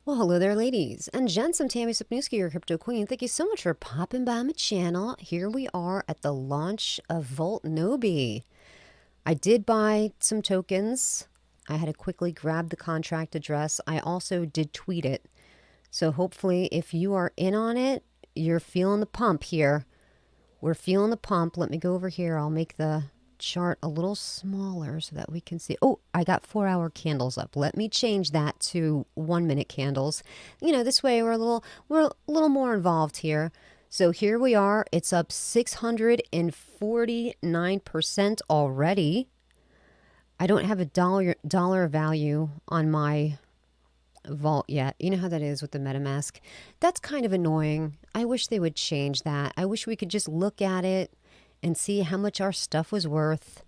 Well, hello there, ladies and gents. I'm Tammy Sapnewski, your crypto queen. Thank you so much for popping by my channel. Here we are at the launch of VoltNobi. I did buy some tokens. I had to quickly grab the contract address. I also did tweet it. So hopefully, if you are in on it, you're feeling the pump here. We're feeling the pump. Let me go over here. I'll make the chart a little smaller so that we can see. Oh, I got 4-hour candles up. Let me change that to 1-minute candles. You know, this way we're a little more involved here. So here we are. It's up 649% already. I don't have a dollar value on my vault yet. You know how that is with the MetaMask. That's kind of annoying. I wish they would change that. I wish we could just look at it and see how much our stuff was worth,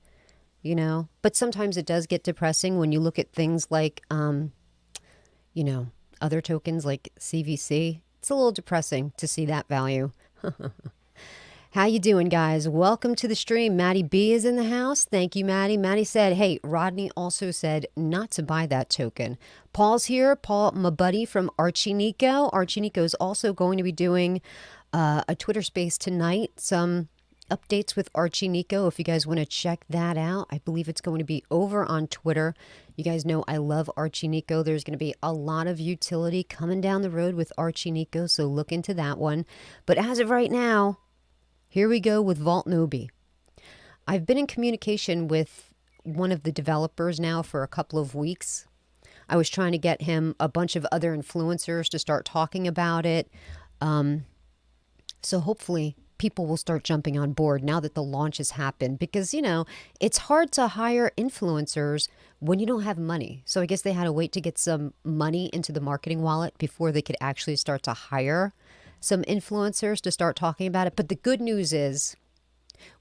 you know. But sometimes it does get depressing when you look at things like, you know, other tokens like CVC. It's a little depressing to see that value. How you doing, guys? Welcome to the stream. Maddie B is in the house. Thank you, Maddie. Maddie said, hey, Rodney also said not to buy that token. Paul's here. Paul, my buddy from Archie Nico. Archie Nico is also going to be doing a Twitter space tonight. Some updates with Archie Nico. If you guys want to check that out, I believe it's going to be over on Twitter. You guys know I love Archie Nico. There's going to be a lot of utility coming down the road with Archie Nico, so look into that one. But as of right now, here we go with VoltNobi. I've been in communication with one of the developers now for a couple of weeks. I was trying to get him a bunch of other influencers to start talking about it. So hopefully people will start jumping on board now that the launch has happened, because, you know, it's hard to hire influencers when you don't have money. So I guess they had to wait to get some money into the marketing wallet before they could actually start to hire some influencers to start talking about it. But the good news is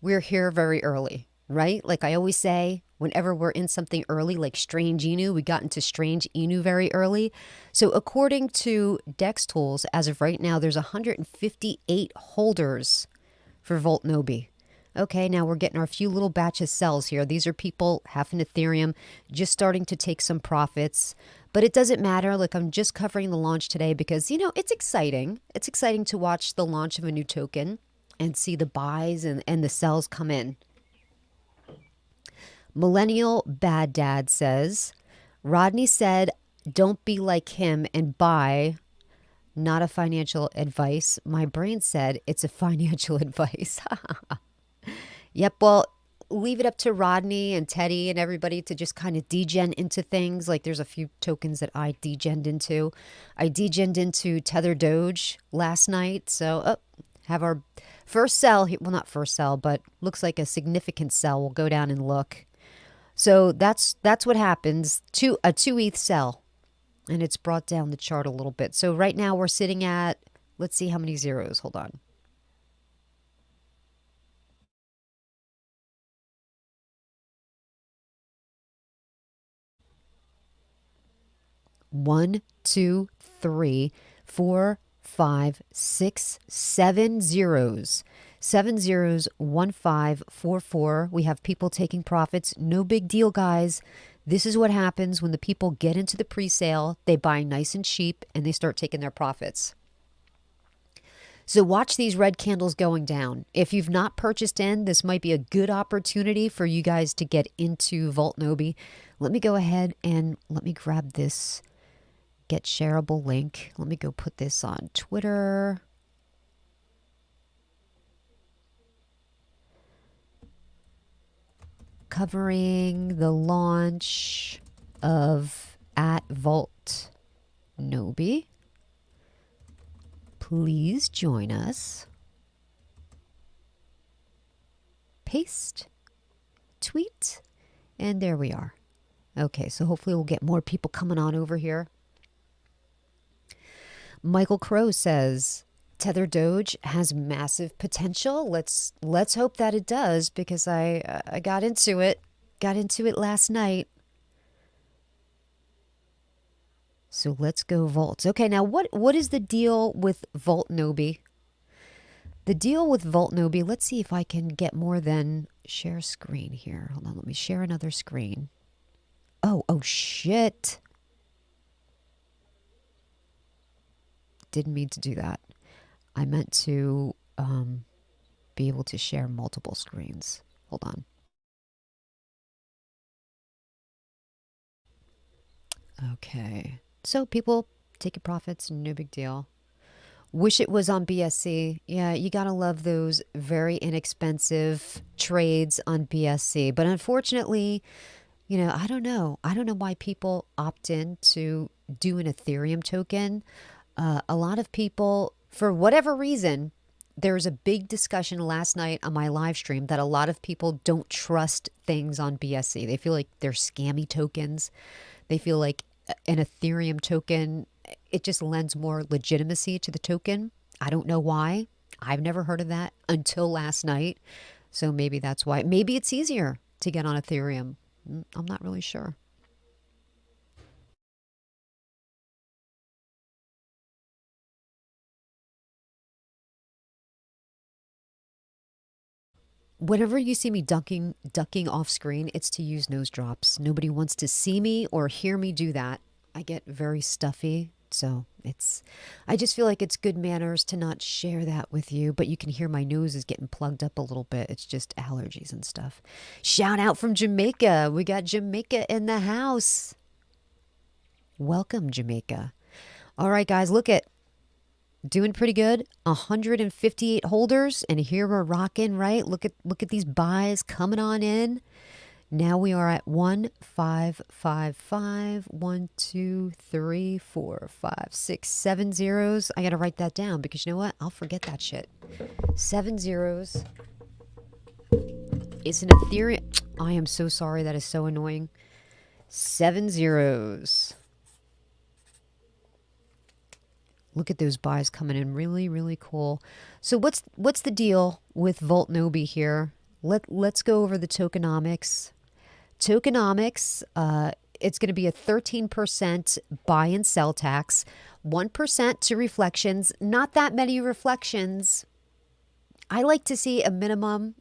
we're here very early, right? Like I always say, whenever we're in something early, like Strange Inu, we got into Strange Inu very early. So according to Dex Tools, as of right now, there's 158 holders for VoltNobi. Okay, now we're getting our few little batch of cells here. These are people, half an Ethereum, just starting to take some profits. But it doesn't matter. Like, I'm just covering the launch today because, you know, it's exciting. It's exciting to watch the launch of a new token and see the buys and the sells come in. Millennial Bad Dad says, Rodney said, don't be like him and buy, not a financial advice. My brain said it's a financial advice. Yep, well, leave it up to Rodney and Teddy and everybody to just kind of degen into things. Like there's a few tokens that I degened into. I degened into Tether Doge last night. So have our first sell. Well, not first sell, but looks like a significant sell. We'll go down and look. So that's what happens. A 2 ETH sell. And it's brought down the chart a little bit. So right now we're sitting at, let's see how many zeros. Hold on. 1, 2, 3, 4, 5, 6, 7 zeros. 7 zeros, 1, 5, 4, 4. We have people taking profits. No big deal, guys. This is what happens when the people get into the pre-sale. They buy nice and cheap and they start taking their profits. So watch these red candles going down. If you've not purchased in, this might be a good opportunity for you guys to get into VoltNobi. Let me go ahead and let me grab this get shareable link. Let me go put this on Twitter. Covering the launch of at VoltNobi. Please join us. Paste, tweet, and there we are. Okay, so hopefully we'll get more people coming on over here. Michael Crow says, Tether Doge has massive potential. Let's hope that it does, because I got into it last night. So let's go Volt. Okay, now what is the deal with VoltNobi? The deal with VoltNobi, let's see if I can get more than share screen here. Hold on, let me share another screen. Oh shit. didn't mean to do that. I meant to be able to share multiple screens. Hold on. Okay. So people taking profits, no big deal. Wish it was on BSC. Yeah, you gotta love those very inexpensive trades on BSC. But unfortunately, I don't know. I don't know why people opt in to do an Ethereum token. A lot of people, for whatever reason, there was a big discussion last night on my live stream that a lot of people don't trust things on BSC. They feel like they're scammy tokens. They feel like an Ethereum token, it just lends more legitimacy to the token. I don't know why. I've never heard of that until last night. So maybe that's why. Maybe it's easier to get on Ethereum. I'm not really sure. Whenever you see me ducking off screen, it's to use nose drops. Nobody wants to see me or hear me do that. I get very stuffy, so I just feel like it's good manners to not share that with you, but you can hear my nose is getting plugged up a little bit. It's just allergies and stuff. Shout out from Jamaica. We got Jamaica in the house. Welcome, Jamaica. All right, guys, look at doing pretty good. 158 holders, and here we're rocking, right? Look at these buys coming on in. Now we are at 1555. 1, 2, 3, 4, 5, 6, 7 zeros. I gotta write that down because you know what? I'll forget that shit. 7 zeros. It's an Ethereum. I am so sorry. That is so annoying. 7 zeros. Look at those buys coming in. Really, really cool. So what's the deal with VoltNobi here? Let's go over the tokenomics. Tokenomics, it's going to be a 13% buy and sell tax, 1% to reflections. Not that many reflections. I like to see a minimum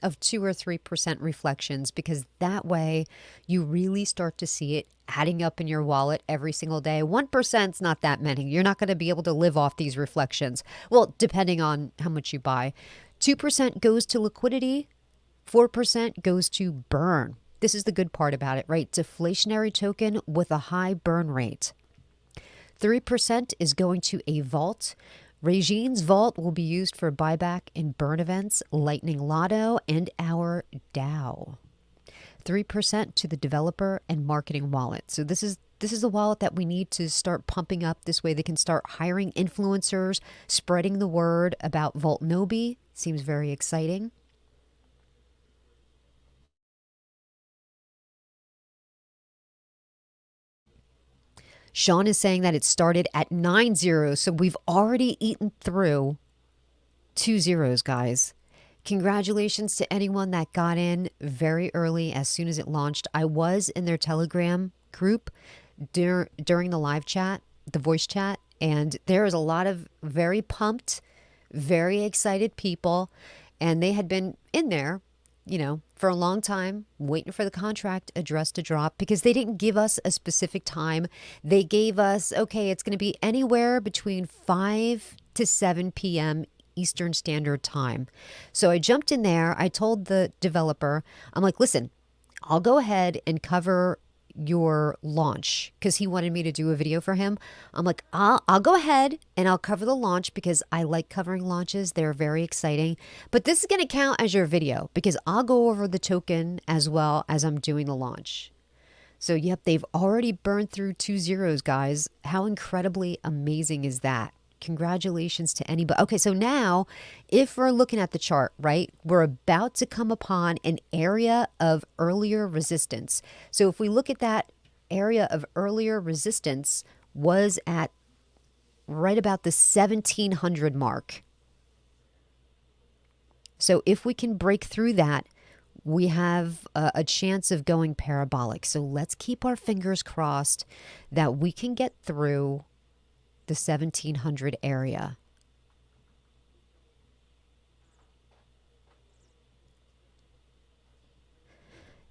of 2 or 3% reflections because that way you really start to see it adding up in your wallet every single day. 1% is not that many. You're not going to be able to live off these reflections. Well, depending on how much you buy. 2% goes to liquidity. 4% goes to burn. This is the good part about it, right? Deflationary token with a high burn rate. 3% is going to a vault. Regine's vault will be used for buyback and burn events, Lightning Lotto, and our DAO. 3% to the developer and marketing wallet. So this is the wallet that we need to start pumping up. This way they can start hiring influencers, spreading the word about VoltNobi. Seems very exciting. Sean is saying that it started at 9 zeros, so we've already eaten through 2 zeros, guys. Congratulations to anyone that got in very early as soon as it launched. I was in their Telegram group during the live chat, the voice chat, and there was a lot of very pumped, very excited people, and they had been in there for a long time, waiting for the contract address to drop because they didn't give us a specific time. They gave us, okay, it's going to be anywhere between 5 to 7 p.m. Eastern Standard Time. So I jumped in there. I told the developer, I'm like, listen, I'll go ahead and cover your launch because he wanted me to do a video for him. I'm like, I'll go ahead and I'll cover the launch because I like covering launches. They're very exciting. But this is going to count as your video because I'll go over the token as well as I'm doing the launch. So, yep, they've already burned through 2 zeros, guys. How incredibly amazing is that? Congratulations to anybody. Okay, so now if we're looking at the chart, right, we're about to come upon an area of earlier resistance. So if we look at that area of earlier resistance was at right about the 1700 mark. So if we can break through that, we have a chance of going parabolic. So let's keep our fingers crossed that we can get through the 1700 area.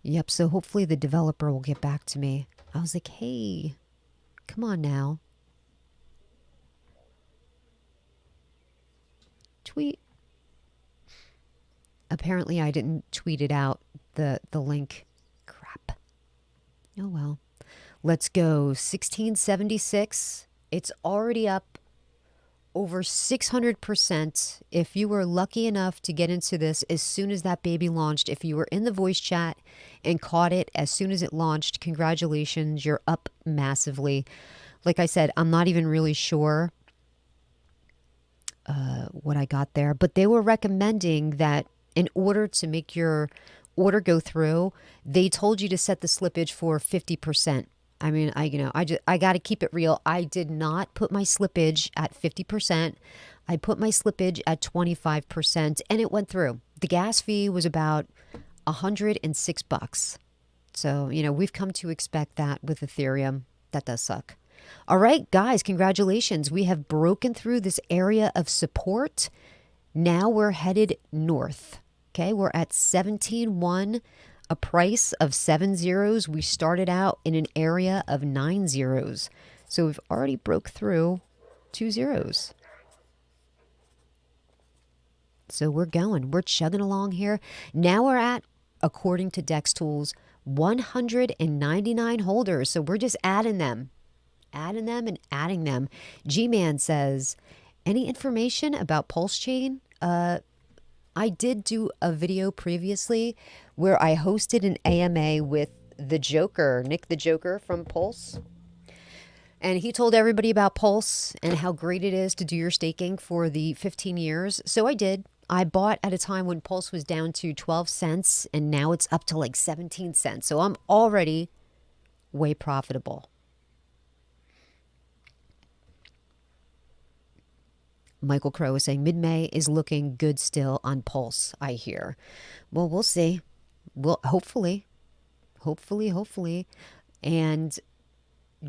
Yep, so hopefully the developer will get back to me. I was like, hey, come on now. tweet? Apparently I didn't tweet it out, the link. Crap. Oh well. Let's go. 1676. It's already up over 600%. If you were lucky enough to get into this as soon as that baby launched, if you were in the voice chat and caught it as soon as it launched, congratulations, you're up massively. Like I said, I'm not even really sure what I got there, but they were recommending that in order to make your order go through, they told you to set the slippage for 50%. I mean, I got to keep it real. I did not put my slippage at 50%. I put my slippage at 25% and it went through. The gas fee was about $106. So, we've come to expect that with Ethereum. That does suck. All right, guys, congratulations. We have broken through this area of support. Now we're headed north. Okay, we're at 17.1, a price of 7 zeros. We started out in an area of 9 zeros. So we've already broke through 2 zeros. So we're going. We're chugging along here. Now we're at, according to Dex Tools, 199 holders. So we're just adding them. Adding them and adding them. G-Man says, any information about Pulse Chain? I did do a video previously where I hosted an AMA with the Joker, Nick the Joker from Pulse. And he told everybody about Pulse and how great it is to do your staking for the 15 years. So I did. I bought at a time when Pulse was down to 12 cents and now it's up to like 17 cents. So I'm already way profitable. Michael Crow is saying mid-May is looking good still on Pulse, I hear. Well, we'll see. Well, hopefully. And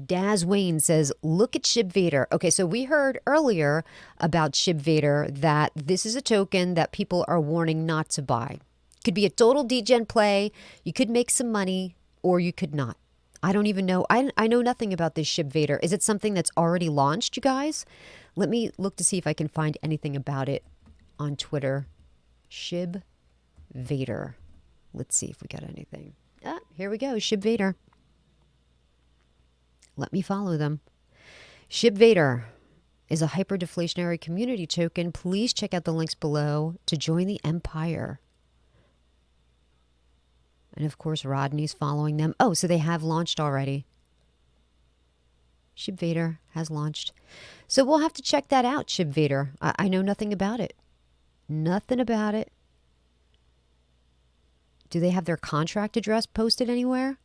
Daz Wayne says, look at SHIB Vader. Okay, so we heard earlier about SHIB Vader that this is a token that people are warning not to buy. Could be a total degen play. You could make some money or you could not. I don't even know. I know nothing about this SHIB Vader. Is it something that's already launched, you guys? Let me look to see if I can find anything about it on Twitter. SHIB Vader. Let's see if we got anything. Ah, here we go. SHIB Vader. Let me follow them. SHIB Vader is a hyperdeflationary community token. Please check out the links below to join the empire. And of course, Rodney's following them. Oh, so they have launched already. SHIB Vader has launched. So we'll have to check that out, SHIB Vader. I know nothing about it. Nothing about it. Do they have their contract address posted anywhere?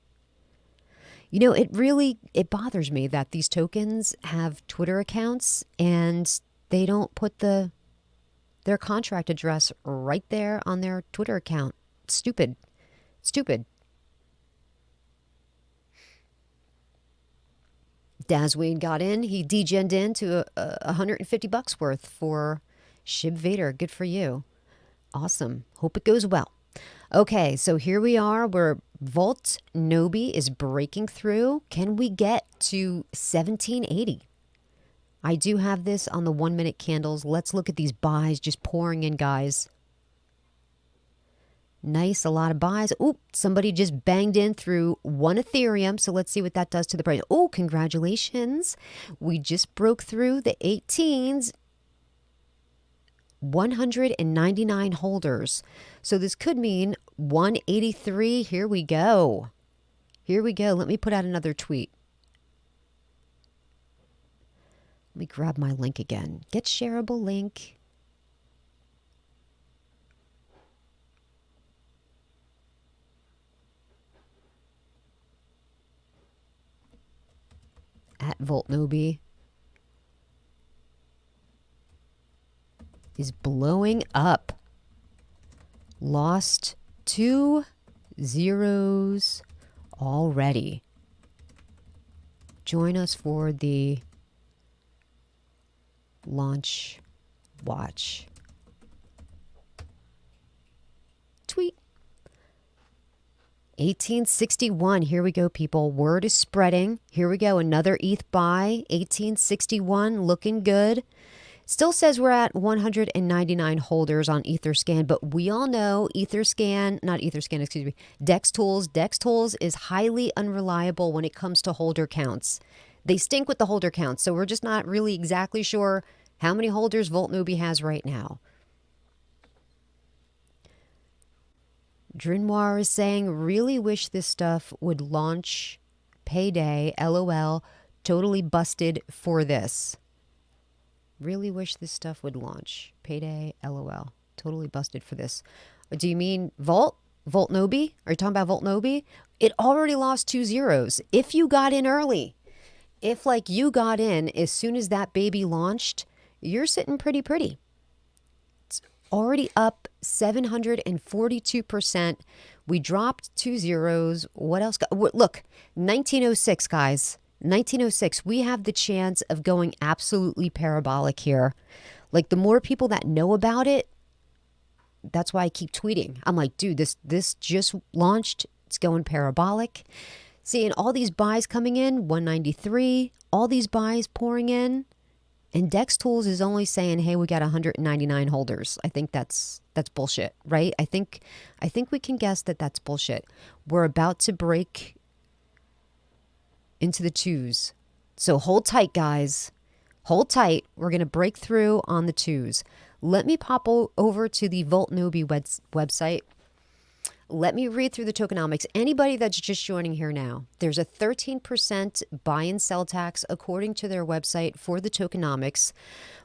It bothers me that these tokens have Twitter accounts and they don't put their contract address right there on their Twitter account. It's stupid. Dazween got in. He degened into $150 worth for SHIB Vader. Good for you. Awesome. Hope it goes well. Okay, so here we are where VoltNobi is breaking through. Can we get to 1780? I do have this on the 1 minute candles. Let's look at these buys just pouring in, guys. Nice, a lot of buys. Oop, somebody just banged in through 1 Ethereum. So let's see what that does to the price. Oh, congratulations. We just broke through the 18s. 199 holders. So this could mean 183. Here we go. Let me put out another tweet. Let me grab my link again. Get shareable link. At VoltNobi is blowing up. Lost 2 zeros already. Join us for the launch watch. Tweet. 1861. Here we go, people. Word is spreading. Here we go. Another ETH buy. 1861 looking good. Still says we're at 199 holders on Etherscan, but we all know Dex Tools is highly unreliable when it comes to holder counts. They stink with the holder counts, so we're just not really exactly sure how many holders VoltNobi has right now. Drinwar is saying, really wish this stuff would launch payday, LOL, totally busted for this. Really wish this stuff would launch payday, LOL, totally busted for this. Do you mean VoltNobi? Are you talking about VoltNobi? It already lost 2 zeros. If you got in early, if like you got in as soon as that baby launched, you're sitting pretty. It's already up 742%. We dropped 2 zeros. What else? Look, 1906, guys. 1906. We have the chance of going absolutely parabolic here. Like, the more people that know about it, that's why I keep tweeting. I'm like, dude, this just launched. It's going parabolic. Seeing all these buys coming in, 193, all these buys pouring in. And Dex Tools is only saying, hey, we got 199 holders. I think that's bullshit, right? I think we can guess that that's bullshit. We're about to break into the 2s. So hold tight, guys. Hold tight. We're going to break through on the 2s. Let me pop over to the VoltNobi website. Let me read through the tokenomics. Anybody that's just joining here now, there's a 13% buy and sell tax according to their website for the tokenomics.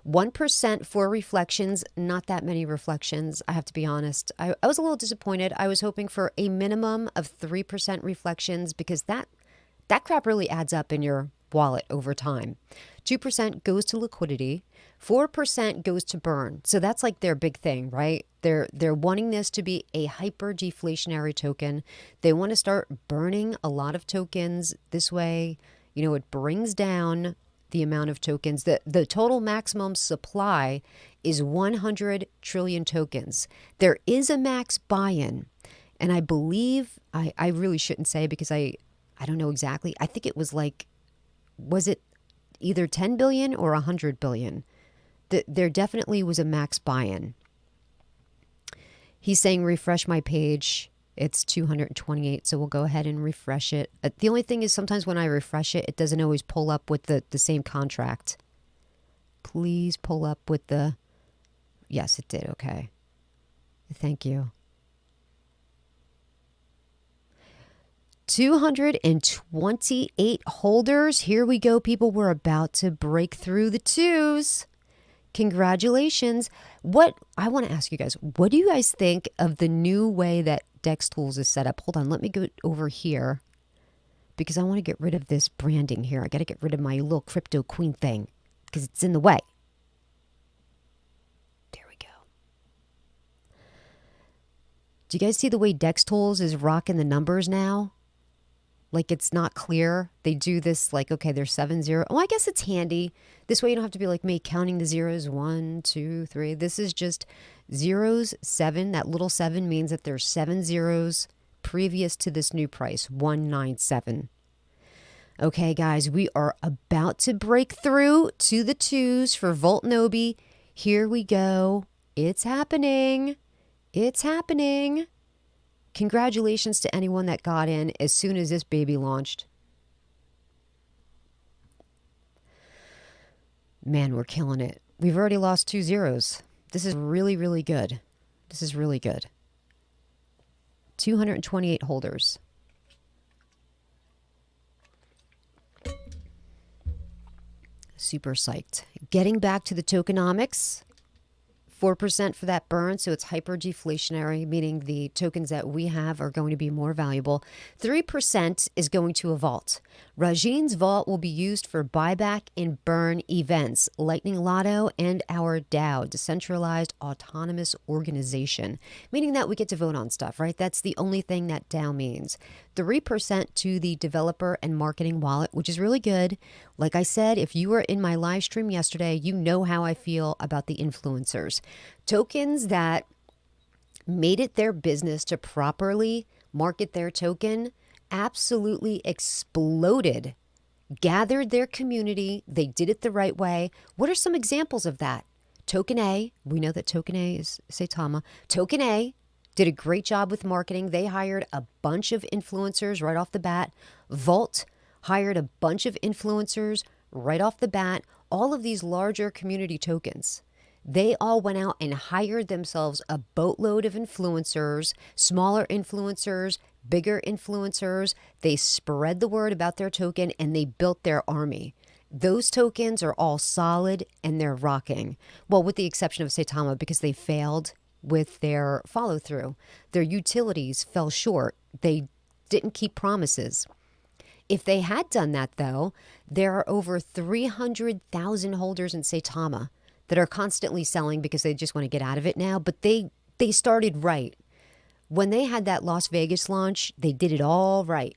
1% for reflections. Not that many reflections, I have to be honest. I was a little disappointed. I was hoping for a minimum of 3% reflections because that crap really adds up in your wallet over time. 2% goes to liquidity. 4% goes to burn. So that's like their big thing, right? They're wanting this to be a hyper deflationary token. They want to start burning a lot of tokens this way. You know, it brings down the amount of tokens. The total maximum supply is 100 trillion tokens. There is a max buy-in. And I believe, I really shouldn't say because I don't know exactly. I think it was like, was it either 10 billion or 100 billion? There definitely was a max buy-in. He's saying refresh my page. It's 228, so we'll go ahead and refresh it. The only thing is sometimes when I refresh it, it doesn't always pull up with the same contract. Please pull up with the... Yes, it did. Okay. Thank you. 228 holders. Here we go, people. We're about to break through the 2s. Congratulations. I want to ask you guys, what do you guys think of the new way that Dex Tools is set up? Hold on, let me go over here because I want to get rid of this branding here. I got to get rid of my little crypto queen thing because it's in the way. There we go. Do you guys see the way Dex Tools is rocking the numbers now? Like, it's not clear. They do this like, okay, there's 7-0. Oh, I guess it's handy. This way you don't have to be like me counting the zeros. 1, 2, 3. This is just zeros, 7. That little 7 means that there's 7 zeros previous to this new price, 197. Okay, guys, we are about to break through to the 2s for VoltNobi. Here we go. It's happening. It's happening. Congratulations to anyone that got in as soon as this baby launched. Man, we're killing it. We've already lost 2 zeros. This is really, really good. This is really good. 228 holders. Super psyched. Getting back to the tokenomics. 4% for that burn, so it's hyper deflationary, meaning the tokens that we have are going to be more valuable. 3% is going to a vault. Rajin's vault will be used for buyback and burn events, Lightning Lotto, and our DAO, Decentralized Autonomous Organization, meaning that we get to vote on stuff, right? That's the only thing that DAO means. 3% to the developer and marketing wallet, which is really good. Like I said, if you were in my live stream yesterday, you know how I feel about the influencers. Tokens that made it their business to properly market their token absolutely exploded, gathered their community. They did it the right way. What are some examples of that? Token A, we know that Token A is Saitama. Token A did a great job with marketing. They hired a bunch of influencers right off the bat. Volt hired a bunch of influencers right off the bat. All of these larger community tokens, they all went out and hired themselves a boatload of influencers, smaller influencers, bigger influencers. They spread the word about their token and they built their army. Those tokens are all solid and they're rocking. Well, with the exception of Saitama, because they failed with their follow through. Their utilities fell short. They didn't keep promises. If they had done that, though, there are over 300,000 holders in Saitama that are constantly selling because they just want to get out of it now. But they started right. When they had that Las Vegas launch, they did it all right.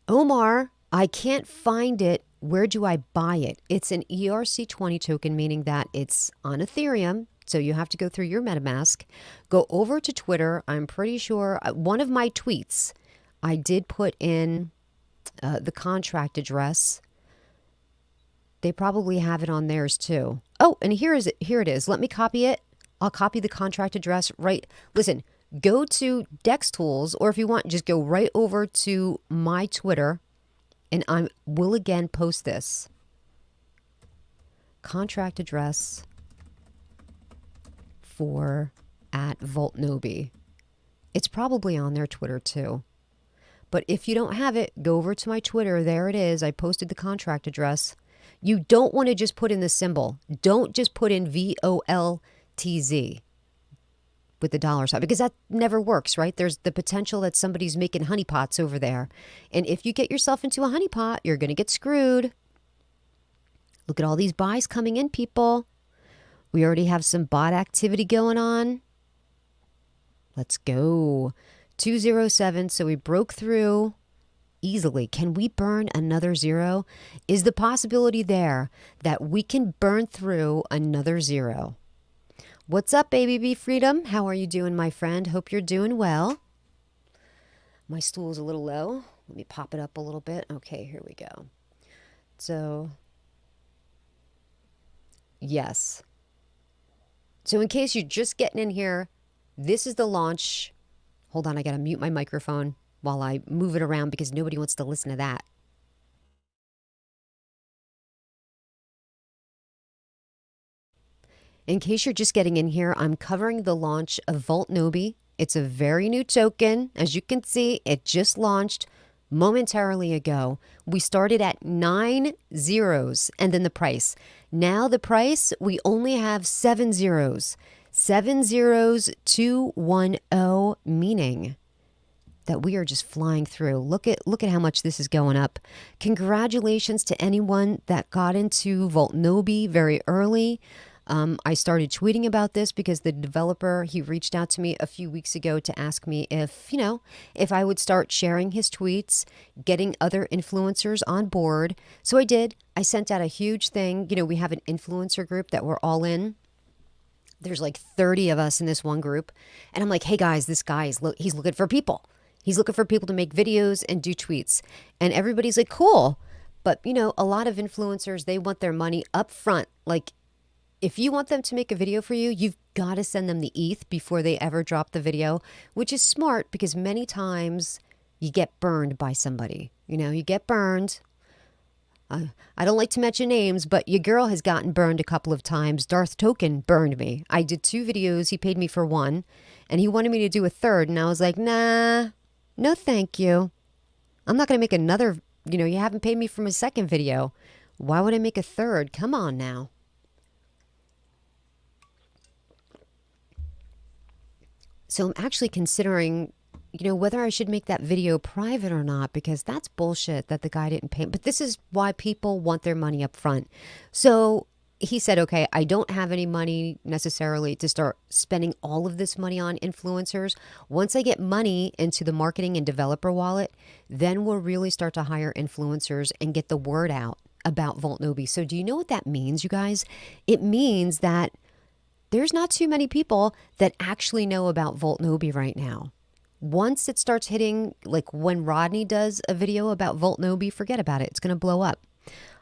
Omar, I can't find it. Where do I buy it? It's an ERC20 token, meaning that it's on Ethereum. So you have to go through your MetaMask. Go over to Twitter. I'm pretty sure one of my tweets, I did put in the contract address. They probably have it on theirs too. Oh, and here it is. Let me copy it. I'll copy the contract address right. Listen, go to Dex Tools, or if you want, just go right over to my Twitter, and I will again post this. Contract address for at VoltNobi. It's probably on their Twitter too. But if you don't have it, go over to my Twitter. There it is. I posted the contract address. You don't want to just put in the symbol. Don't just put in VOLTZ with the dollar sign, because that never works, right? There's the potential that somebody's making honeypots over there. And if you get yourself into a honeypot, you're going to get screwed. Look at all these buys coming in, people. We already have some bot activity going on. Let's go. 207. So we broke through easily. Can we burn another zero? Is the possibility there that we can burn through another zero? What's up, Baby Bee Freedom? How are you doing, my friend? Hope you're doing well. My stool is a little low. Let me pop it up a little bit. Okay, here we go. So, yes. So in case you're just getting in here, this is the launch. Hold on, I got to mute my microphone while I move it around because nobody wants to listen to that. In case you're just getting in here, I'm covering the launch of VoltNobi. It's a very new token. As you can see, it just launched momentarily ago. We started at 9 zeros and then the price. Now the price, we only have 7 zeros. 7 zeros, 210, meaning that we are just flying through. Look at how much this is going up. Congratulations to anyone that got into VoltNobi very early. I started tweeting about this because the developer, he reached out to me a few weeks ago to ask me if I would start sharing his tweets, getting other influencers on board. So I did. I sent out a huge thing. We have an influencer group that we're all in. There's like 30 of us in this one group. And I'm like, hey guys, this guy he's looking for people. He's looking for people to make videos and do tweets. And everybody's like, cool. But a lot of influencers, they want their money up front. Like, if you want them to make a video for you, you've got to send them the ETH before they ever drop the video, which is smart because many times you get burned by somebody. You get burned. I don't like to mention names, but your girl has gotten burned a couple of times. Darth Token burned me. I did 2 videos. He paid me for 1, and he wanted me to do a 3rd, and I was like, nah, no thank you. I'm not going to make another, you haven't paid me for my 2nd video. Why would I make a 3rd? Come on now. So I'm actually considering, whether I should make that video private or not, because that's bullshit that the guy didn't pay. But this is why people want their money up front. So he said, okay, I don't have any money necessarily to start spending all of this money on influencers. Once I get money into the marketing and developer wallet, then we'll really start to hire influencers and get the word out about VoltNobi. So do you know what that means, you guys? It means that there's not too many people that actually know about VoltNobi right now. Once it starts hitting, like when Rodney does a video about VoltNobi, forget about it. It's going to blow up.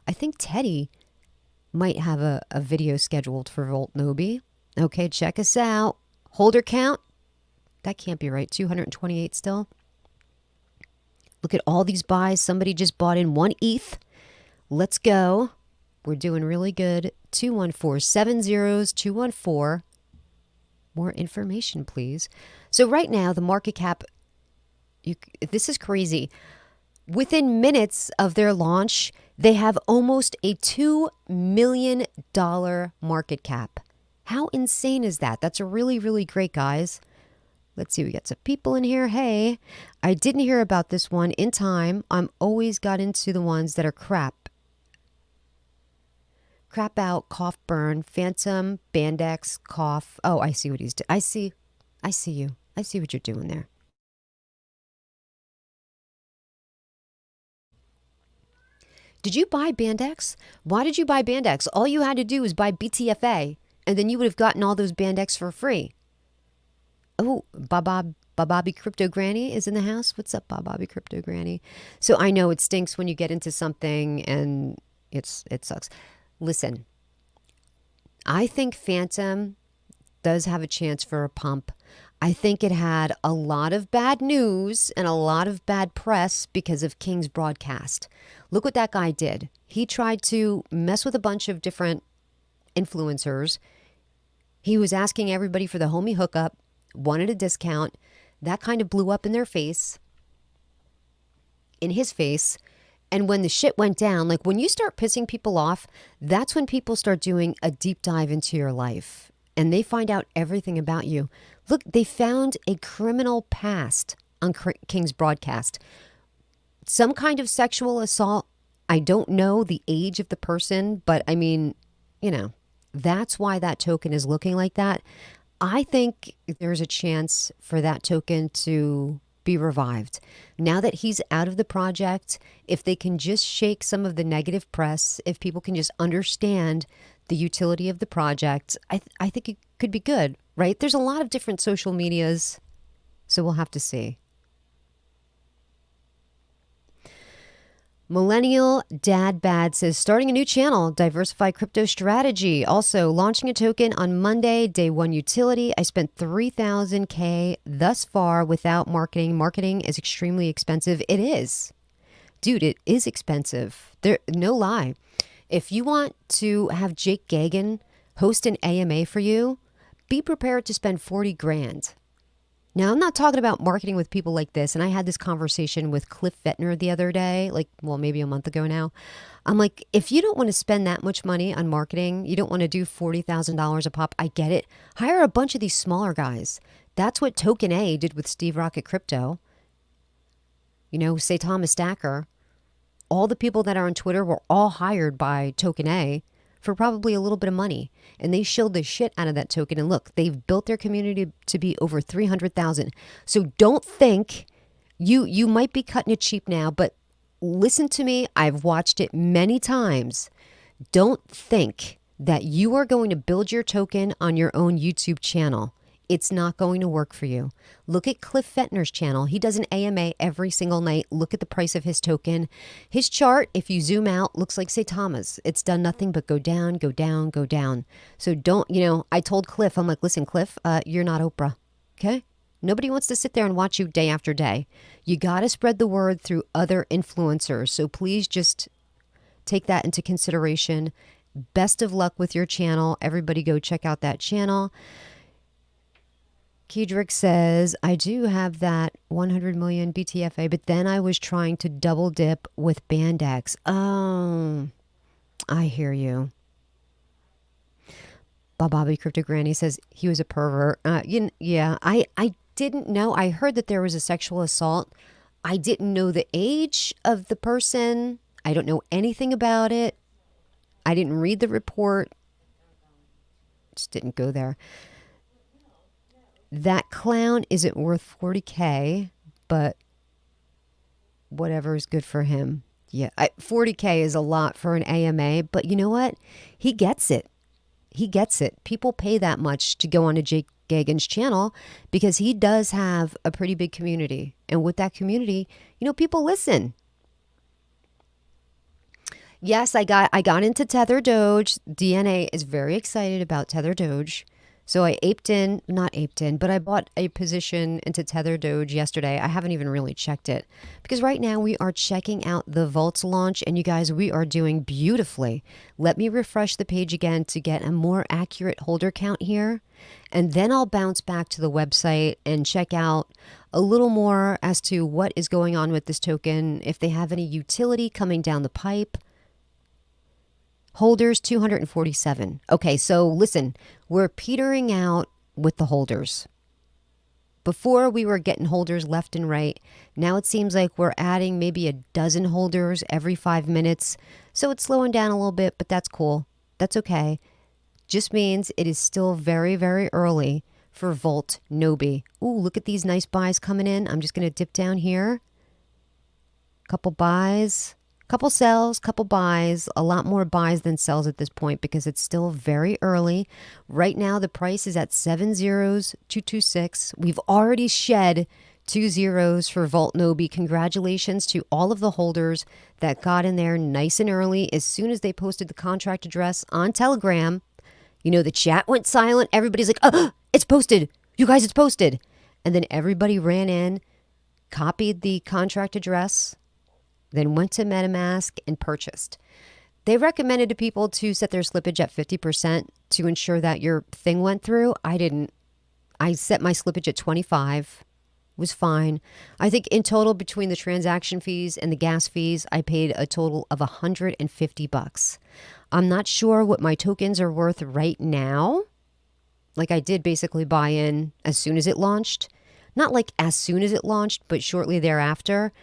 I think Teddy Might have a video scheduled for VoltNobi. Okay, check us out. Holder count. That can't be right. 228 still. Look at all these buys. Somebody just bought in 1 ETH. Let's go. We're doing really good. 214-70214. More information, please. So right now, the market cap, this is crazy. Within minutes of their launch, they have almost a $2 million market cap. How insane is that? That's really, really great, guys. Let's see, we got some people in here. Hey, I didn't hear about this one in time. I'm always got into the ones that are crap. Crap out, cough, burn, phantom, bandex, cough. Oh, I see what he's doing. I see you. I see what you're doing there. Did you buy Bandex? Why did you buy Bandex? All you had to do was buy BTFA, and then you would have gotten all those Bandex for free. Oh, Bobby Crypto Granny is in the house. What's up, Bobby Crypto Granny? So I know it stinks when you get into something and it sucks. Listen, I think Phantom does have a chance for a pump. I think it had a lot of bad news and a lot of bad press because of King's broadcast. Look what that guy did. He tried to mess with a bunch of different influencers. He was asking everybody for the homie hookup, wanted a discount. That kind of blew up in their face, in his face. And when the shit went down, like when you start pissing people off, that's when people start doing a deep dive into your life and they find out everything about you. Look, they found a criminal past on King's broadcast. Some kind of sexual assault. I don't know the age of the person, but I mean, you know, that's why that token is looking like that. I think there's a chance for that token to be revived. Now that he's out of the project, if they can just shake some of the negative press, if people can just understand the utility of the project, I think it could be good, right? There's a lot of different social medias, so we'll have to see. Millennial Dad Bad says, starting a new channel, diversify crypto strategy. Also, launching a token on Monday, day one utility. I spent 3,000K thus far without marketing. Marketing is extremely expensive. It is. Dude, it is expensive. No lie. If you want to have Jake Gagan host an AMA for you, be prepared to spend 40 grand. Now, I'm not talking about marketing with people like this. And I had this conversation with Cliff Vettner the other day, maybe a month ago now. I'm like, if you don't want to spend that much money on marketing, you don't want to do $40,000 a pop, I get it. Hire a bunch of these smaller guys. That's what Token A did with Steve Rocket Crypto. You know, say Thomas Stacker. All the people that are on Twitter were all hired by Token A for probably a little bit of money. And they shilled the shit out of that token. And look, they've built their community to be over 300,000. So don't think you might be cutting it cheap now, but listen to me. I've watched it many times. Don't think that you are going to build your token on your own YouTube channel. It's not going to work for you. Look at Cliff Vettner's channel. He does an AMA every single night. Look at the price of his token. His chart, if you zoom out, looks like Saitama's. It's done nothing but go down, go down, go down. So don't, I told Cliff, I'm like, listen, Cliff, you're not Oprah, okay? Nobody wants to sit there and watch you day after day. You got to spread the word through other influencers. So please just take that into consideration. Best of luck with your channel. Everybody go check out that channel. Kedrick says, I do have that 100 million BTFA, but then I was trying to double dip with Bandex. Oh, I hear you. Bobby Crypto Granny says he was a pervert. Yeah, I didn't know. I heard that there was a sexual assault. I didn't know the age of the person. I don't know anything about it. I didn't read the report. Just didn't go there. That clown isn't worth 40K, but whatever is good for him. Yeah, 40K is a lot for an AMA, but you know what? He gets it. He gets it. People pay that much to go on to Jake Gagan's channel because he does have a pretty big community. And with that community, people listen. Yes, I got into Tether Doge. DNA is very excited about Tether Doge. So I not aped in, but I bought a position into Tether Doge yesterday. I haven't even really checked it because right now we are checking out the Vaults launch, and you guys, we are doing beautifully. Let me refresh the page again to get a more accurate holder count here, and then I'll bounce back to the website and check out a little more as to what is going on with this token, if they have any utility coming down the pipe. Holders 247. Okay, so listen, we're petering out with the holders. Before we were getting holders left and right. Now it seems like we're adding maybe a dozen holders every 5 minutes. So it's slowing down a little bit, but that's cool. That's okay. Just means it is still very, very early for VoltNobi. Ooh, look at these nice buys coming in. I'm just going to dip down here. Couple buys. Couple sells, couple buys, a lot more buys than sells at this point because it's still very early. Right now, the price is at 70226. We've already shed 2 zeros for VoltNobi. Congratulations to all of the holders that got in there nice and early. As soon as they posted the contract address on Telegram, you know, the chat went silent. Everybody's like, oh, it's posted. You guys, it's posted. And then everybody ran in, copied the contract address, then went to MetaMask and purchased. They recommended to people to set their slippage at 50% to ensure that your thing went through. I didn't. I set my slippage at 25. Was fine. I think in total between the transaction fees and the gas fees, I paid a total of $150. I'm not sure what my tokens are worth right now. Like I did basically buy in as soon as it launched. Not like as soon as it launched, but shortly thereafter.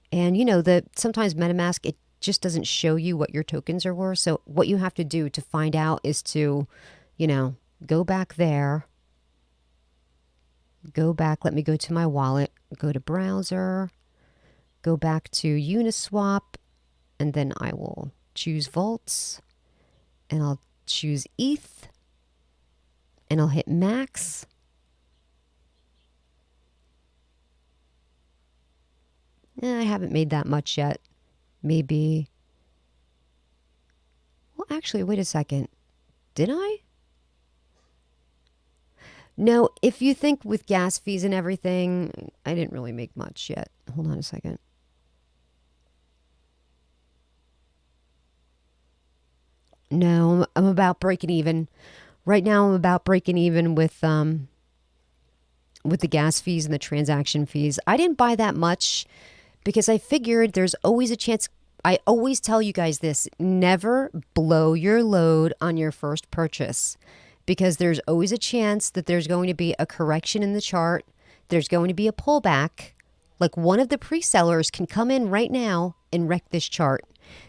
And you know, sometimes MetaMask, it just doesn't show you what your tokens are worth. So what you have to do to find out is to, you know, go back there. Go back. Let me go to my wallet. Go to browser. Go back to Uniswap. And then I will choose Volts. And I'll choose ETH. And I'll hit max. I haven't made that much yet. Maybe. Well, actually, wait a second. Did I? No, if you think with gas fees and everything, I didn't really make much yet. Hold on a second. No, I'm about breaking even. Right now, I'm about breaking even with the gas fees and the transaction fees. I didn't buy that much because I figured there's always a chance. I always tell you guys this, never blow your load on your first purchase because there's always a chance that there's going to be a correction in the chart. There's going to be a pullback. Like one of the pre-sellers can come in right now and wreck this chart.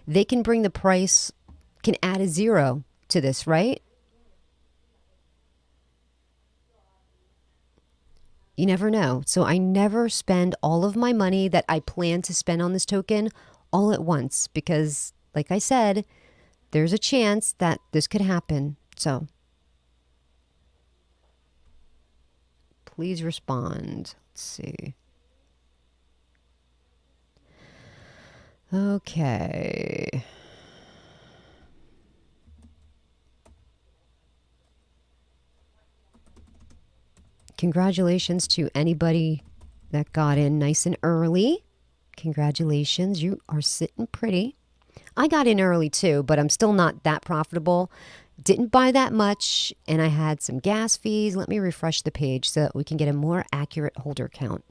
They can bring the price, can add a zero to this, right? You never know. So I never spend all of my money that I plan to spend on this token all at once because, like I said, there's a chance that this could happen. So please respond. Let's see. Okay. Congratulations to anybody that got in nice and early. Congratulations. You are sitting pretty. I got in early too, but I'm still not that profitable. Didn't buy that much, and I had some gas fees. Let me refresh the page so that we can get a more accurate holder count.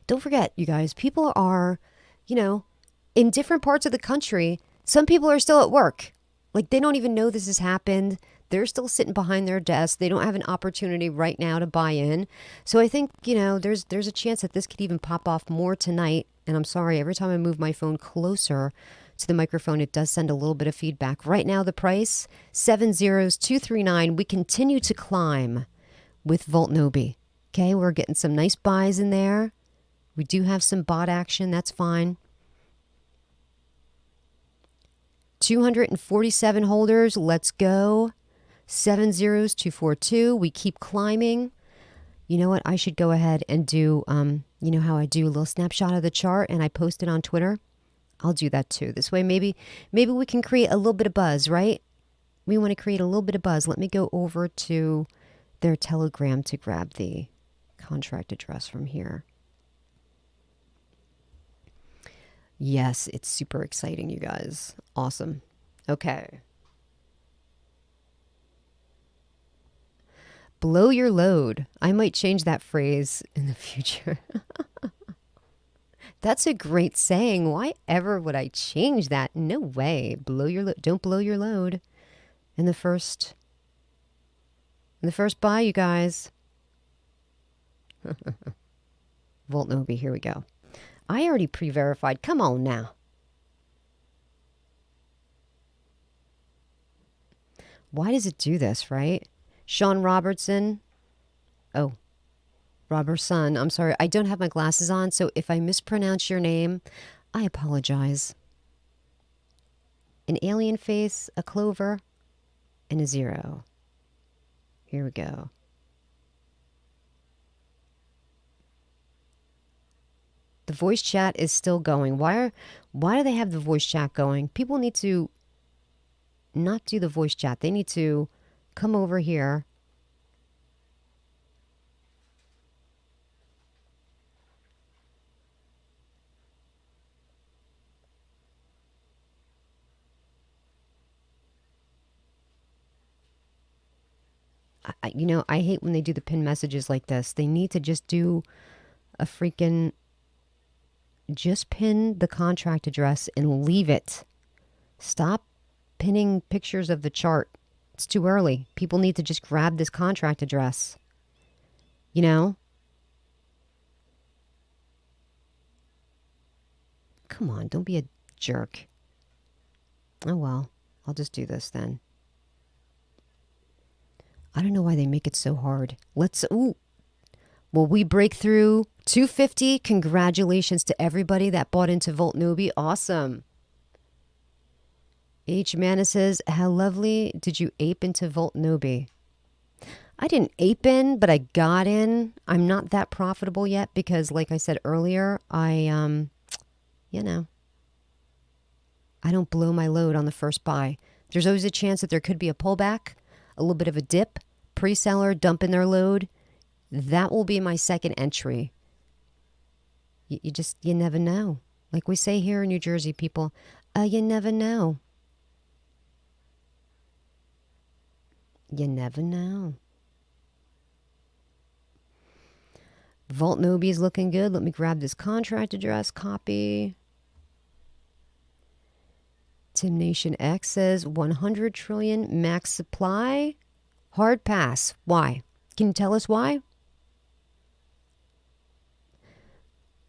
Don't forget, you guys, people are, you know, in different parts of the country. Some people are still at work. Like they don't even know this has happened. They're still sitting behind their desk. They don't have an opportunity right now to buy in. So I think, you know, there's a chance that this could even pop off more tonight. And I'm sorry, every time I move my phone closer to the microphone, it does send a little bit of feedback. Right now, the price, 70239. We continue to climb with VoltNobi. Okay, we're getting some nice buys in there. We do have some bot action. That's fine. 247 holders. Let's go. 70242. We keep climbing. You know what? I should go ahead and do, you know how I do a little snapshot of the chart and I post it on Twitter? I'll do that too. This way, maybe we can create a little bit of buzz, right? We want to create a little bit of buzz. Let me go over to their Telegram to grab the contract address from here. Yes, it's super exciting, you guys. Awesome. Okay. Blow your load. I might change that phrase in the future. That's a great saying. Why ever would I change that? No way. Blow your load. Don't blow your load in the first buy, you guys. VoltNobi, here we go. I already pre-verified. Come on now. Why does it do this, right? Sean Robertson. Oh, Robertson. I'm sorry. I don't have my glasses on, so if I mispronounce your name, I apologize. An alien face, a clover, and a 0. Here we go. The voice chat is still going. Why do they have the voice chat going? People need to not do the voice chat. They need to come over here. I hate when they do the pin messages like this. They need to just do a freaking... Just pin the contract address and leave it. Stop pinning pictures of the chart. It's too early. People need to just grab this contract address. You know? Come on, don't be a jerk. Oh well, I'll just do this then. I don't know why they make it so hard. Will we break through 250? Congratulations to everybody that bought into VoltNobi. Awesome. H. Manna says, how lovely did you ape into VoltNobi? I didn't ape in, but I got in. I'm not that profitable yet because, like I said earlier, I don't blow my load on the first buy. There's always a chance that there could be a pullback, a little bit of a dip, pre-seller dumping their load. That will be my second entry. You never know. Like we say here in New Jersey, people, you never know. You never know. VoltNobi is looking good. Let me grab this contract address, copy. Tim Nation X says 100 trillion max supply. Hard pass. Why? Can you tell us why?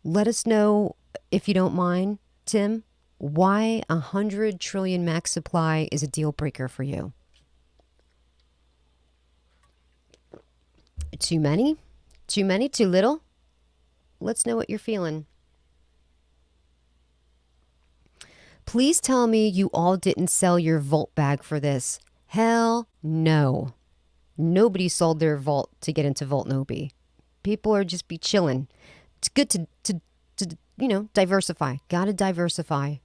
Let us know, if you don't mind, Tim, why 100 trillion max supply is a deal breaker for you. Too many? Too many? Too little? Let's know what you're feeling. Please tell me you all didn't sell your Volt bag for this. Hell no. Nobody sold their Volt to get into VoltNobi. People are just be chilling. It's good to diversify. Gotta diversify.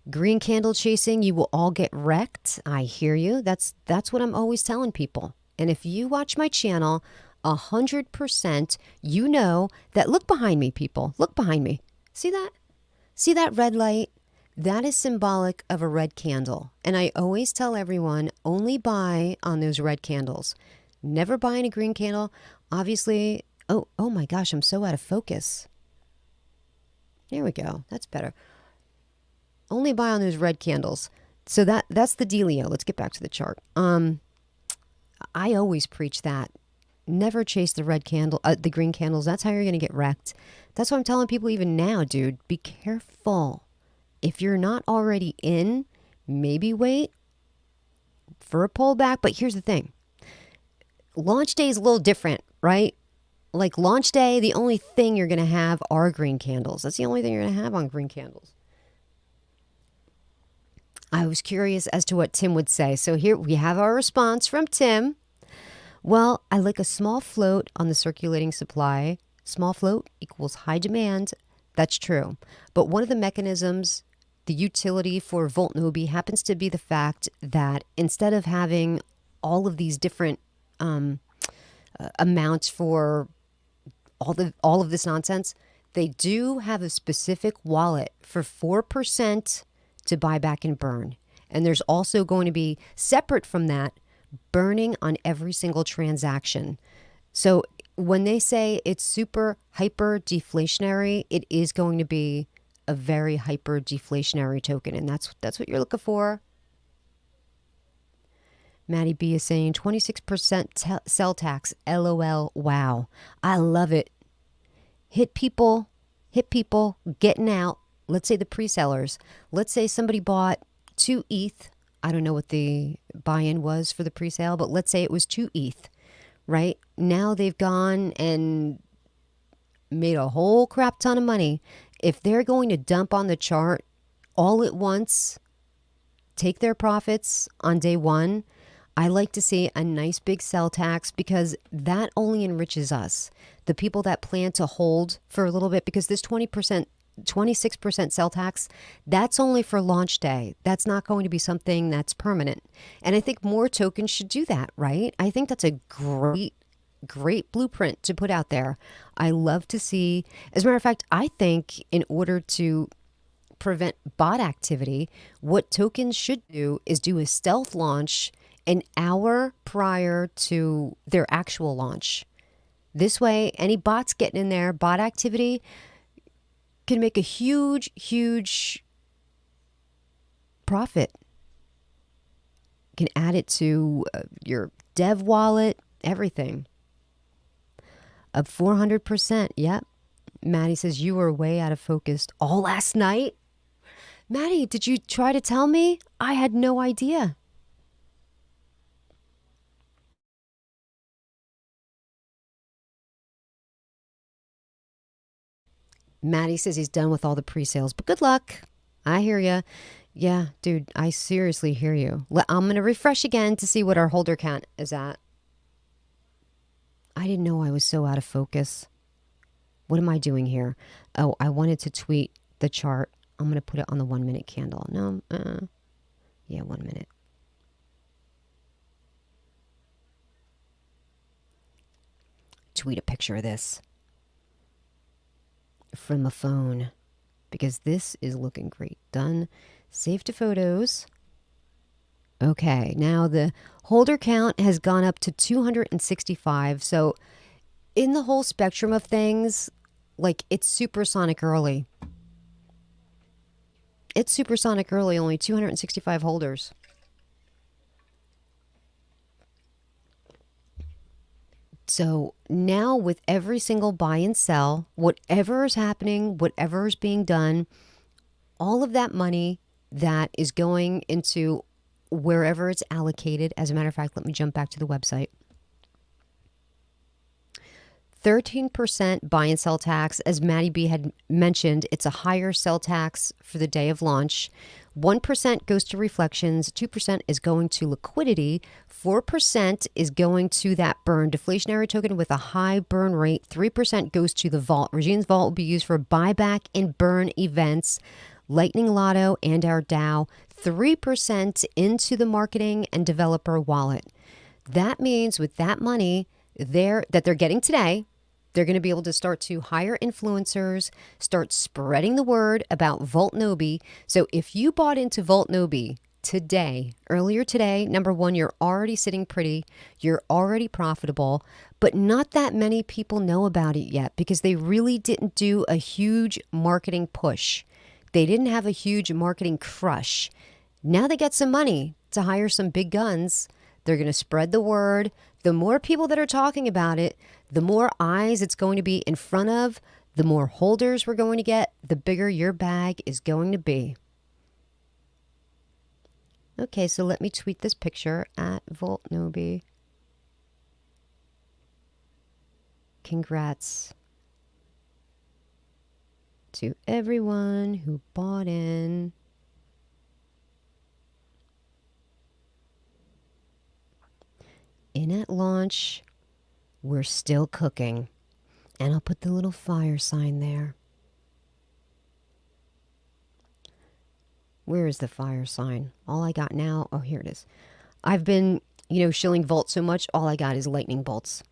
Green candle chasing, you will all get wrecked. I hear you. That's what I'm always telling people. And if you watch my channel, 100%, you know that. Look behind me, people. Look behind me. See that? See that red light? That is symbolic of a red candle. And I always tell everyone, only buy on those red candles. Never buy in a green candle. Obviously, oh my gosh, I'm so out of focus. There we go. That's better. Only buy on those red candles. So that's the dealio. Let's get back to the chart. I always preach that. Never chase the red candle, the green candles. That's how you're going to get wrecked. That's what I'm telling people even now, dude. Be careful. If you're not already in, maybe wait for a pullback. But here's the thing. Launch day is a little different, right? Like launch day, the only thing you're going to have are green candles. That's the only thing you're going to have on green candles. I was curious as to what Tim would say. So here we have our response from Tim. Well, I like a small float on the circulating supply. Small float equals high demand. That's true. But one of the mechanisms, the utility for VoltNobi happens to be the fact that instead of having all of these different um, amounts for all of this nonsense, they do have a specific wallet for 4% to buy back and burn. And there's also going to be separate from that burning on every single transaction. So when they say it's super hyper deflationary, it is going to be a very hyper deflationary token, and that's what you're looking for. Maddie B is saying 26% sell tax. LOL. Wow. I love it. Hit people, getting out. Let's say the pre-sellers. Let's say somebody bought 2 ETH. I don't know what the buy-in was for the pre-sale, but let's say it was 2 ETH, right? Now they've gone and made a whole crap ton of money. If they're going to dump on the chart all at once, take their profits on day one, I like to see a nice big sell tax because that only enriches us, the people that plan to hold for a little bit, because this 20%, 26% sell tax, that's only for launch day. That's not going to be something that's permanent. And I think more tokens should do that, right? I think that's a great blueprint to put out there. I love to see, as a matter of fact, I think in order to prevent bot activity, what tokens should do is do a stealth launch an hour prior to their actual launch. This way, any bots getting in there, bot activity, can make a huge profit. Can add it to your dev wallet, everything. Up 400%. Yep. Maddie says you were way out of focus all last night. Maddie, did you try to tell me? I had no idea. Maddie says he's done with all the pre-sales, but good luck. I hear you. Yeah, dude, I seriously hear you. I'm going to refresh again to see what our holder count is at. I didn't know I was so out of focus. What am I doing here? Oh, I wanted to tweet the chart. I'm going to put it on the 1 minute candle. No, yeah, 1 minute. Tweet a picture of this from a phone because this is looking great. Done. Save to photos. Okay, now the holder count has gone up to 265. So in the whole spectrum of things, like it's supersonic early. It's supersonic early, only 265 holders. So now with every single buy and sell, whatever is happening, whatever is being done, all of that money that is going into wherever it's allocated. As a matter of fact, let me jump back to the website. 13% buy and sell tax. As Maddie B had mentioned, it's a higher sell tax for the day of launch. 1% goes to reflections, 2% is going to liquidity, 4% is going to that burn deflationary token with a high burn rate, 3% goes to the vault. Regine's vault will be used for buyback and burn events, Lightning Lotto and our DAO, 3% into the marketing and developer wallet. That means with that money that they're getting today, they're going to be able to start to hire influencers, start spreading the word about VoltNobi. So if you bought into VoltNobi today, earlier today, number one, you're already sitting pretty, you're already profitable, but not that many people know about it yet because they really didn't do a huge marketing push. They didn't have a huge marketing crush. Now they get some money to hire some big guns. They're going to spread the word. The more people that are talking about it, the more eyes it's going to be in front of, the more holders we're going to get, the bigger your bag is going to be. Okay, so let me tweet this picture at VoltNobi. Congrats to everyone who bought in. In at launch, we're still cooking. And I'll put the little fire sign there. Where is the fire sign? All I got now, oh, here it is. I've been, shilling Volt so much, all I got is lightning bolts.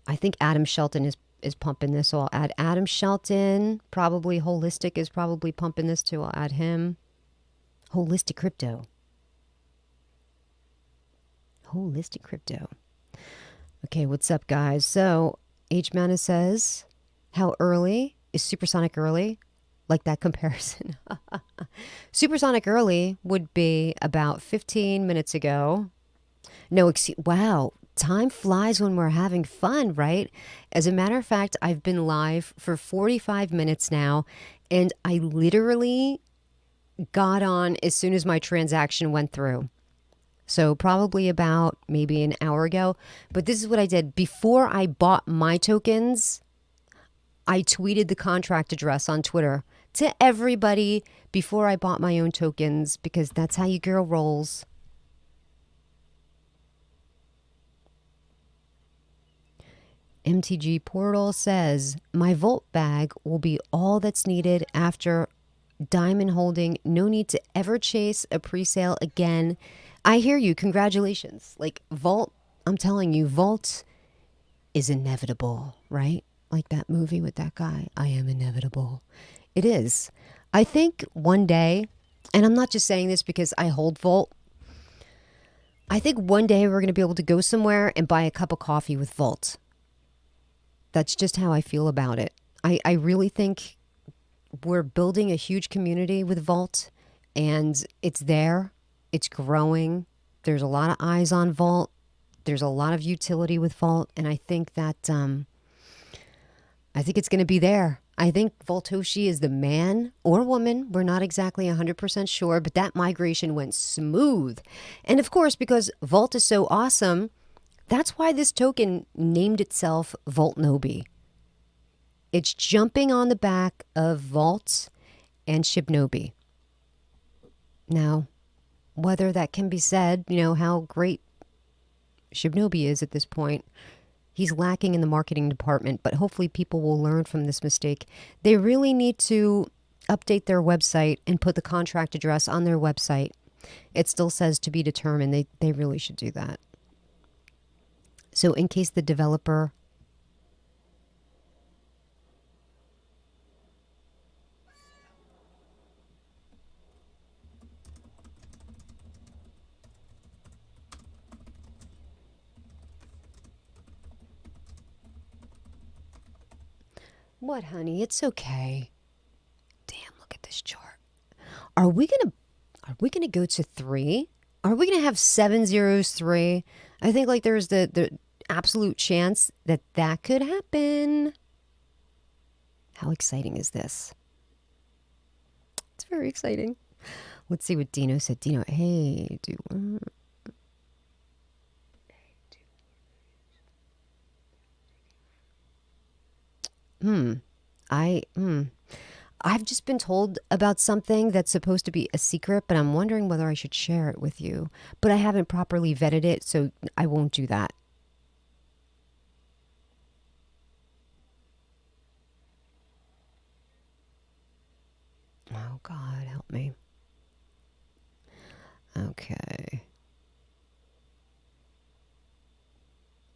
I think Adam Shelton is pumping this, so I'll add Adam Shelton. Probably Holistic is probably pumping this too. I'll add him. Holistic Crypto. Holistic Crypto. Okay, what's up, guys? So, H Mana says, how early is Supersonic early? Like that comparison. Supersonic early would be about 15 minutes ago. No, wow. Time flies when we're having fun, right? As a matter of fact, I've been live for 45 minutes now, and I literally got on as soon as my transaction went through. So probably about maybe an hour ago. But this is what I did. Before I bought my tokens, I tweeted the contract address on Twitter to everybody before I bought my own tokens, because that's how you girl rolls. MTG Portal says, my Volt bag will be all that's needed after diamond holding. No need to ever chase a pre-sale again. I hear you. Congratulations. Like Volt, I'm telling you, Volt is inevitable, right? Like that movie with that guy, I am inevitable. It is. I think one day, and I'm not just saying this because I hold Volt, I think one day we're going to be able to go somewhere and buy a cup of coffee with Volt. That's just how I feel about it. I really think we're building a huge community with Volt, and it's there. It's growing. There's a lot of eyes on Volt. There's a lot of utility with Volt, and I think that I think it's going to be there. I think Voltoshi is the man or woman. We're not exactly 100% sure, but that migration went smooth. And of course, because Volt is so awesome, that's why this token named itself VoltNobi. It's jumping on the back of Volt and Shibnobi. Now, whether that can be said, how great Shibnobi is at this point, he's lacking in the marketing department, but hopefully people will learn from this mistake. They really need to update their website and put the contract address on their website. It still says to be determined. They really should do that. So in case the developer... What, honey? It's okay. Damn, look at this chart. Are we gonna go to 3? Are we gonna have 7 zeros 3? I think like there's the absolute chance that could happen. How exciting is this? It's very exciting. Let's see what Dino said. Dino, hey, I've just been told about something that's supposed to be a secret, but I'm wondering whether I should share it with you. But I haven't properly vetted it, so I won't do that. Oh, God, help me. Okay.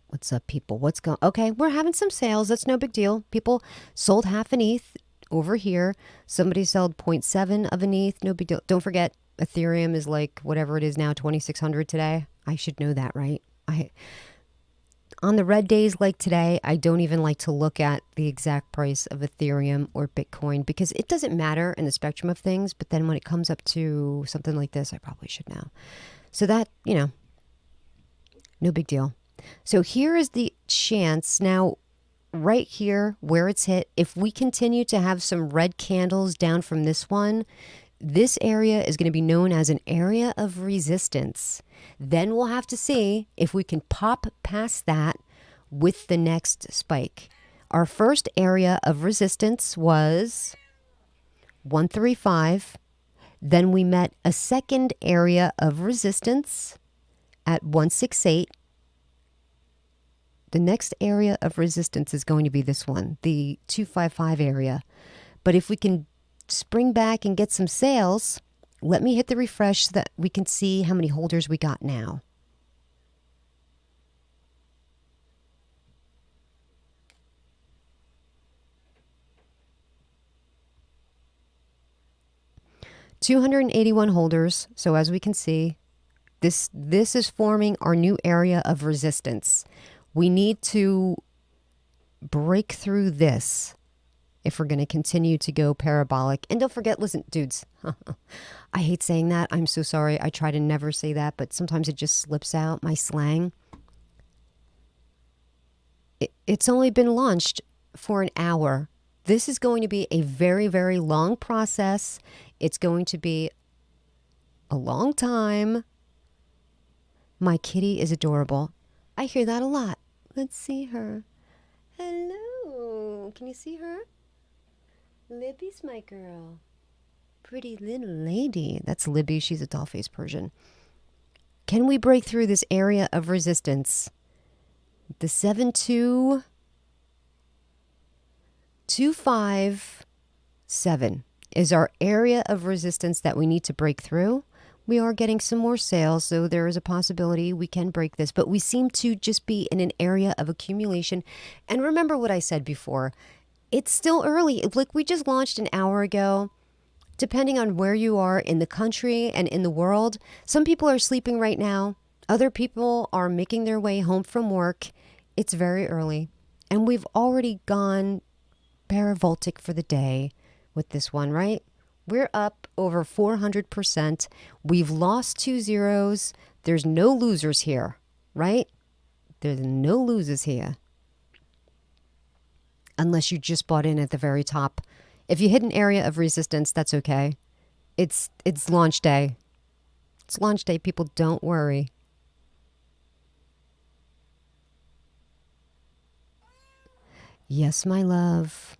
What's up, people? What's going? Okay, we're having some sales. That's no big deal. People sold half an ETH over here. Somebody sold 0.7 of an ETH. No big deal. Don't forget, Ethereum is like whatever it is now, 2,600 today. I should know that, right? On the red days like today, I don't even like to look at the exact price of Ethereum or Bitcoin because it doesn't matter in the spectrum of things. But then when it comes up to something like this, I probably should know. So that, no big deal. So here is the chance now, right here where it's hit. If we continue to have some red candles down from this one, this area is going to be known as an area of resistance. Then we'll have to see if we can pop past that with the next spike. Our first area of resistance was 135. Then we met a second area of resistance at 168. The next area of resistance is going to be this one, the 255 area. But if we can spring back and get some sales, let me hit the refresh so that we can see how many holders we got now. $281 holders. So as we can see, this is forming our new area of resistance. We need to break through this if we're going to continue to go parabolic. And don't forget, listen, dudes, I hate saying that. I'm so sorry. I try to never say that, but sometimes it just slips out, my slang. It's only been launched for an hour. This is going to be a very, very long process. It's going to be a long time. My kitty is adorable. I hear that a lot. Let's see her. Hello. Can you see her? Libby's my girl. Pretty little lady. That's Libby. She's a doll-faced Persian. Can we break through this area of resistance? The 72257 is our area of resistance that we need to break through. We are getting some more sales, so there is a possibility we can break this, but we seem to just be in an area of accumulation. And remember what I said before, it's still early. Like, we just launched an hour ago. Depending on where you are in the country and in the world, some people are sleeping right now. Other people are making their way home from work. It's very early, and we've already gone paravoltic for the day with this one, right? We're up over 400%. We've lost 2 zeros. There's no losers here, right? There's no losers here. Unless you just bought in at the very top. If you hit an area of resistance, that's okay. It's launch day. It's launch day, people. Don't worry. Yes, my love.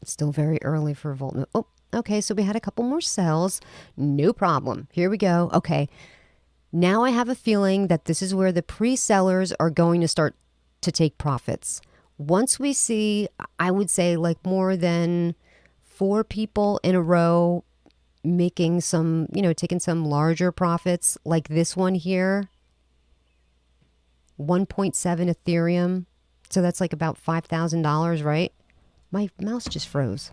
It's still very early for VoltNobi. Oh, okay, so we had a couple more sells. No problem. Here we go. Okay. Now I have a feeling that this is where the pre-sellers are going to start to take profits. Once we see, I would say, like more than 4 people in a row making some, taking some larger profits, like this one here, 1.7 Ethereum. So that's like about $5,000, right? My mouse just froze.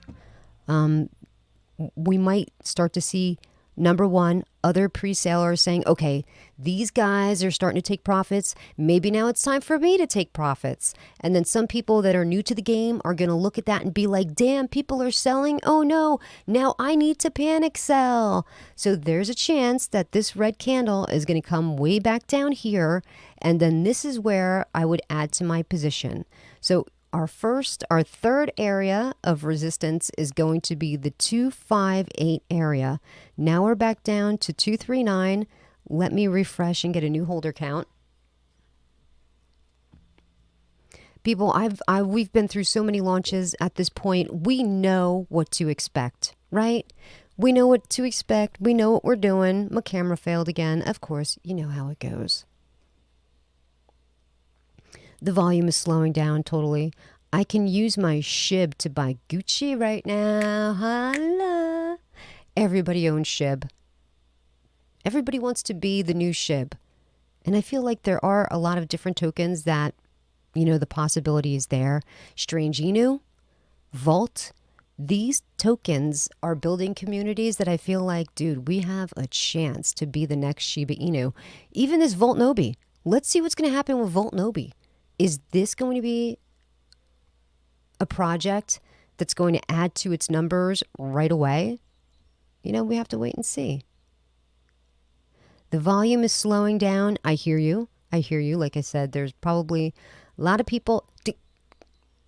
We might start to see, number one, other pre-sellers saying, okay, these guys are starting to take profits. Maybe now it's time for me to take profits. And then some people that are new to the game are going to look at that and be like, damn, people are selling. Oh no, now I need to panic sell. So there's a chance that this red candle is going to come way back down here. And then this is where I would add to my position. So our third area of resistance is going to be the 258 area. Now we're back down to 239. Let me refresh and get a new holder count. People, we've been through so many launches at this point. We know what to expect, right? We know what to expect. We know what we're doing. My camera failed again. Of course, you know how it goes. The volume is slowing down totally. I can use my SHIB to buy Gucci right now. Holla. Everybody owns SHIB. Everybody wants to be the new SHIB. And I feel like there are a lot of different tokens that, the possibility is there. Strange Inu, Vault. These tokens are building communities that I feel like, dude, we have a chance to be the next Shiba Inu. Even this VoltNobi. Let's see what's going to happen with VoltNobi. Is this going to be a project that's going to add to its numbers right away? We have to wait and see. The volume is slowing down. I hear you. Like I said, there's probably a lot of people.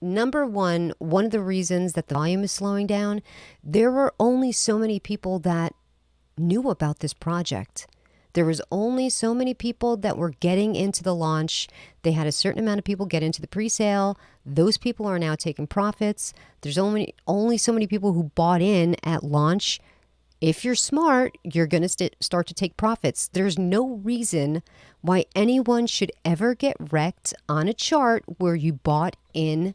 Number one of the reasons that the volume is slowing down, there were only so many people that knew about this project. There was only so many people that were getting into the launch. They had a certain amount of people get into the pre-sale. Those people are now taking profits. There's only so many people who bought in at launch. If you're smart, you're going to start to take profits. There's no reason why anyone should ever get wrecked on a chart where you bought in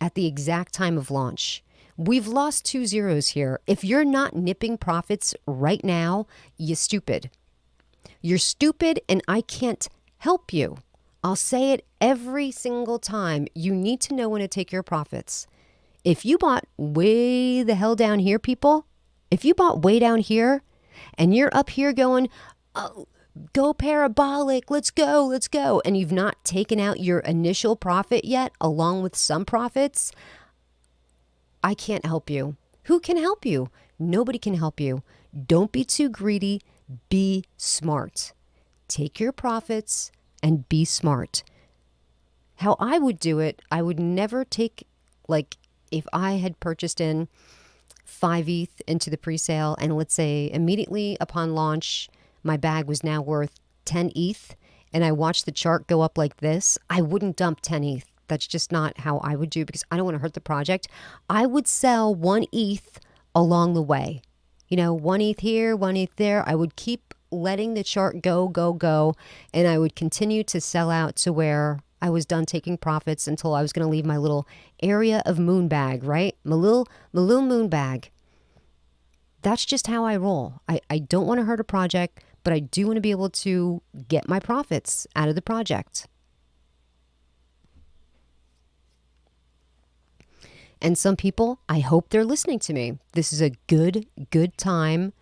at the exact time of launch. We've lost 2 zeros here. If you're not nipping profits right now, you're stupid. You're stupid, and I can't help you. I'll say it every single time. You need to know when to take your profits. If you bought way the hell down here, people, if you bought way down here and you're up here going, oh, go parabolic, let's go, and you've not taken out your initial profit yet, along with some profits, I can't help you. Who can help you? Nobody can help you. Don't be too greedy. Be smart. Take your profits and be smart. How I would do it, I would never take, like, if I had purchased in 5 ETH into the pre-sale, and let's say immediately upon launch, my bag was now worth 10 ETH, and I watched the chart go up like this, I wouldn't dump 10 ETH. That's just not how I would do, because I don't want to hurt the project. I would sell 1 ETH along the way. 1 ETH here, 1 ETH there. I would keep letting the chart go, and I would continue to sell out to where I was done taking profits until I was going to leave my little area of moon bag, right? My little moon bag. That's just how I roll. I don't want to hurt a project, but I do want to be able to get my profits out of the project. And some people, I hope they're listening to me. This is a good time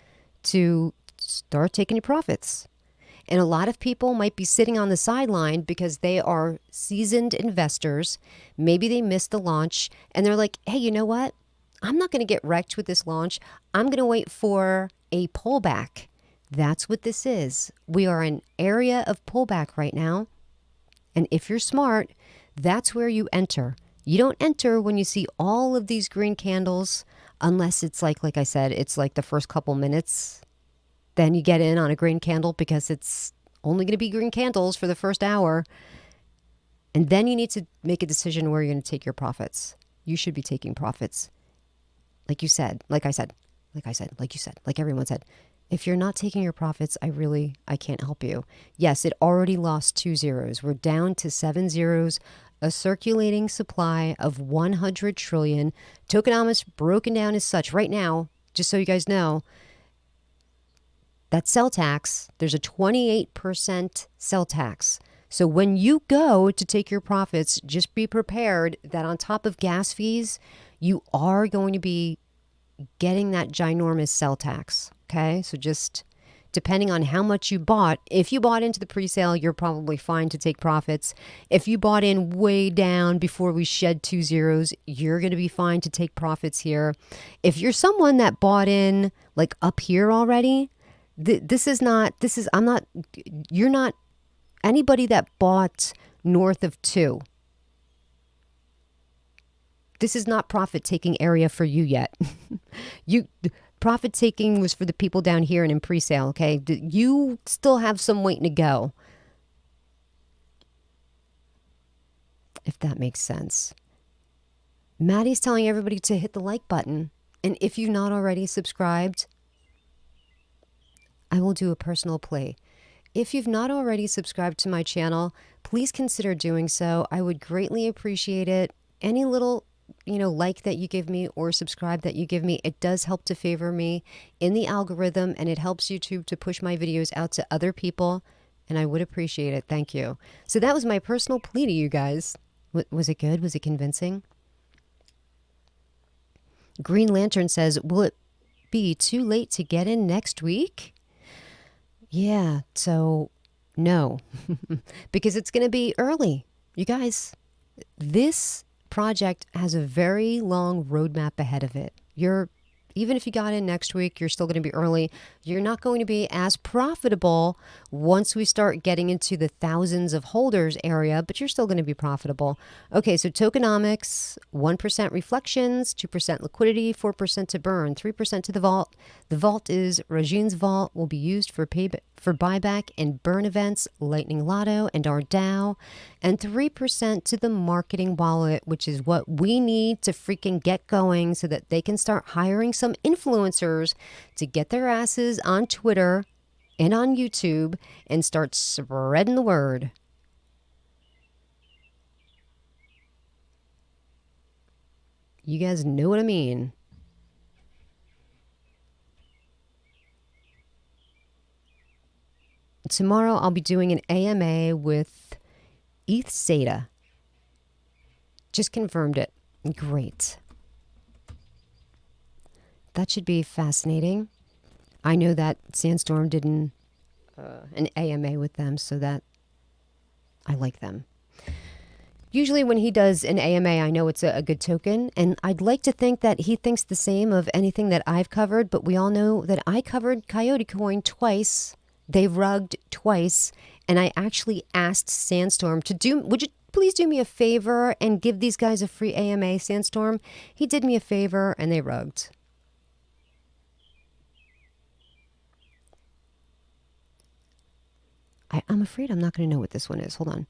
to start taking your profits. And a lot of people might be sitting on the sideline because they are seasoned investors. Maybe they missed the launch and they're like, hey, you know what? I'm not going to get wrecked with this launch. I'm going to wait for a pullback. That's what this is. We are in an area of pullback right now. And if you're smart, that's where you enter. You don't enter when you see all of these green candles, unless it's like I said, it's like the first couple minutes. Then you get in on a green candle because it's only going to be green candles for the first hour. And then you need to make a decision where you're going to take your profits. You should be taking profits. Like you said, like I said, like you said, like everyone said. If you're not taking your profits, I can't help you. Yes, it already lost 2 zeros. We're down to 7 zeros. A circulating supply of 100 trillion. Tokenomics broken down as such. Right now, just so you guys know, that sell tax, there's a 28% sell tax. So when you go to take your profits, just be prepared that on top of gas fees, you are going to be getting that ginormous sell tax. Okay? So just depending on how much you bought. If you bought into the pre-sale, you're probably fine to take profits. If you bought in way down before we shed 2 zeros, you're going to be fine to take profits here. If you're someone that bought in like up here already, you're not anybody that bought north of 2. This is not profit taking area for you yet. Profit taking was for the people down here and in pre-sale, okay? You still have some waiting to go. If that makes sense. Maddie's telling everybody to hit the like button. And if you've not already subscribed, I will do a personal plea. If you've not already subscribed to my channel, please consider doing so. I would greatly appreciate it. Any little like that you give me or subscribe that you give me, it does help to favor me in the algorithm, and it helps YouTube to push my videos out to other people, and I would appreciate it. Thank you. So that was my personal plea to you guys. Was it good? Was it convincing? Green Lantern says, will it be too late to get in next week? Yeah, so no, because it's going to be early. You guys, this project has a very long roadmap ahead of it. You're Even if you got in next week, you're still going to be early. You're not going to be as profitable once we start getting into the thousands of holders area, but you're still going to be profitable. Okay, so tokenomics, 1% reflections, 2% liquidity, 4% to burn, 3% to the vault. The vault is Regine's vault, will be used for buyback and burn events, Lightning Lotto and our DAO, and 3% to the marketing wallet, which is what we need to freaking get going so that they can start hiring some influencers to get their asses on Twitter and on YouTube and start spreading the word. You guys know what I mean. Tomorrow I'll be doing an AMA with ETH Zeta. Just confirmed it. Great. That should be fascinating. I know that Sandstorm did an AMA with them, so that I like them. Usually when he does an AMA, I know it's a good token, and I'd like to think that he thinks the same of anything that I've covered, but we all know that I covered Coyote Coin twice. They rugged twice, and I actually asked Sandstorm would you please do me a favor and give these guys a free AMA, Sandstorm? He did me a favor, and they rugged. I'm afraid I'm not going to know what this one is. Hold on.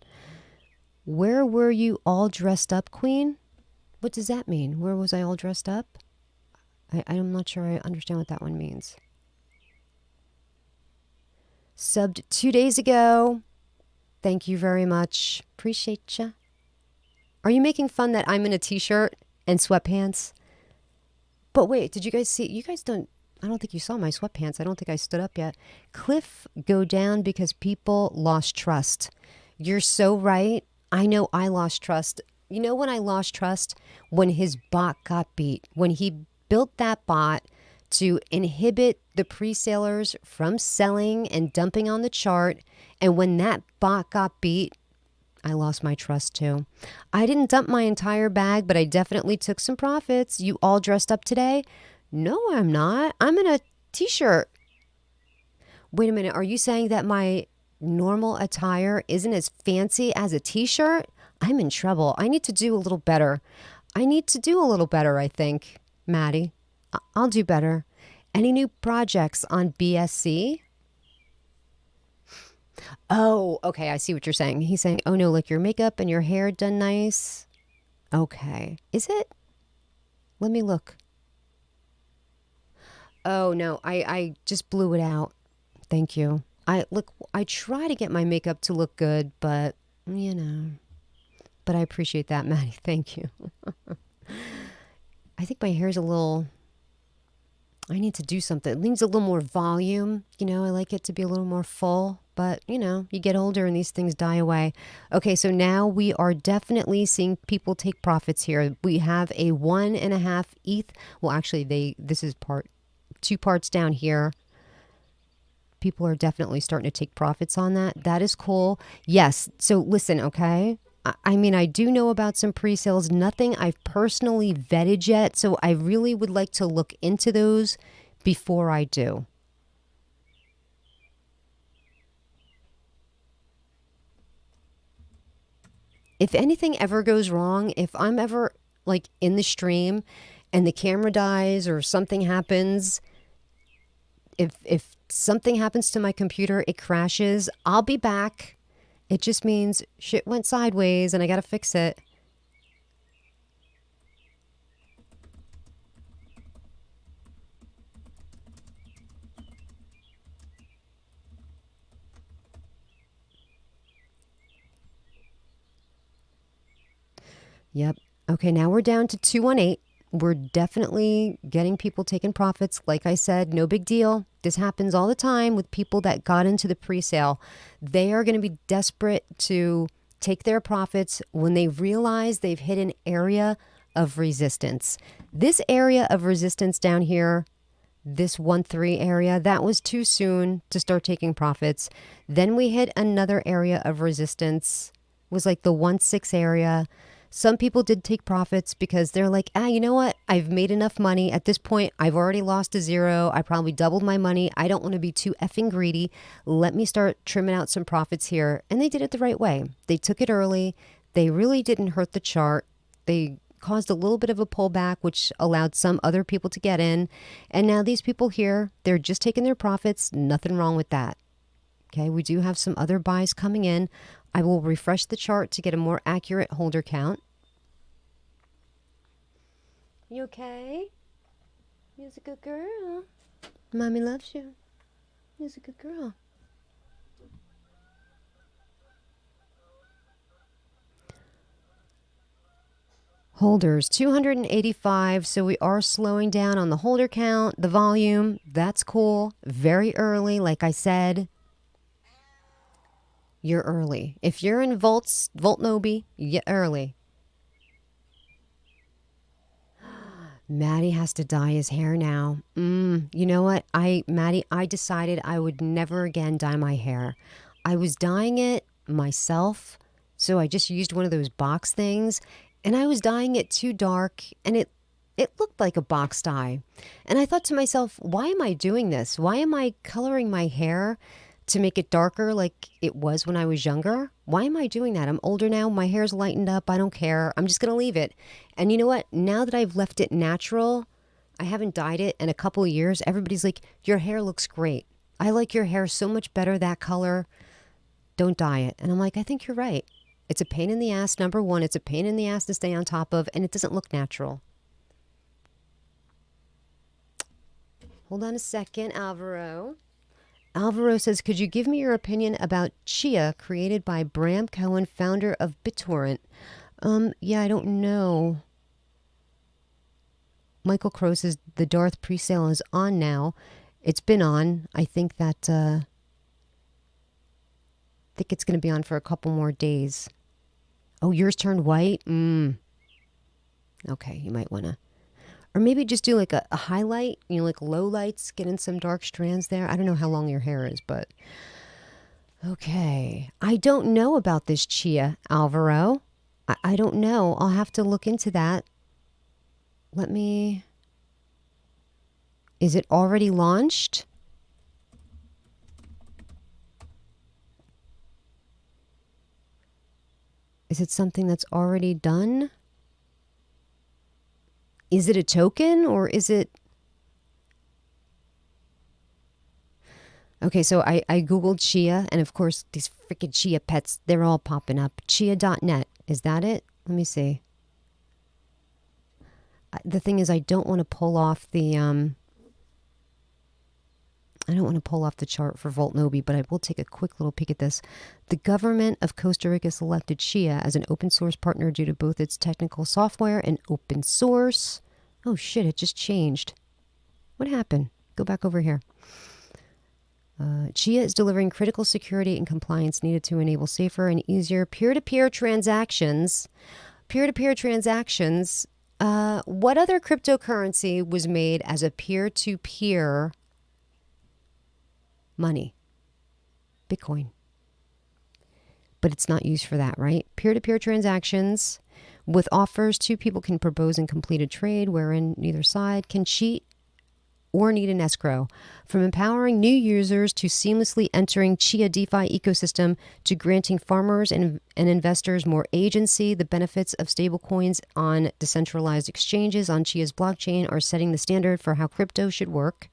Where were you all dressed up, Queen? What does that mean? Where was I all dressed up? I'm not sure I understand what that one means. Subbed 2 days ago. Thank you very much. Appreciate ya. Are you making fun that I'm in a t-shirt and sweatpants? But wait, did you guys see? You guys don't. I don't think you saw my sweatpants. I don't think I stood up yet. Cliff go down because people lost trust. You're so right. I know I lost trust. You know when I lost trust? When his bot got beat. When he built that bot to inhibit the pre-sellers from selling and dumping on the chart. And when that bot got beat, I lost my trust too. I didn't dump my entire bag, but I definitely took some profits. You all dressed up today? No, I'm not. I'm in a t-shirt. Wait a minute. Are you saying that my normal attire isn't as fancy as a t-shirt? I'm in trouble. I need to do a little better. I think, Maddie. I'll do better. Any new projects on BSC? Oh, okay. I see what you're saying. He's saying, oh no, like your makeup and your hair done nice. Okay. Is it? Let me look. Oh no, I just blew it out. Thank you. I try to get my makeup to look good, but but I appreciate that, Maddie. Thank you. I think my hair's I need to do something. It needs a little more volume. I like it to be a little more full, but you get older and these things die away. Okay, so now we are definitely seeing people take profits here. We have a 1.5 ETH. Well, actually, this is 2 parts down here. People are definitely starting to take profits on that. That is cool. Yes. So listen, okay. I do know about some pre-sales, nothing I've personally vetted yet. So I really would like to look into those before I do. If anything ever goes wrong, if I'm ever in the stream and the camera dies or something happens, if something happens to my computer, it crashes, I'll be back. It just means shit went sideways and I got to fix it. Yep. Okay, now we're down to 218. We're definitely getting people taking profits. Like I said, no big deal. This happens all the time with people that got into the pre-sale. They are going to be desperate to take their profits when they realize they've hit an area of resistance. This area of resistance down here, this 1.3 area, that was too soon to start taking profits. Then we hit another area of resistance, it was like the 1.6 area. Some people did take profits because they're like, you know what? I've made enough money. At this point, I've already lost to zero. I probably doubled my money. I don't want to be too effing greedy. Let me start trimming out some profits here. And they did it the right way. They took it early. They really didn't hurt the chart. They caused a little bit of a pullback, which allowed some other people to get in. And now these people here, they're just taking their profits. Nothing wrong with that. Okay, we do have some other buys coming in. I will refresh the chart to get a more accurate holder count. You okay? You're a good girl. Mommy loves you. You're a good girl. Holders, 285. So we are slowing down on the holder count, the volume. That's cool. Very early, like I said. You're early. If you're in VoltNobi, you get early. Maddie has to dye his hair now. You know what? Maddie, I decided I would never again dye my hair. I was dyeing it myself, so I just used one of those box things, and I was dyeing it too dark, and it looked like a box dye. And I thought to myself, why am I doing this? Why am I coloring my hair to make it darker like it was when I was younger? Why am I doing that? I'm older now. My hair's lightened up. I don't care. I'm just going to leave it. And you know what? Now that I've left it natural, I haven't dyed it in a couple of years. Everybody's like, your hair looks great. I like your hair so much better, that color. Don't dye it. And I'm like, I think you're right. It's a pain in the ass. Number one, it's a pain in the ass to stay on top of, and it doesn't look natural. Hold on a second, Alvaro. Alvaro says, could you give me your opinion about Chia, created by Bram Cohen, founder of BitTorrent? Yeah, I don't know. Michael Crow says the Darth pre-sale is on now. It's been on. I think that, I think it's going to be on for a couple more days. Oh, yours turned white? Okay, you might want to. Or maybe just do like a highlight, like low lights, get in some dark strands there. I don't know how long your hair is, but okay. I don't know about this Chia, Alvaro. I don't know. I'll have to look into that. Is it already launched? Is it something that's already done? Is it a token or is it... Okay, so I Googled Chia, and of course, these freaking Chia pets, they're all popping up. Chia.net. Is that it? Let me see. The thing is, I don't want to pull off the... I don't want to pull off the chart for VoltNobi, but I will take a quick little peek at this. The government of Costa Rica selected Chia as an open source partner due to both its technical software and open source. Oh shit, it just changed. What happened? Go back over here. Chia is delivering critical security and compliance needed to enable safer and easier peer-to-peer transactions. Peer-to-peer transactions. What other cryptocurrency was made as a peer-to-peer money? Bitcoin. But it's not used for that, right? Peer-to-peer transactions with offers, two people can propose and complete a trade wherein neither side can cheat or need an escrow. From empowering new users to seamlessly entering Chia DeFi ecosystem to granting farmers and investors more agency, the benefits of stablecoins on decentralized exchanges on Chia's blockchain are setting the standard for how crypto should work.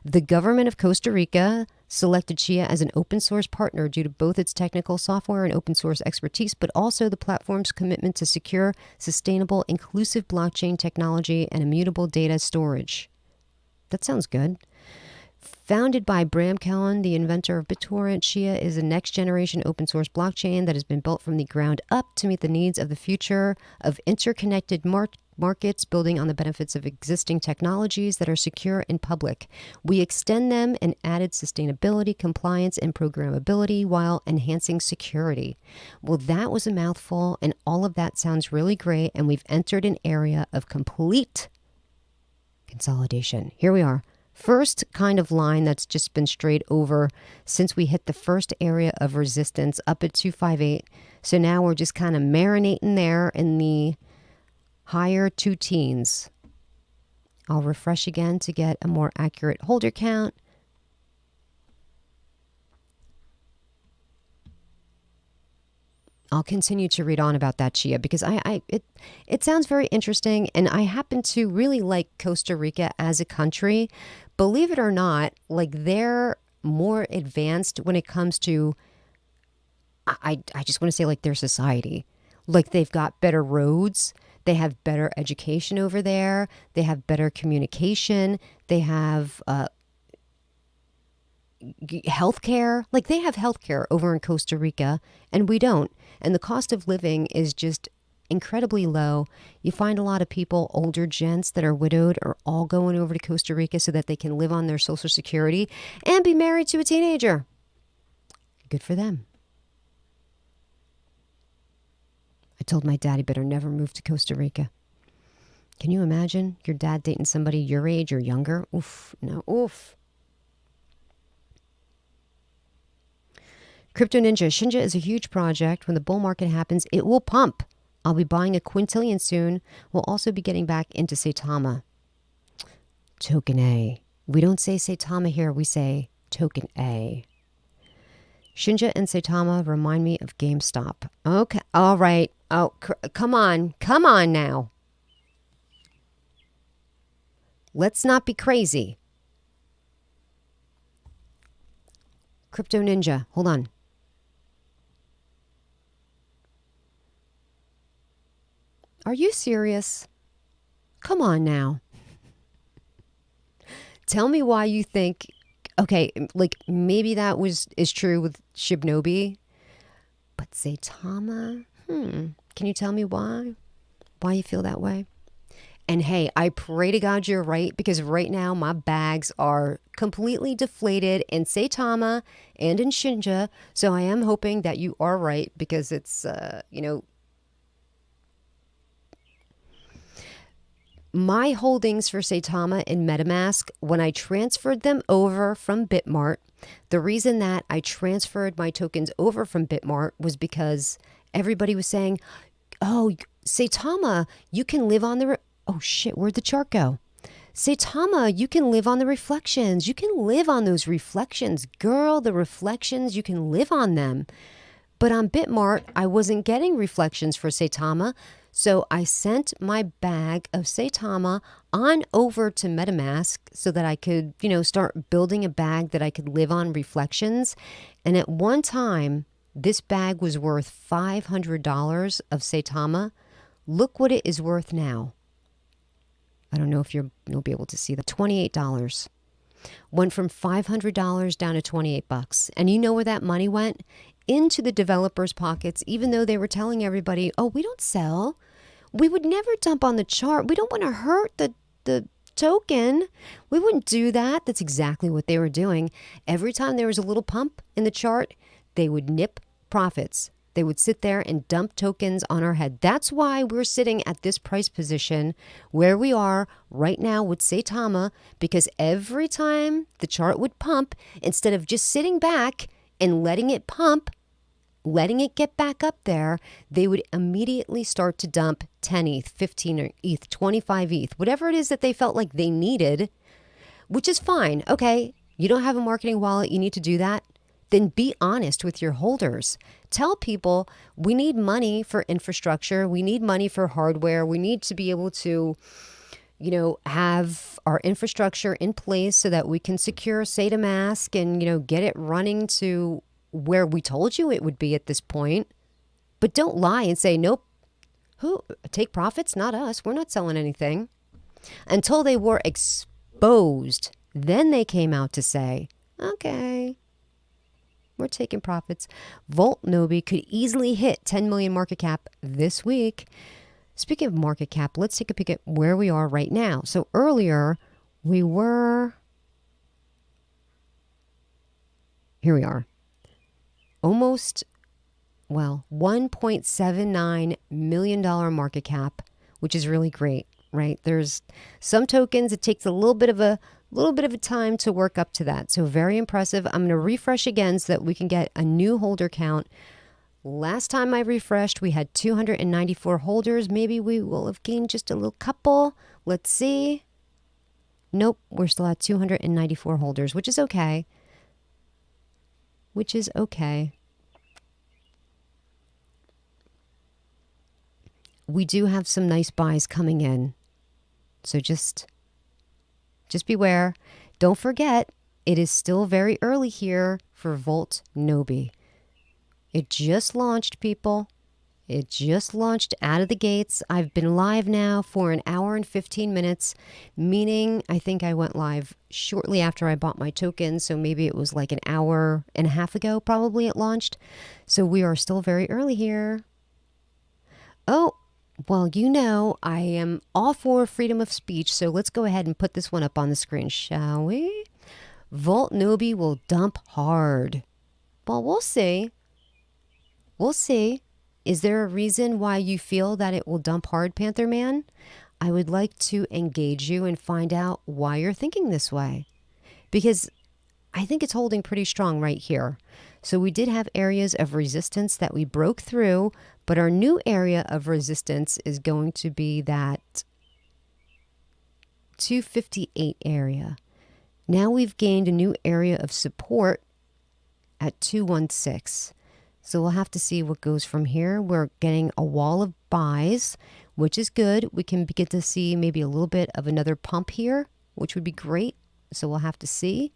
The government of Costa Rica selected Chia as an open source partner due to both its technical software and open source expertise, but also the platform's commitment to secure, sustainable, inclusive blockchain technology and immutable data storage. That sounds good. Founded by Bram Cohen, the inventor of BitTorrent, Chia is a next-generation open-source blockchain that has been built from the ground up to meet the needs of the future of interconnected markets, building on the benefits of existing technologies that are secure and public. We extend them and added sustainability, compliance, and programmability while enhancing security. Well, that was a mouthful, and all of that sounds really great, and we've entered an area of complete consolidation. Here we are. First kind of line that's just been straight over since we hit the first area of resistance up at 258. So now we're just kind of marinating there in the higher two teens. I'll refresh again to get a more accurate holder count. I'll continue to read on about that, Chia, because it sounds very interesting, and I happen to really like Costa Rica as a country. Believe it or not, like they're more advanced when it comes to, I just want to say like their society. Like they've got better roads, they have better education over there, they have better communication, they have healthcare. Like they have healthcare over in Costa Rica, and we don't. And the cost of living is just incredibly low. You find a lot of people, older gents that are widowed, are all going over to Costa Rica so that they can live on their Social Security and be married to a teenager. Good for them. I told my dad he better never move to Costa Rica. Can you imagine your dad dating somebody your age or younger? Oof, no, oof. Crypto Ninja, Shinja is a huge project. When the bull market happens, it will pump. I'll be buying a quintillion soon. We'll also be getting back into Saitama. Token A. We don't say Saitama here, we say Token A. Shinja and Saitama remind me of GameStop. Okay, all right. Oh, come on. Come on now. Let's not be crazy. Crypto Ninja, hold on. Are you serious? Come on now. Tell me why you think, okay, like maybe that is true with Nobi, but Saitama, can you tell me why? Why you feel that way? And hey, I pray to God you're right, because right now my bags are completely deflated in Saitama and in Shinja. So I am hoping that you are right, because it's, my holdings for Saitama in MetaMask, when I transferred them over from Bitmart, the reason that I transferred my tokens over from Bitmart was because everybody was saying, oh, Saitama, you can live on the... Oh shit, where'd the chart go? Saitama, you can live on the reflections. You can live on those reflections. Girl, the reflections, you can live on them. But on Bitmart, I wasn't getting reflections for Saitama. So I sent my bag of Saitama on over to MetaMask so that I could, start building a bag that I could live on reflections. And at one time, this bag was worth $500 of Saitama. Look what it is worth now. I don't know if you'll be able to see that. $28. Went from $500 down to $28. And you know where that money went? Into the developers' pockets, even though they were telling everybody, oh, we don't sell. We would never dump on the chart. We don't want to hurt the token. We wouldn't do that. That's exactly what they were doing. Every time there was a little pump in the chart, they would nip profits. They would sit there and dump tokens on our head. That's why we're sitting at this price position where we are right now with Saitama, because every time the chart would pump, instead of just sitting back and letting it pump, letting it get back up there, they would immediately start to dump 10 ETH, 15 ETH, 25 ETH, whatever it is that they felt like they needed, which is fine. Okay, you don't have a marketing wallet, you need to do that. Then be honest with your holders. Tell people we need money for infrastructure. We need money for hardware. We need to be able to, have our infrastructure in place so that we can secure Saitamask and, get it running to where we told you it would be at this point. But don't lie and say, nope, who take profits? Not us. We're not selling anything. Until they were exposed, then they came out to say, okay, we're taking profits. VoltNobi could easily hit 10 million market cap this week. Speaking of market cap, let's take a peek at where we are right now. So earlier we were, here we are, almost, $1.79 million market cap, which is really great. right? There's some tokens, it takes a little bit of a time to work up to that. So very impressive. I'm going to refresh again so that we can get a new holder count. Last time I refreshed, we had 294 holders. Maybe we will have gained just a little couple. Let's see. Nope, we're still at 294 holders, which is okay. Which is okay. We do have some nice buys coming in. So just beware. Don't forget, it is still very early here for VoltNobi. It just launched, people. It just launched out of the gates. I've been live now for an hour and 15 minutes, meaning I think I went live shortly after I bought my token. So maybe it was like an hour and a half ago, probably it launched. So we are still very early here. Oh, well, you know, I am all for freedom of speech. So let's go ahead and put this one up on the screen, shall we? VoltNobi will dump hard. Well, we'll see. We'll see. Is there a reason why you feel that it will dump hard, Panther Man? I would like to engage you and find out why you're thinking this way. Because I think it's holding pretty strong right here. So we did have areas of resistance that we broke through, but our new area of resistance is going to be that 258 area. Now we've gained a new area of support at 216. So we'll have to see what goes from here. We're getting a wall of buys, which is good. We can begin to see maybe a little bit of another pump here, which would be great. So we'll have to see.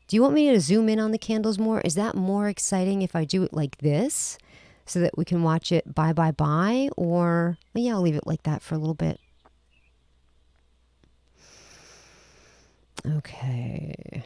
Do you want me to zoom in on the candles more? Is that more exciting if I do it like this so that we can watch it buy, buy, buy? Or, well, yeah, I'll leave it like that for a little bit. Okay.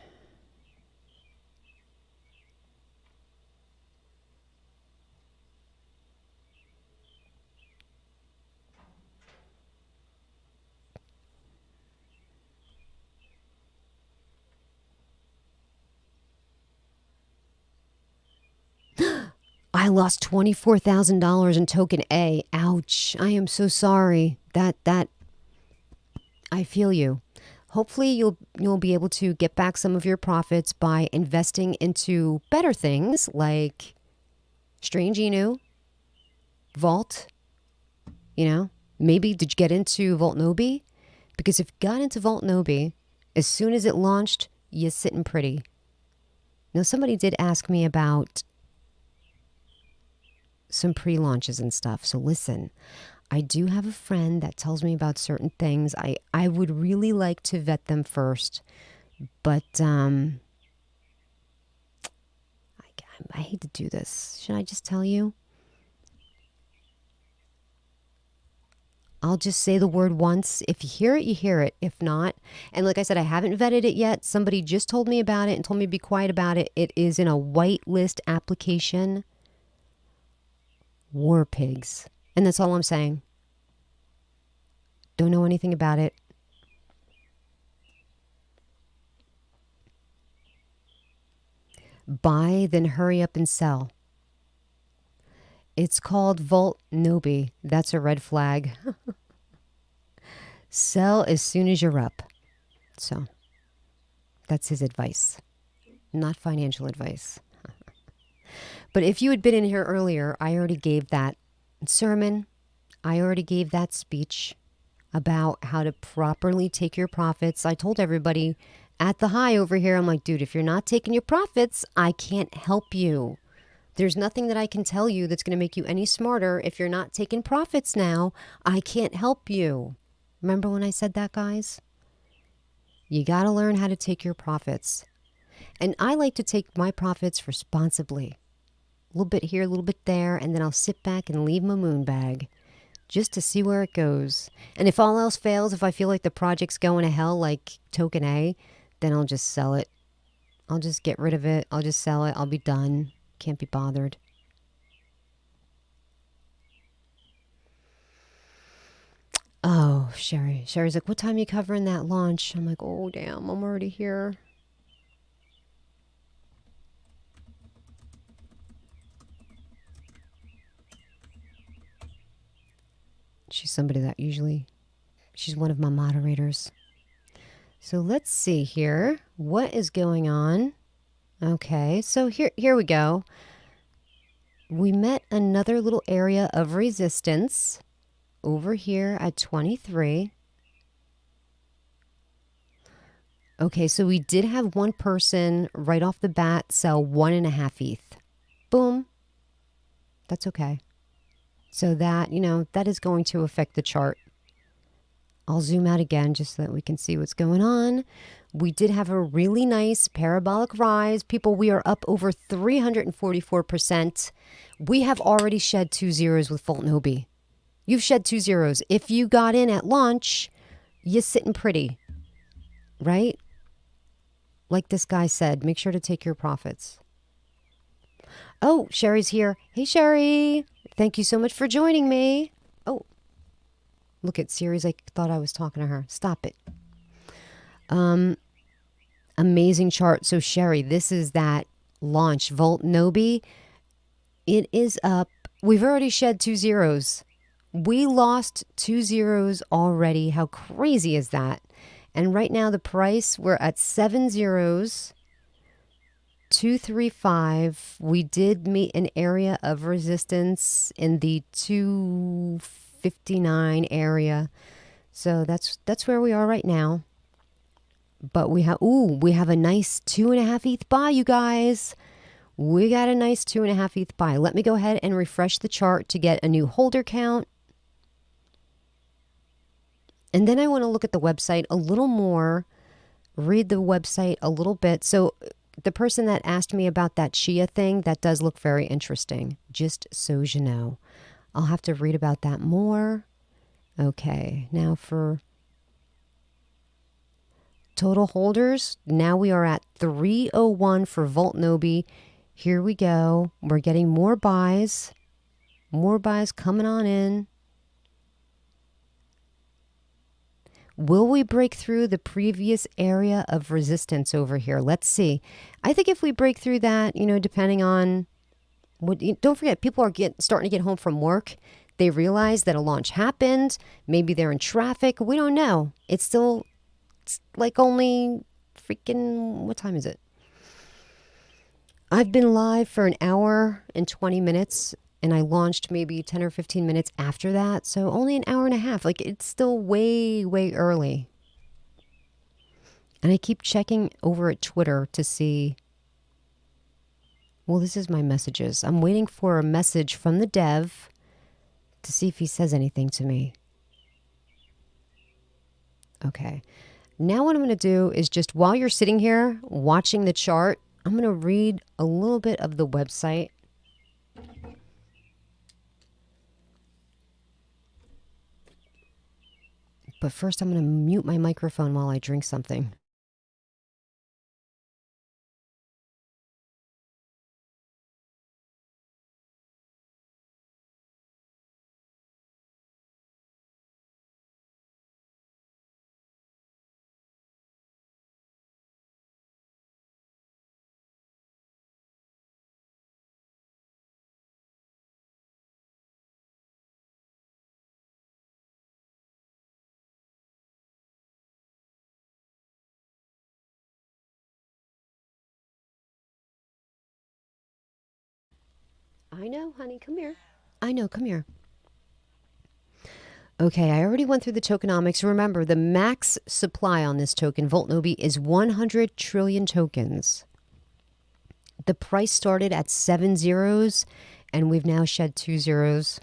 I lost $24,000 in token A. Ouch. I am so sorry. That I feel you. Hopefully you'll be able to get back some of your profits by investing into better things like Strange Inu, Vault, you know. Maybe did you get into VoltNobi? Because if you got into VoltNobi, as soon as it launched, you're sitting pretty. Now somebody did ask me about some pre-launches and stuff. So listen, I do have a friend that tells me about certain things. I would really like to vet them first, but I hate to do this. Should I just tell you? I'll just say the word once. If you hear it, you hear it. If not, and like I said, I haven't vetted it yet. Somebody just told me about it and told me to be quiet about it. It is in a whitelist application. War pigs. And that's all I'm saying. Don't know anything about it. Buy, then hurry up and sell. It's called VoltNobi. That's a red flag. Sell as soon as you're up. So that's his advice. Not financial advice. But if you had been in here earlier, I already gave that sermon. I already gave that speech about how to properly take your profits. I told everybody at the high over here, I'm like, dude, if you're not taking your profits, I can't help you. There's nothing that I can tell you that's going to make you any smarter. If you're not taking profits now, I can't help you. Remember when I said that, guys? You got to learn how to take your profits. And I like to take my profits responsibly. A little bit here, a little bit there, and then I'll sit back and leave my moon bag just to see where it goes. And if all else fails, if I feel like the project's going to hell like token A, then I'll just sell it. I'll just get rid of it. I'll just sell it. I'll be done. Can't be bothered. Oh, Sherry. Sherry's like, what time are you covering that launch? I'm like, oh, damn, I'm already here. She's somebody that usually She's one of my moderators. So let's see here. What is going on? Okay, so here we go. We met another little area of resistance over here at 23. Okay, so we did have one person right off the bat sell 1.5 ETH. Boom. That's okay. So that, that is going to affect the chart. I'll zoom out again just so that we can see what's going on. We did have a really nice parabolic rise. People, we are up over 344%. We have already shed 2 zeros with VoltNobi. You've shed 2 zeros. If you got in at launch, you're sitting pretty, right? Like this guy said, make sure to take your profits. Oh, Sherry's here. Hey, Sherry. Thank you so much for joining me. Oh, look at Siri's. I thought I was talking to her. Stop it. Amazing chart. So, Sherry, this is that launch. VoltNobi. It is up. We've already shed 2 zeros. We lost 2 zeros already. How crazy is that? And right now the price, we're at 7 zeros, 235. We did meet an area of resistance in the 259 area. So that's where we are right now. But we have a nice 2.5 ETH buy, you guys. We got a nice 2.5 ETH buy. Let me go ahead and refresh the chart to get a new holder count. And then I want to look at the website a little more, read the website a little bit. So the person that asked me about that Chia thing, that does look very interesting, just so you know. I'll have to read about that more. Okay, now for total holders, now we are at 301 for VoltNobi. Here we go. We're getting more buys coming on in. Will we break through the previous area of resistance over here? Let's see. I think if we break through that, depending on what, don't forget, people are starting to get home from work. They realize that a launch happened. Maybe they're in traffic. We don't know. It's like only freaking, what time is it? I've been live for an hour and 20 minutes. And I launched maybe 10 or 15 minutes after that. So only an hour and a half. Like, it's still way, way early. And I keep checking over at Twitter to see. Well, this is my messages. I'm waiting for a message from the dev to see if he says anything to me. Okay. Now what I'm going to do is just while you're sitting here watching the chart, I'm going to read a little bit of the website. But first, I'm going to mute my microphone while I drink something. I know, honey, come here. I know, come here. Okay, I already went through the tokenomics. Remember, the max supply on this token, VoltNobi, is 100 trillion tokens. The price started at 7 zeros, and we've now shed 2 zeros.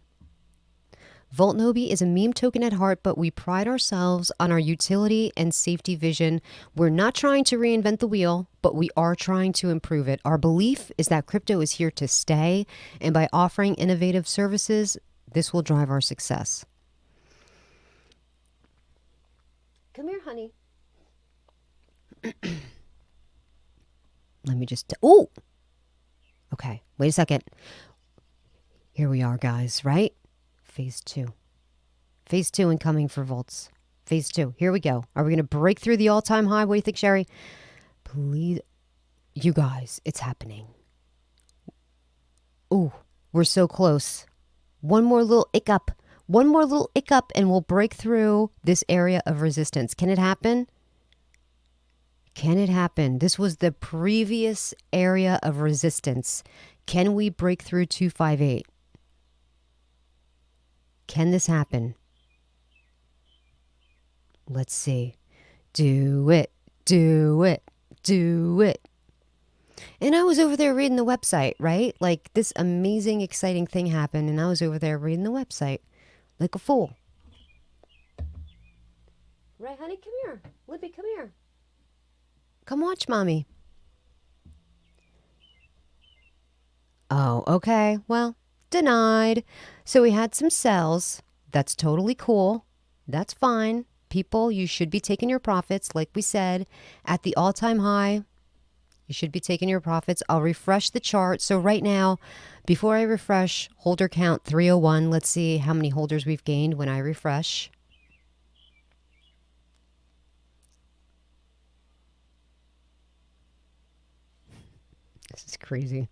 VoltNobi is a meme token at heart, but we pride ourselves on our utility and safety vision. We're not trying to reinvent the wheel, but we are trying to improve it. Our belief is that crypto is here to stay, and by offering innovative services, this will drive our success. Come here, honey. Let me just... Oh! Okay, wait a second. Here we are, guys, right? Phase 2. Phase 2 incoming for volts. Phase 2. Here we go. Are we going to break through the all-time high? What do you think, Sherry? Please. You guys, it's happening. Ooh, we're so close. One more little hiccup. One more little hiccup and we'll break through this area of resistance. Can it happen? Can it happen? This was the previous area of resistance. Can we break through 258? Can this happen? Let's see. Do it, do it, do it. And I was over there reading the website, right? Like this amazing, exciting thing happened, and I was over there reading the website like a fool. Right, honey? Come here. Lippy, come here. Come watch mommy. Oh, okay. Well, denied. So we had some sells. That's totally cool. That's fine. People, you should be taking your profits, like we said, at the all-time high. You should be taking your profits. I'll refresh the chart. So right now, before I refresh, holder count 301. Let's see how many holders we've gained when I refresh. This is crazy.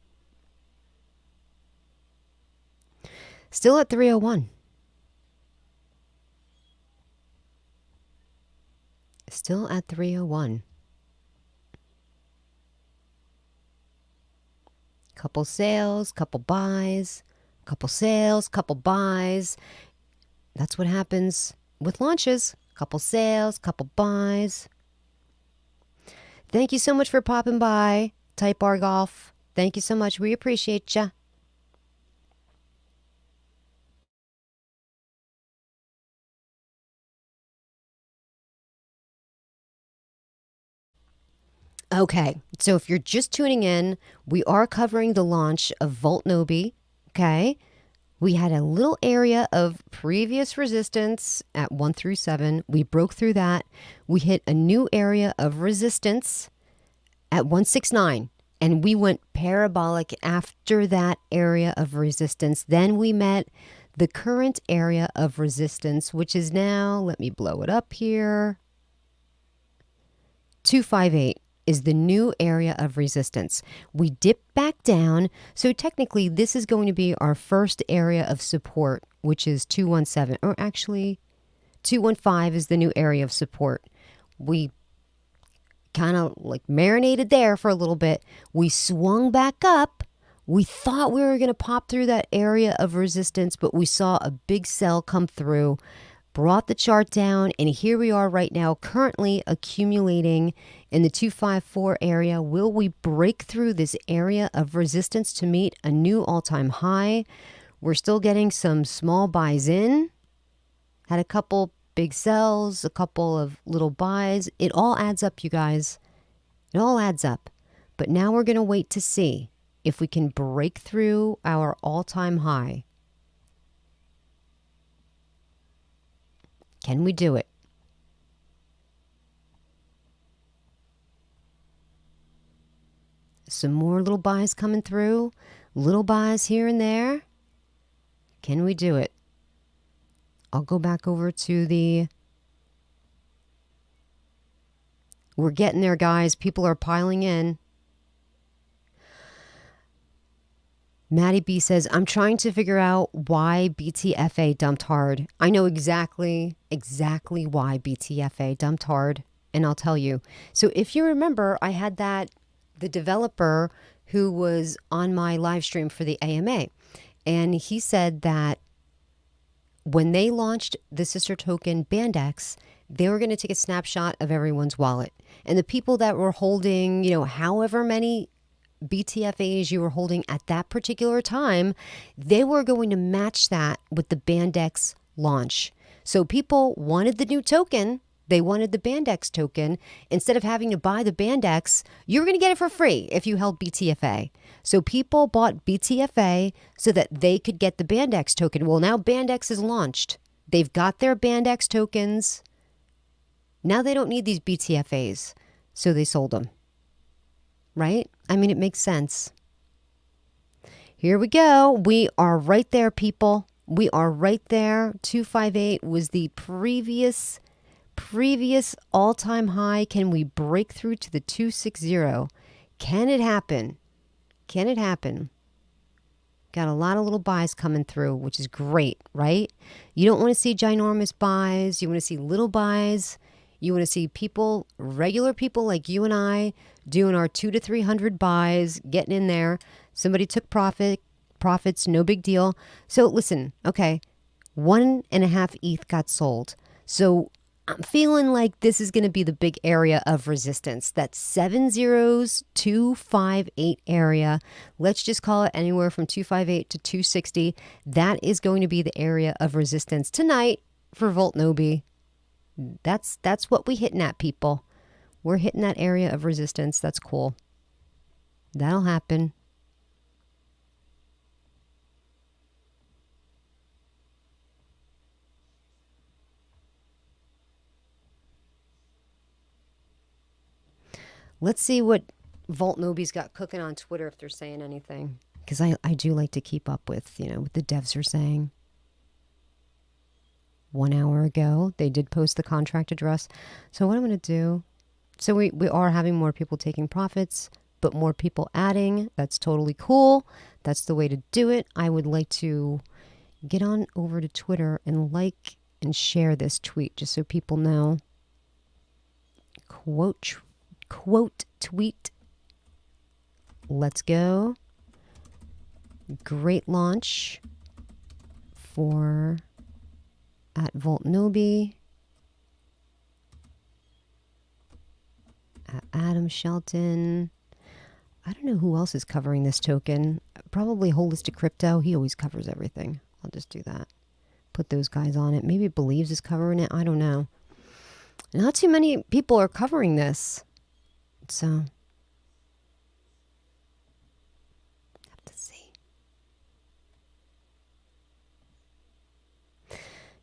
Still at 301. Still at 301. Couple sales, couple buys, couple sales, couple buys. That's what happens with launches. Couple sales, couple buys. Thank you so much for popping by, Type R Golf. Thank you so much. We appreciate ya. Okay, so if you're just tuning in, we are covering the launch of VoltNobi. Okay, we had a little area of previous resistance at 1 through 7. We broke through that. We hit a new area of resistance at 169, and we went parabolic after that area of resistance. Then we met the current area of resistance, which is now, let me blow it up here, 258. Is the new area of resistance. We dip back down. So technically, this is going to be our first area of support, which is 217. Or actually, 215 is the new area of support. We kind of like marinated there for a little bit. We swung back up. We thought we were going to pop through that area of resistance, but we saw a big sell come through, brought the chart down, and here we are right now, currently accumulating in the 254 area. Will we break through this area of resistance to meet a new all-time high? We're still getting some small buys in. Had a couple big sells, a couple of little buys. It all adds up, you guys. It all adds up. But now we're going to wait to see if we can break through our all-time high. Can we do it? Some more little buys coming through. Little buys here and there. Can we do it? I'll go back over to the... We're getting there, guys. People are piling in. Maddie B says, I'm trying to figure out why BTFA dumped hard. I know exactly why BTFA dumped hard, and I'll tell you. So if you remember, I had the developer who was on my live stream for the AMA, and he said that when they launched the sister token Bandex, they were going to take a snapshot of everyone's wallet. And the people that were holding, however many BTFAs you were holding at that particular time, they were going to match that with the Bandex launch. So people wanted the new token. They wanted the Bandex token. Instead of having to buy the Bandex, you were going to get it for free if you held BTFA. So people bought BTFA so that they could get the Bandex token. Well, now Bandex is launched. They've got their Bandex tokens. Now they don't need these BTFAs. So they sold them. Right? I mean, it makes sense. Here we go. We are right there, people. We are right there. 258 was the previous all-time high. Can we break through to the 260? Can it happen? Can it happen? Got a lot of little buys coming through, which is great, right? You don't want to see ginormous buys. You want to see little buys. You want to see people, regular people like you and I, doing our 200 to 300 buys, getting in there. Somebody took profits, no big deal. So listen, okay, 1.5 ETH got sold. So I'm feeling like this is going to be the big area of resistance. That 70258 area. Let's just call it anywhere from 258 to 260. That is going to be the area of resistance tonight for VoltNobi. That's what we hitting at, people. We're hitting that area of resistance. That's cool. That'll happen. Let's see what VoltNobi's got cooking on Twitter, if they're saying anything. Because I do like to keep up with, what the devs are saying. 1 hour ago, they did post the contract address. So what I'm going to do, so we are having more people taking profits, but more people adding. That's totally cool. That's the way to do it. I would like to get on over to Twitter and like and share this tweet just so people know. Quote tweet. Let's go. Great launch for at VoltNobi. At Adam Shelton. I don't know who else is covering this token. Probably Holistic Crypto. He always covers everything. I'll just do that. Put those guys on it. Maybe Believes is covering it. I don't know. Not too many people are covering this. So, have to see.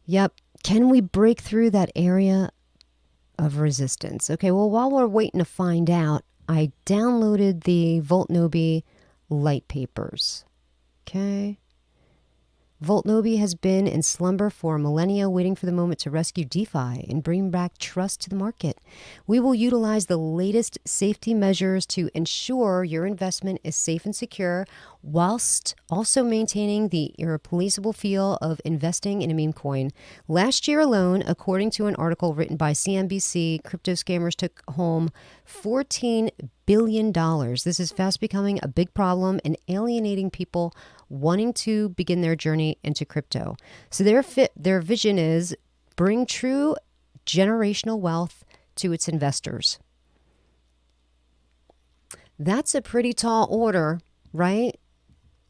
Yep. Can we break through that area of resistance? Okay, well, while we're waiting to find out, I downloaded the VoltNobi light papers. Okay. VoltNobi has been in slumber for millennia, waiting for the moment to rescue DeFi and bring back trust to the market. We will utilize the latest safety measures to ensure your investment is safe and secure, whilst also maintaining the irreplaceable feel of investing in a meme coin. Last year alone, according to an article written by CNBC, crypto scammers took home $14 billion. This is fast becoming a big problem and alienating people wanting to begin their journey into crypto. So their vision is bring true generational wealth to its investors. That's a pretty tall order, right?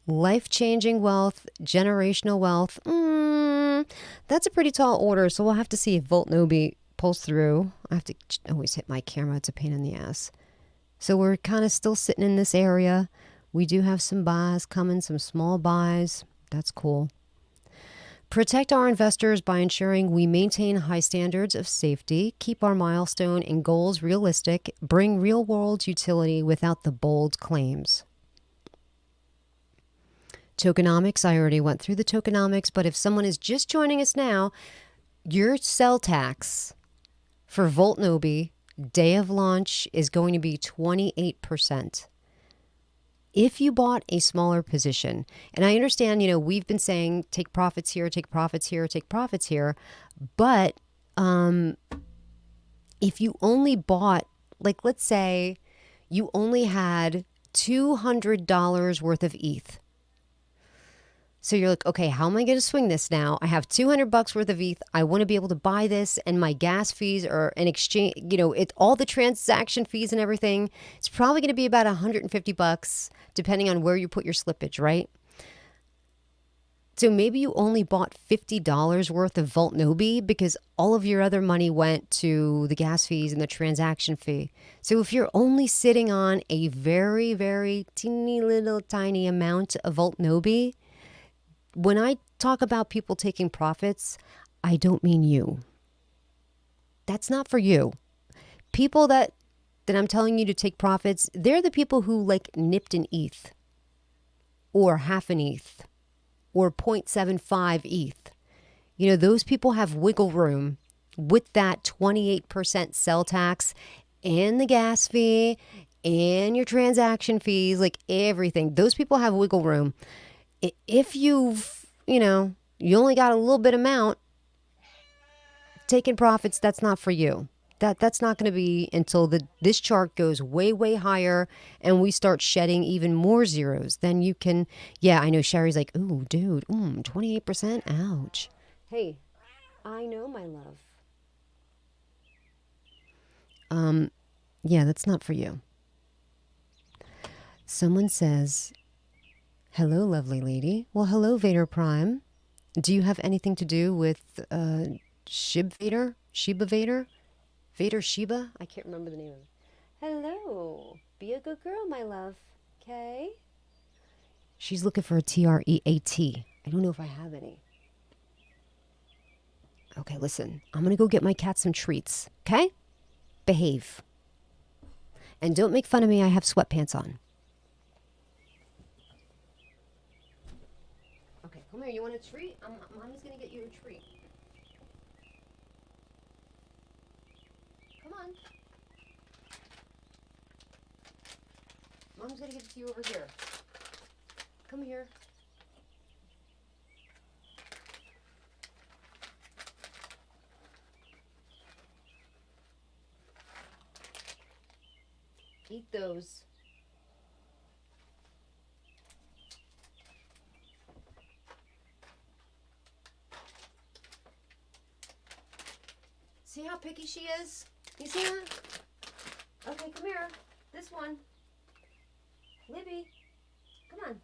Life-changing wealth, generational wealth. That's a pretty tall order. So we'll have to see if VoltNobi pulls through. I have to always hit my camera. It's a pain in the ass. So we're kind of still sitting in this area. We do have some buys coming, some small buys. That's cool. Protect our investors by ensuring we maintain high standards of safety, keep our milestone and goals realistic, bring real-world utility without the bold claims. Tokenomics, I already went through the tokenomics, but if someone is just joining us now, your sell tax for VoltNobi day of launch is going to be 28%. If you bought a smaller position, and I understand, we've been saying take profits here, take profits here, take profits here, but if you only bought, like let's say you only had $200 worth of ETH. So you're like, okay, how am I going to swing this now? I have $200 worth of ETH. I want to be able to buy this, and my gas fees are an exchange, all the transaction fees and everything. It's probably going to be about $150, depending on where you put your slippage, right? So maybe you only bought $50 worth of VoltNobi because all of your other money went to the gas fees and the transaction fee. So if you're only sitting on a very, very teeny little tiny amount of VoltNobi, when I talk about people taking profits, I don't mean you. That's not for you. People that I'm telling you to take profits, they're the people who nipped an ETH or half an ETH or 0.75 ETH. Those people have wiggle room with that 28% sell tax and the gas fee and your transaction fees, everything. Those people have wiggle room. if you've, you only got a little bit amount, taking profits, that's not for you. That's not going to be until this chart goes way, way higher and we start shedding even more zeros. Then you can, yeah, I know Sherry's like, ooh, dude, 28%, ouch. Hey, I know, my love. Yeah, that's not for you. Someone says, hello, lovely lady. Well, hello, Vader Prime. Do you have anything to do with Shib Vader? Sheba Vader? Vader Sheba? I can't remember the name of it. Hello. Be a good girl, my love. Okay? She's looking for a TREAT. I don't know if I have any. Okay, listen. I'm going to go get my cat some treats. Okay? Behave. And don't make fun of me. I have sweatpants on. Okay, come here. You want a treat? Mommy's going to get you a treat. Come on. Mom's going to give it to you over here. Come here. Eat those. See how picky she is? You see her? Okay, come here. This one. Libby, come on.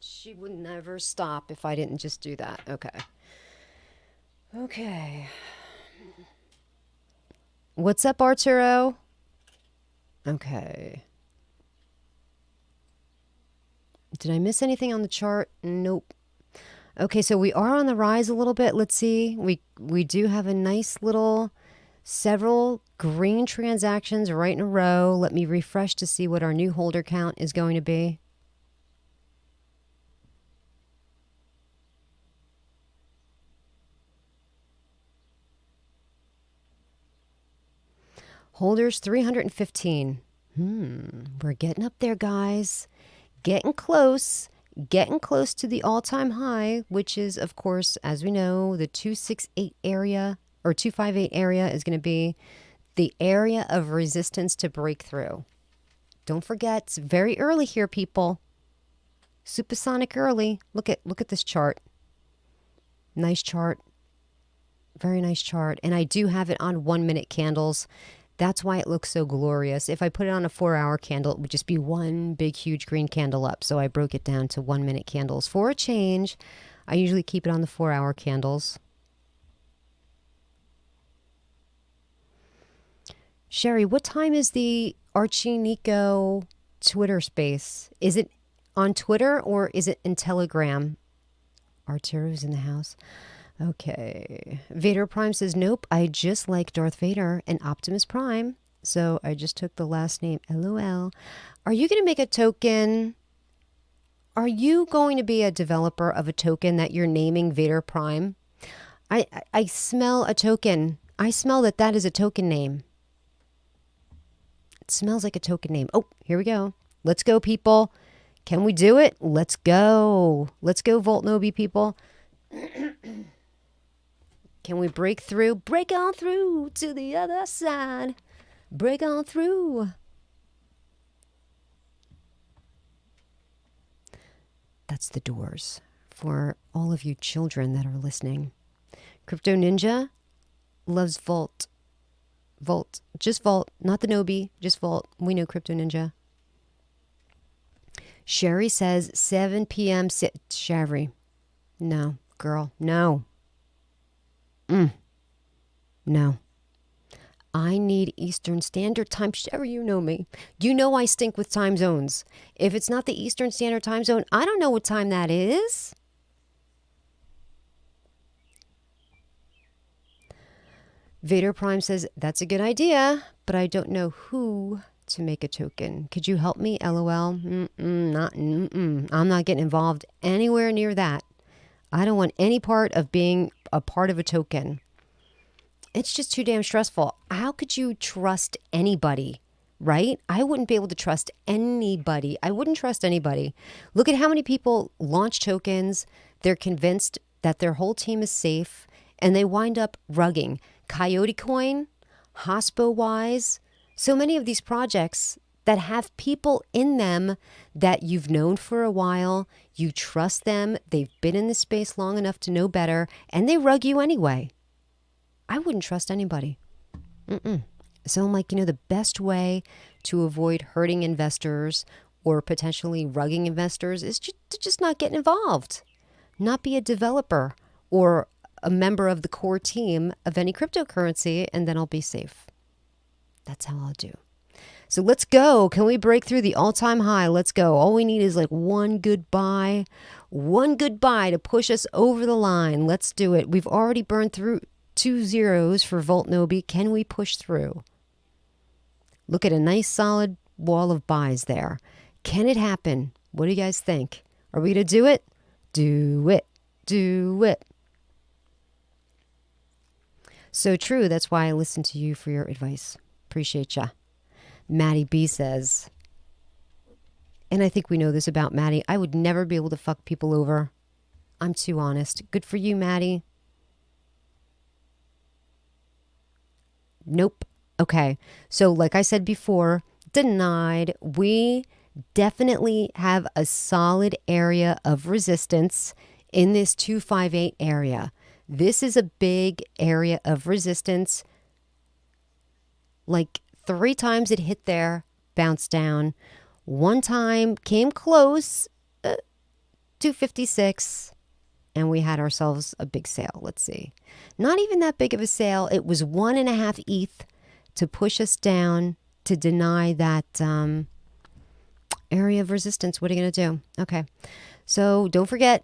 She would never stop if I didn't just do that. Okay. Okay. What's up, Arturo? Okay. Did I miss anything on the chart? Nope. Okay, so we are on the rise a little bit. Let's see. We do have a nice little several green transactions right in a row. Let me refresh to see what our new holder count is going to be. Holders 315. We're getting up there, guys. Getting close to the all-time high, which is, of course, as we know, the 268 area or 258 area is going to be the area of resistance to breakthrough. Don't forget, it's very early here, people. Supersonic early. Look at this chart. Nice chart. Very nice chart. And I do have it on 1-minute candles. That's why it looks so glorious. If I put it on a 4-hour candle, it would just be one big, huge green candle up. So I broke it down to 1-minute candles for a change. I usually keep it on the 4-hour candles. Sherry, what time is the Archie Nico Twitter space? Is it on Twitter or is it in Telegram? Arturo's in the house. Okay. Vader Prime says, nope, I just like Darth Vader and Optimus Prime. So I just took the last name, LOL. Are you going to make a token? Are you going to be a developer of a token that you're naming Vader Prime? I smell a token. I smell that is a token name. It smells like a token name. Oh, here we go. Let's go, people. Can we do it? Let's go. Let's go, VoltNobi people. Can we break through? Break on through to the other side. Break on through. That's the doors for all of you children that are listening. Crypto Ninja loves Volt. Volt. Just Volt. Not the Nobi. Just Volt. We know Crypto Ninja. Sherry says 7 p.m. Sherry. No, girl. No. No. I need Eastern Standard Time. Sherry, you know me. You know I stink with time zones. If it's not the Eastern Standard Time zone, I don't know what time that is. Vader Prime says, that's a good idea, but I don't know who to make a token. Could you help me? LOL. I'm not getting involved anywhere near that. I don't want any part of being a part of a token. It's just too damn stressful. How could you trust anybody, right? I wouldn't be able to trust anybody. I wouldn't trust anybody. Look at how many people launch tokens. They're convinced that their whole team is safe, and they wind up rugging. Coyote Coin, HospoWise, so many of these projects that have people in them that you've known for a while, you trust them, they've been in the space long enough to know better, and they rug you anyway. I wouldn't trust anybody. So I'm like, the best way to avoid hurting investors or potentially rugging investors is to just not get involved. Not be a developer or a member of the core team of any cryptocurrency, and then I'll be safe. That's how I'll do. So let's go. Can we break through the all-time high? Let's go. All we need is like one good buy to push us over the line. Let's do it. We've already burned through 2 zeros for VoltNobi. Can we push through? Look at a nice solid wall of buys there. Can it happen? What do you guys think? Are we going to do it? Do it. Do it. So true. That's why I listen to you for your advice. Appreciate ya. Maddie B says, and I think we know this about Maddie, I would never be able to fuck people over. I'm too honest. Good for you, Maddie. Nope. Okay. So like I said before, denied. We definitely have a solid area of resistance in this 258 area. This is a big area of resistance. Like 3 times it hit there, bounced down. 1 time came close, 256. And we had ourselves a big sale. Let's see. Not even that big of a sale. It was 1.5 ETH to push us down to deny that area of resistance. What are you going to do? Okay. So don't forget,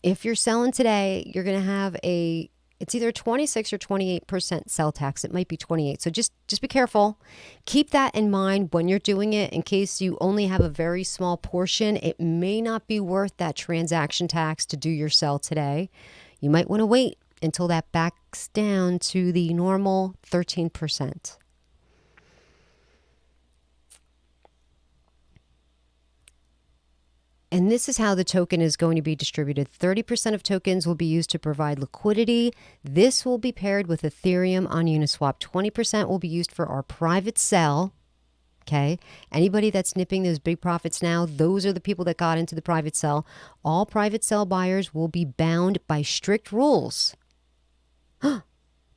if you're selling today, you're going to have it's either 26 or 28% sell tax. It might be 28. So just be careful. Keep that in mind when you're doing it. In case you only have a very small portion, it may not be worth that transaction tax to do your sell today. You might want to wait until that backs down to the normal 13%. And this is how the token is going to be distributed. 30% of tokens will be used to provide liquidity. This will be paired with Ethereum on Uniswap. 20% will be used for our private sell. Okay. Anybody that's nipping those big profits now, those are the people that got into the private sell. All private sell buyers will be bound by strict rules.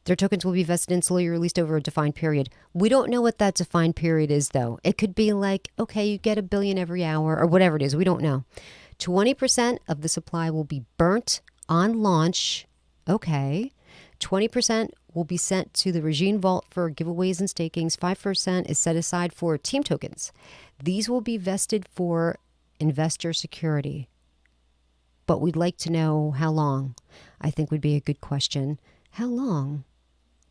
Their tokens will be vested and slowly released over a defined period. We don't know what that defined period is, though. It could be like, okay, you get 1 billion every hour or whatever it is. We don't know. 20% of the supply will be burnt on launch. Okay. 20% will be sent to the Regime Vault for giveaways and stakings. 5% is set aside for team tokens. These will be vested for investor security. But we'd like to know how long. I think would be a good question. How long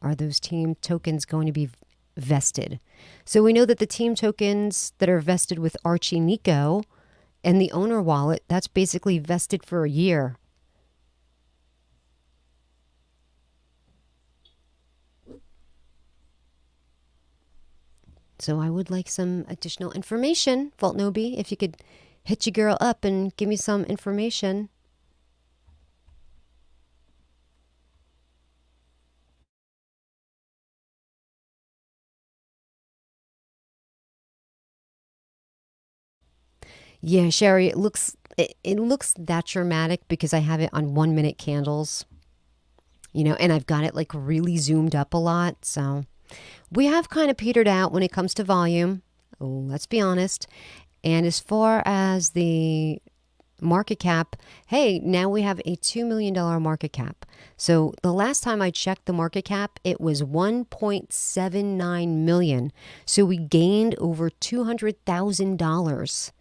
are those team tokens going to be vested? So we know that the team tokens that are vested with Archie Nico and the owner wallet, that's basically vested for a year. So I would like some additional information, VoltNobi, if you could hit your girl up and give me some information. Yeah, Sherry, it looks that dramatic because I have it on 1-minute candles, and I've got it like really zoomed up a lot. So we have kind of petered out when it comes to volume. Let's be honest. And as far as the market cap, hey, now we have a $2 million market cap. So the last time I checked the market cap, it was 1.79 million. So we gained over $200,000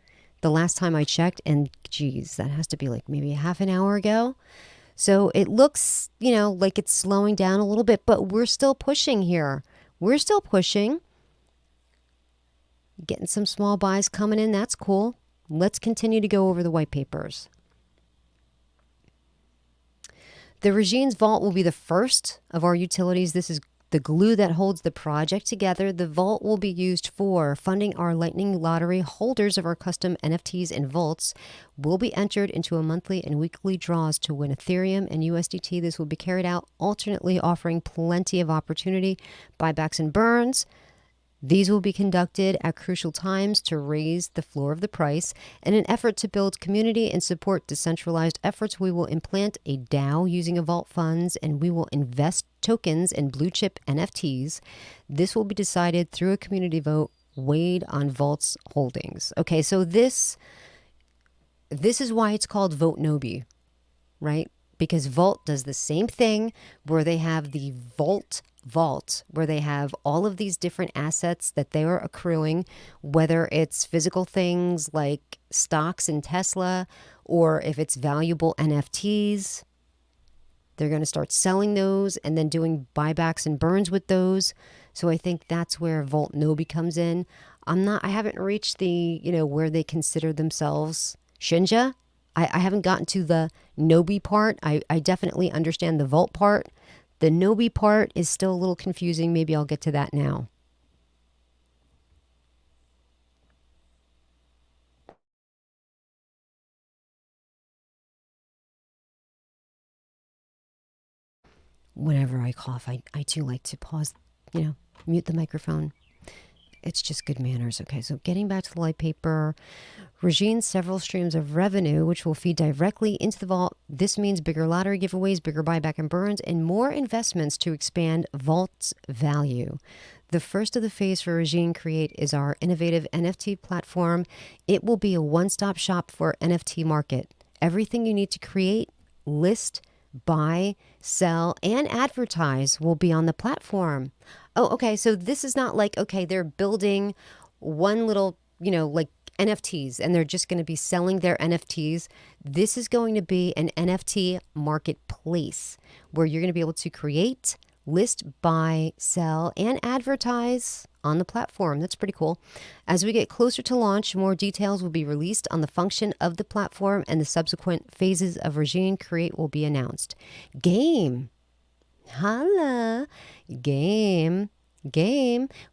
the last time I checked, and geez, that has to be like maybe a half an hour ago. So it looks, like it's slowing down a little bit, but we're still pushing here. We're still pushing. Getting some small buys coming in. That's cool. Let's continue to go over the white papers. The Regine's Vault will be the first of our utilities. This is the glue that holds the project together. The vault will be used for funding our Lightning Lottery. Holders of our custom NFTs and vaults will be entered into a monthly and weekly draws to win Ethereum and USDT. This will be carried out alternately, offering plenty of opportunity, buybacks and burns. These will be conducted at crucial times to raise the floor of the price. In an effort to build community and support decentralized efforts, we will implant a DAO using a vault funds, and we will invest tokens in blue chip NFTs. This will be decided through a community vote weighed on Vault's holdings. Okay, so this is why it's called VoltNobi, right? Because Vault does the same thing, where they have the vault, where they have all of these different assets that they are accruing, whether it's physical things like stocks in Tesla, or if it's valuable NFTs. They're going to start selling those and then doing buybacks and burns with those. So I think that's where VoltNobi comes in. I haven't reached the, where they consider themselves Shinja. I haven't gotten to the Nobi part. I definitely understand the Vault part. The Nobi part is still a little confusing. Maybe I'll get to that now. Whenever I cough, I too like to pause, mute the microphone. It's just good manners. Okay, so getting back to the light paper, Regine's several streams of revenue, which will feed directly into the vault. This means bigger lottery giveaways, bigger buyback and burns, and more investments to expand Vault's value. The first of the phase for Regine Create is our innovative NFT platform. It will be a one-stop shop for NFT market. Everything you need to create, list, buy, sell, and advertise will be on the platform. Oh, okay. So this is not like, okay, they're building one little, like NFTs, and they're just going to be selling their NFTs. This is going to be an NFT marketplace where you're going to be able to create, list, buy, sell, and advertise on the platform. That's pretty cool. As we get closer to launch, more details will be released on the function of the platform, and the subsequent phases of Regine Create will be announced. Game. Holla. Game.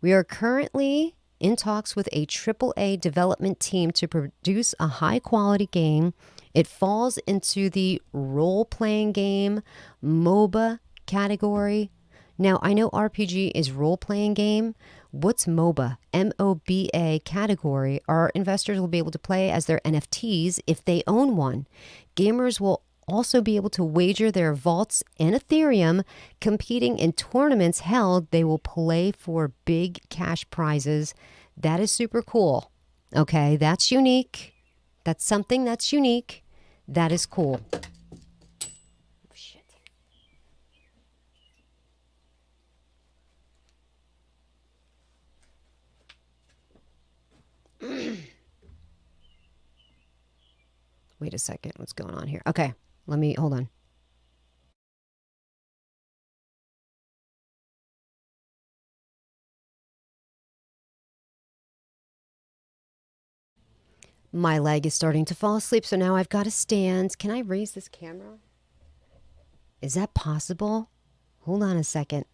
We are currently in talks with a AAA development team to produce a high quality game. It falls into the role-playing game MOBA category. Now, I know RPG is role-playing game. What's MOBA? MOBA category. Our investors will be able to play as their NFTs if they own one. Gamers will also be able to wager their vaults and Ethereum. Competing in tournaments held, they will play for big cash prizes. That is super cool. Okay, that's unique. That's something that's unique. That is cool. Oh, shit. Wait a second. What's going on here? Okay, hold on. My leg is starting to fall asleep, so now I've got to stand. Can I raise this camera? Is that possible? Hold on a second.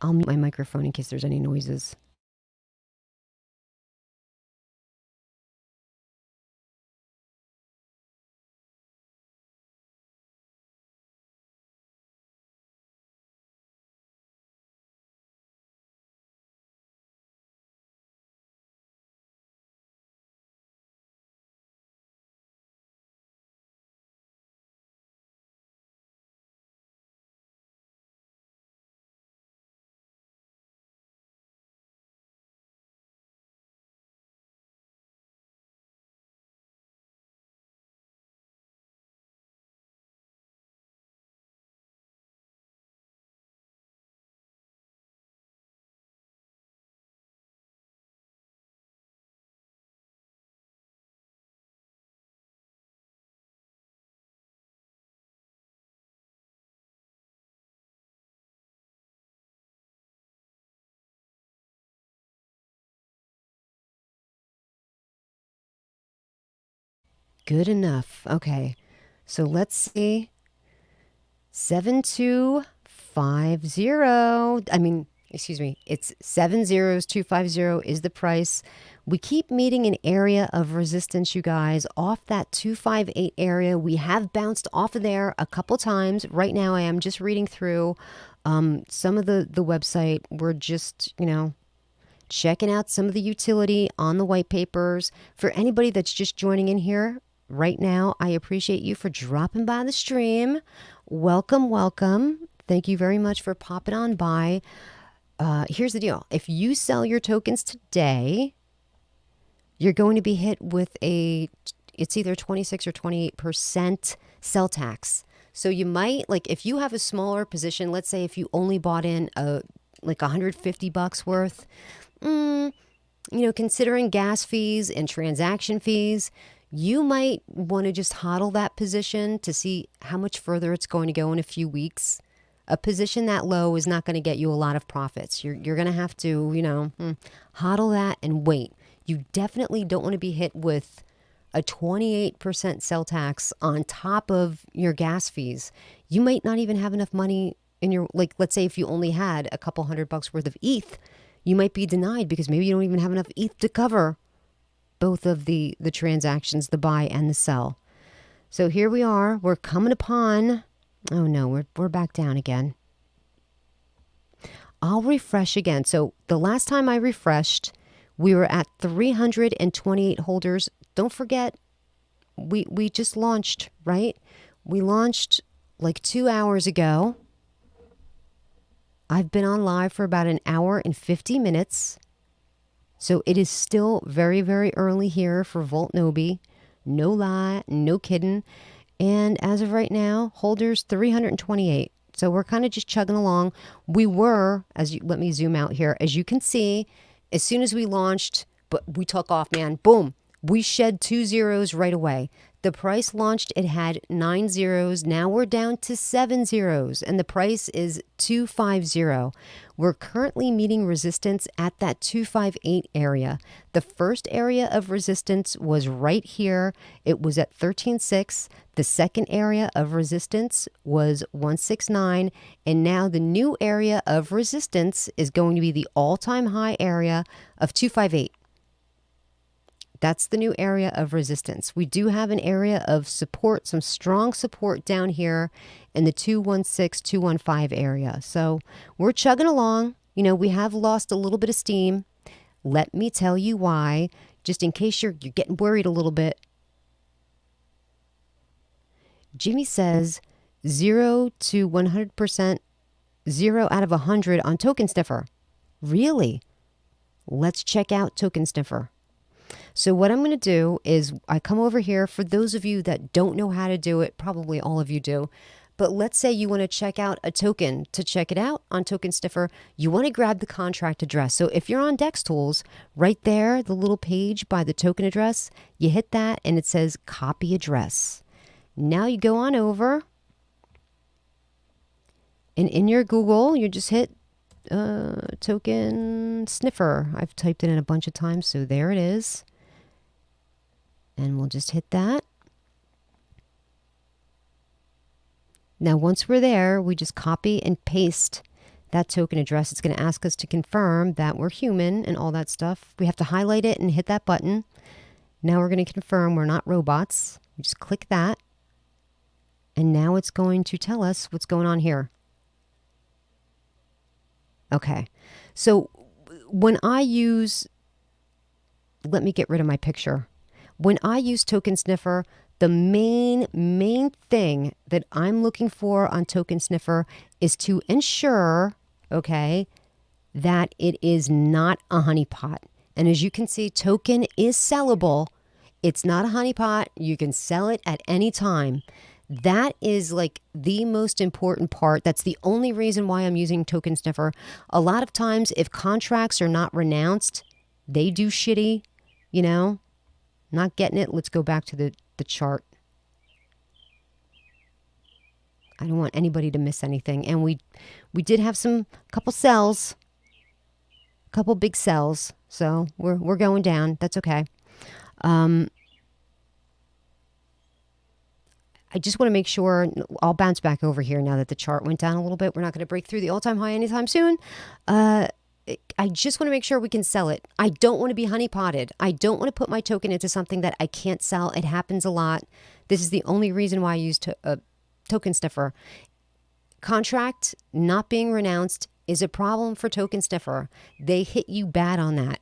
I'll mute my microphone in case there's any noises. Good enough. Okay. So let's see. 7250. I mean, excuse me. It's 70250 is the price. We keep meeting an area of resistance, you guys, off that 258 area. We have bounced off of there a couple times. Right now, I am just reading through some of the website. We're just, checking out some of the utility on the white papers. For anybody that's just joining in here right now, I appreciate you for dropping by the stream. Welcome, welcome. Thank you very much for popping on by. Here's the deal. If you sell your tokens today, you're going to be hit with it's either 26 or 28% sell tax. So you might, if you have a smaller position, let's say if you only bought in $150 worth, considering gas fees and transaction fees, you might want to just hodl that position to see how much further it's going to go in a few weeks. A position that low is not going to get you a lot of profits. You're going to have to, hodl that and wait. You definitely don't want to be hit with a 28% sell tax on top of your gas fees. You might not even have enough money in your, let's say if you only had a couple $100 worth of ETH, you might be denied because maybe you don't even have enough ETH to cover both of the transactions, the buy and the sell. So here we are. We're coming upon, oh no, we're back down again. I'll refresh again. So the last time I refreshed, we were at 328 holders. Don't forget, we just launched, right? We launched 2 hours ago. I've been on live for about an hour and 50 minutes. So it is still very, very early here for VoltNobi. No lie, no kidding. And as of right now, holders 328. So we're kind of just chugging along. We were, let me zoom out here. As you can see, as soon as we launched, but we took off, man, boom. We shed 2 zeros right away. The price launched, it had 9 zeros. Now we're down to 7 zeros, and the price is 250. We're currently meeting resistance at that 258 area. The first area of resistance was right here. It was at 13.6. The second area of resistance was 169. And now the new area of resistance is going to be the all-time high area of 258. That's the new area of resistance. We do have an area of support, some strong support down here in the 216, 215 area. So we're chugging along. We have lost a little bit of steam. Let me tell you why, just in case you're getting worried a little bit. Jimmy says 0 to 100%, 0 out of 100 on Token Sniffer. Really? Let's check out Token Sniffer. So what I'm going to do is I come over here. For those of you that don't know how to do it, probably all of you do, but let's say you want to check out a token. To check it out on Token Sniffer, you want to grab the contract address. So if you're on Dex Tools, right there, the little page by the token address, you hit that and it says copy address. Now you go on over and in your Google, you just hit Token Sniffer. I've typed it in a bunch of times, so there it is. And we'll just hit that. Now, once we're there, we just copy and paste that token address. It's going to ask us to confirm that we're human and all that stuff. We have to highlight it and hit that button. Now we're going to confirm we're not robots. We just click that. And now it's going to tell us what's going on here. Okay, so when I use, let me get rid of my picture. When I use Token Sniffer, the main thing that I'm looking for on Token Sniffer is to ensure, okay, that it is not a honeypot. And as you can see, token is sellable. It's not a honeypot. You can sell it at any time. That is the most important part. That's the only reason why I'm using Token Sniffer. A lot of times, if contracts are not renounced, they do shitty, Not getting it. Let's go back to the chart. I don't want anybody to miss anything. And we did have couple sells, couple big sells. So we're going down. That's okay. I just want to make sure, I'll bounce back over here now that the chart went down a little bit. We're not going to break through the all-time high anytime soon. I just want to make sure we can sell it. I don't want to be honeypotted. I don't want to put my token into something that I can't sell. It happens a lot. This is the only reason why I use token sniffer. Contract not being renounced is a problem for token sniffer. They hit you bad on that.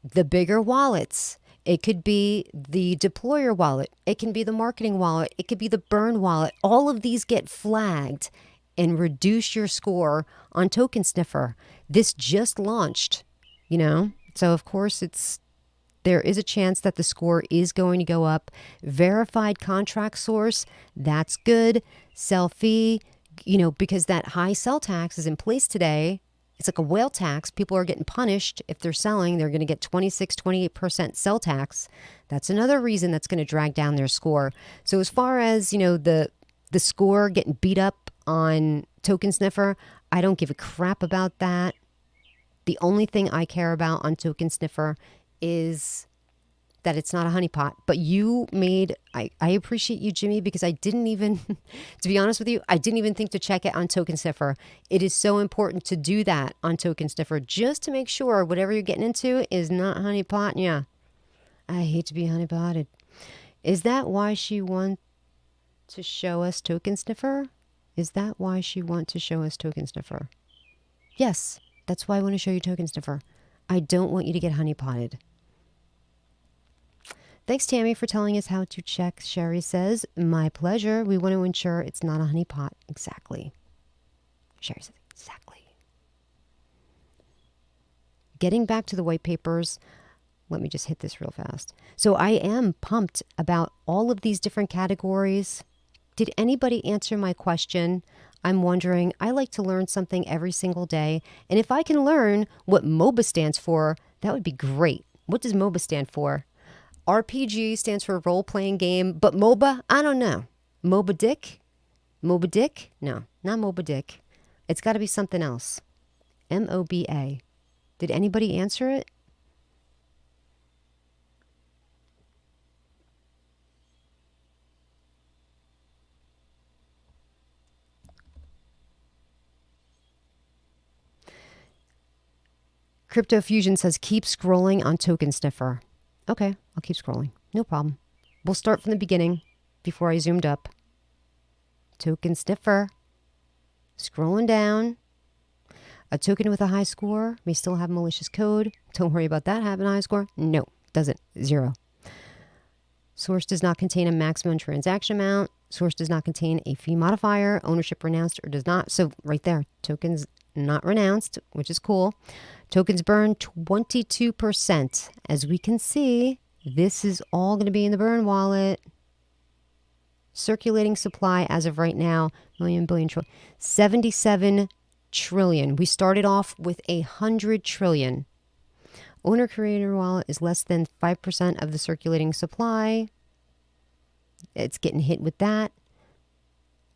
The bigger wallets, it could be the deployer wallet. It can be the marketing wallet. It could be the burn wallet. All of these get flagged and reduce your score on token sniffer. This just launched, so of course there is a chance that the score is going to go up. Verified contract source, that's good. Sell fee, because that high sell tax is in place today. It's like a whale tax. People are getting punished. If they're selling, they're going to get 26, 28% sell tax. That's another reason that's going to drag down their score. So as far as, the score getting beat up on token sniffer, I don't give a crap about that. The only thing I care about on token sniffer is that it's not a honeypot. But I appreciate you, Jimmy, because I didn't even, to be honest with you, I didn't even think to check it on token sniffer. It is so important to do that on token sniffer, just to make sure whatever you're getting into is not honeypot. Yeah, I hate to be honeypotted. Is that why she wants to show us token sniffer? Is that why she wants to show us token sniffer? Yes, that's why I want to show you token sniffer. I don't want you to get honeypotted. Thanks, Tammy, for telling us how to check. Sherry says, my pleasure. We want to ensure it's not a honeypot. Exactly. Sherry says, exactly. Getting back to the white papers, let me just hit this real fast. So I am pumped about all of these different categories. Did anybody answer my question? I'm wondering. I like to learn something every single day. And if I can learn what MOBA stands for, that would be great. What does MOBA stand for? RPG stands for role-playing game, but MOBA, I don't know. MOBA Dick? MOBA Dick? No, not MOBA Dick. It's got to be something else. MOBA. Did anybody answer it? Crypto Fusion says, keep scrolling on token sniffer. Okay, I'll keep scrolling. No problem. We'll start from the beginning before I zoomed up. Token sniffer. Scrolling down. A token with a high score may still have malicious code. Don't worry about that having a high score. No, doesn't. 0. Source does not contain a maximum transaction amount. Source does not contain a fee modifier. Ownership renounced or does not. So right there, tokens not renounced, which is cool. Tokens burn 22%. As we can see, this is all going to be in the burn wallet. Circulating supply as of right now, million, billion, trillion, 77 trillion. We started off with 100 trillion. Owner creator wallet is less than 5% of the circulating supply. It's getting hit with that.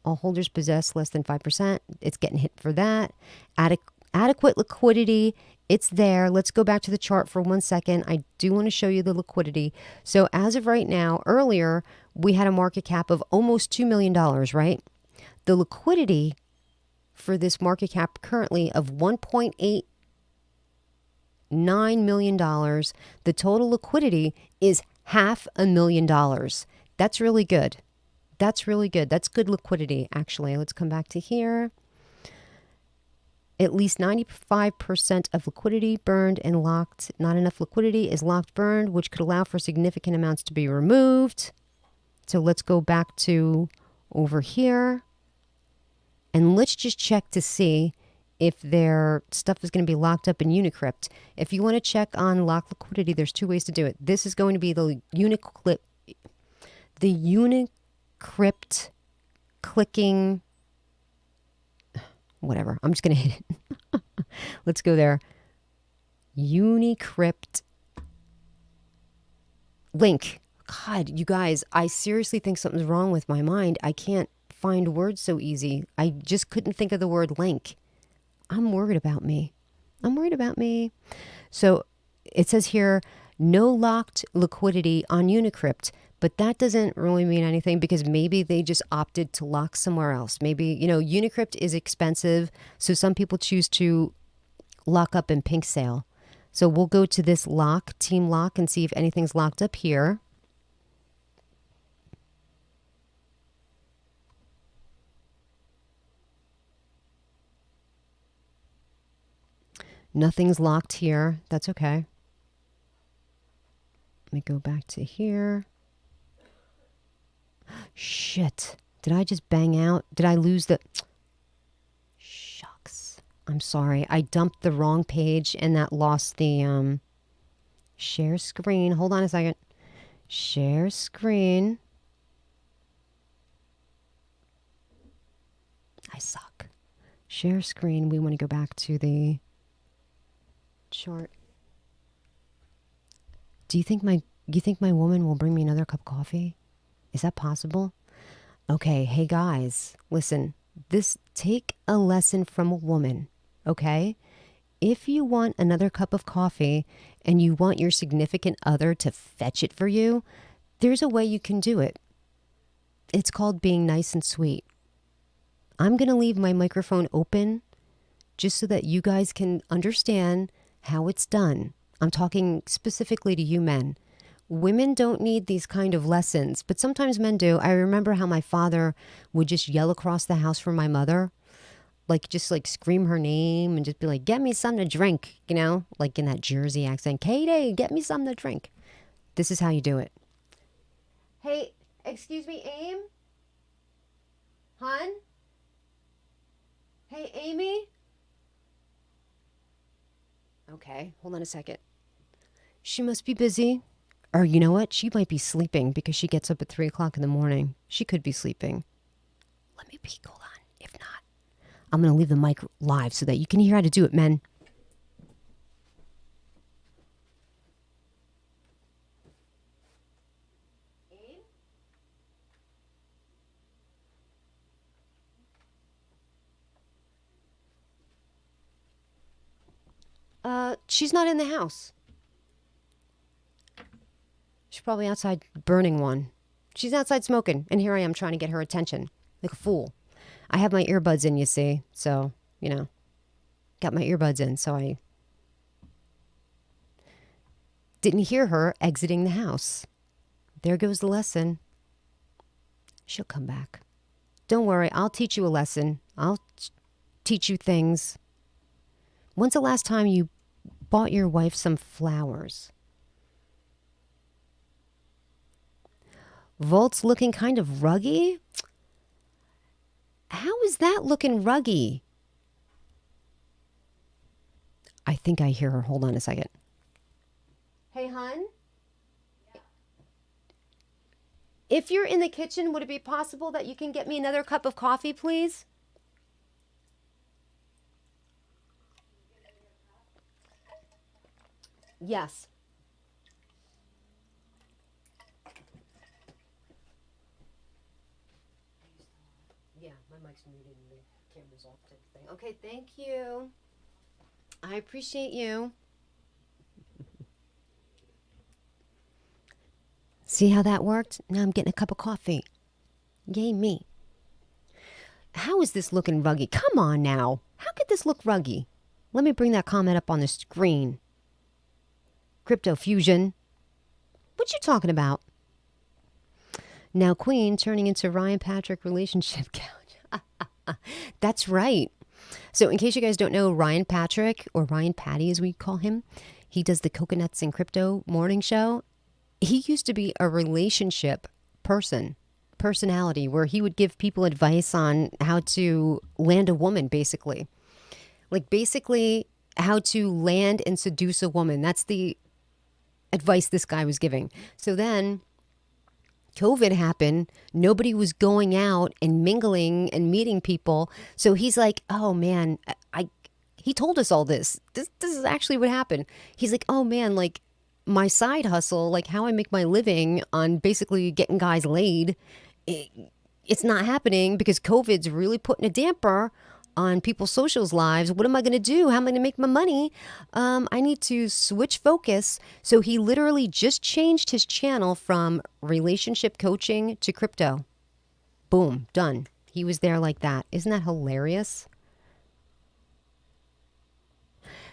All holders possess less than 5%. It's getting hit for that. Adequate liquidity. It's there. Let's go back to the chart for 1 second. I do want to show you the liquidity. So as of right now, earlier, we had a market cap of almost $2 million, right? The liquidity for this market cap currently of $1.89 million. The total liquidity is $500,000. That's really good. That's really good. That's good liquidity, actually. Let's come back to here. At least 95% of liquidity burned and locked. Not enough liquidity is locked burned, which could allow for significant amounts to be removed. So let's go back to over here. And let's just check to see if their stuff is going to be locked up in Unicrypt. If you want to check on lock liquidity, there's 2 ways to do it. This is going to be the Unicrypt clicking, whatever. I'm just going to hit it. Let's go there. Unicrypt link. God, you guys, I seriously think something's wrong with my mind. I can't find words so easy. I just couldn't think of the word link. I'm worried about me. I'm worried about me. So it says here, No locked liquidity on Unicrypt. But that doesn't really mean anything because maybe they just opted to lock somewhere else. Maybe, Unicrypt is expensive. So some people choose to lock up in Pink Sale. So we'll go to this lock, team lock, and see if anything's locked up here. Nothing's locked here. That's okay. Let me go back to here. Shit. Did I just bang out? Did I lose the... Shucks. I'm sorry. I dumped the wrong page and that lost the share screen. Hold on a second. Share screen. I suck. Share screen. We want to go back to the chart. Do you think my woman will bring me another cup of coffee? Is that possible? Okay, hey guys, listen. Take a lesson from a woman, okay? If you want another cup of coffee and you want your significant other to fetch it for you, there's a way you can do it. It's called being nice and sweet. I'm going to leave my microphone open just so that you guys can understand how it's done. I'm talking specifically to you men. Women don't need these kind of lessons, but sometimes men do. I remember how my father would just yell across the house for my mother, just scream her name and just be like, get me something to drink, like in that Jersey accent. Katie, get me something to drink. This is how you do it. Hey, excuse me, Aim? Hun? Hey, Amy? Okay, hold on a second. She must be busy. Or you know what? She might be sleeping because she gets up at 3 o'clock in the morning. She could be sleeping. Let me peek. Hold on. If not, I'm going to leave the mic live so that you can hear how to do it, men. She's not in the house. She's probably outside burning one. She's outside smoking, and here I am trying to get her attention like a fool. I have my earbuds in, you see, so, got my earbuds in, so I didn't hear her exiting the house. There goes the lesson. She'll come back. Don't worry, I'll teach you a lesson. I'll teach you things. When's the last time you bought your wife some flowers? Volt's looking kind of ruggy. How is that looking ruggy? I think I hear her. Hold on a second. Hey, hun? Yeah. If you're in the kitchen, would it be possible that you can get me another cup of coffee, please? Yes. Yeah, my mic's muted and the camera's off type of thing. Okay, thank you. I appreciate you. See how that worked? Now I'm getting a cup of coffee. Yay me. How is this looking ruggy? Come on now. How could this look ruggy? Let me bring that comment up on the screen. Crypto Fusion. What you talking about? Now Queen turning into Ryan Patrick relationship couch. That's right. So in case you guys don't know, Ryan Patrick, or Ryan Patty as we call him, he does the Coconuts and Crypto morning show. He used to be a relationship personality, where he would give people advice on how to land a woman, basically. Basically how to land and seduce a woman. That's the advice this guy was giving. So then COVID happened. Nobody was going out and mingling and meeting people. So he's like, oh man, he told us all this. This is actually what happened. He's like, oh man, my side hustle, how I make my living on basically getting guys laid, it's not happening because COVID's really putting a damper on people's socials lives. What am I going to do? How am I going to make my money? I need to switch focus. So he literally just changed his channel from relationship coaching to crypto. Boom, done. He was there like that. Isn't that hilarious?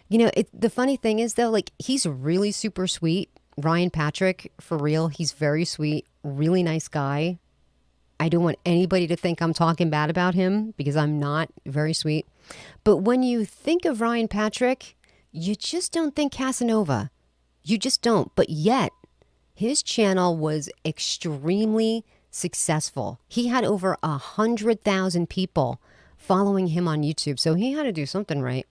You know, the funny thing is though, like he's really super sweet. Ryan Patrick, for real, he's very sweet, really nice guy. I don't want anybody to think I'm talking bad about him because I'm not. Very sweet. But when you think of Ryan Patrick, you just don't think Casanova. You just don't. But yet, his channel was extremely successful. He had over 100,000 people following him on YouTube. So he had to do something right.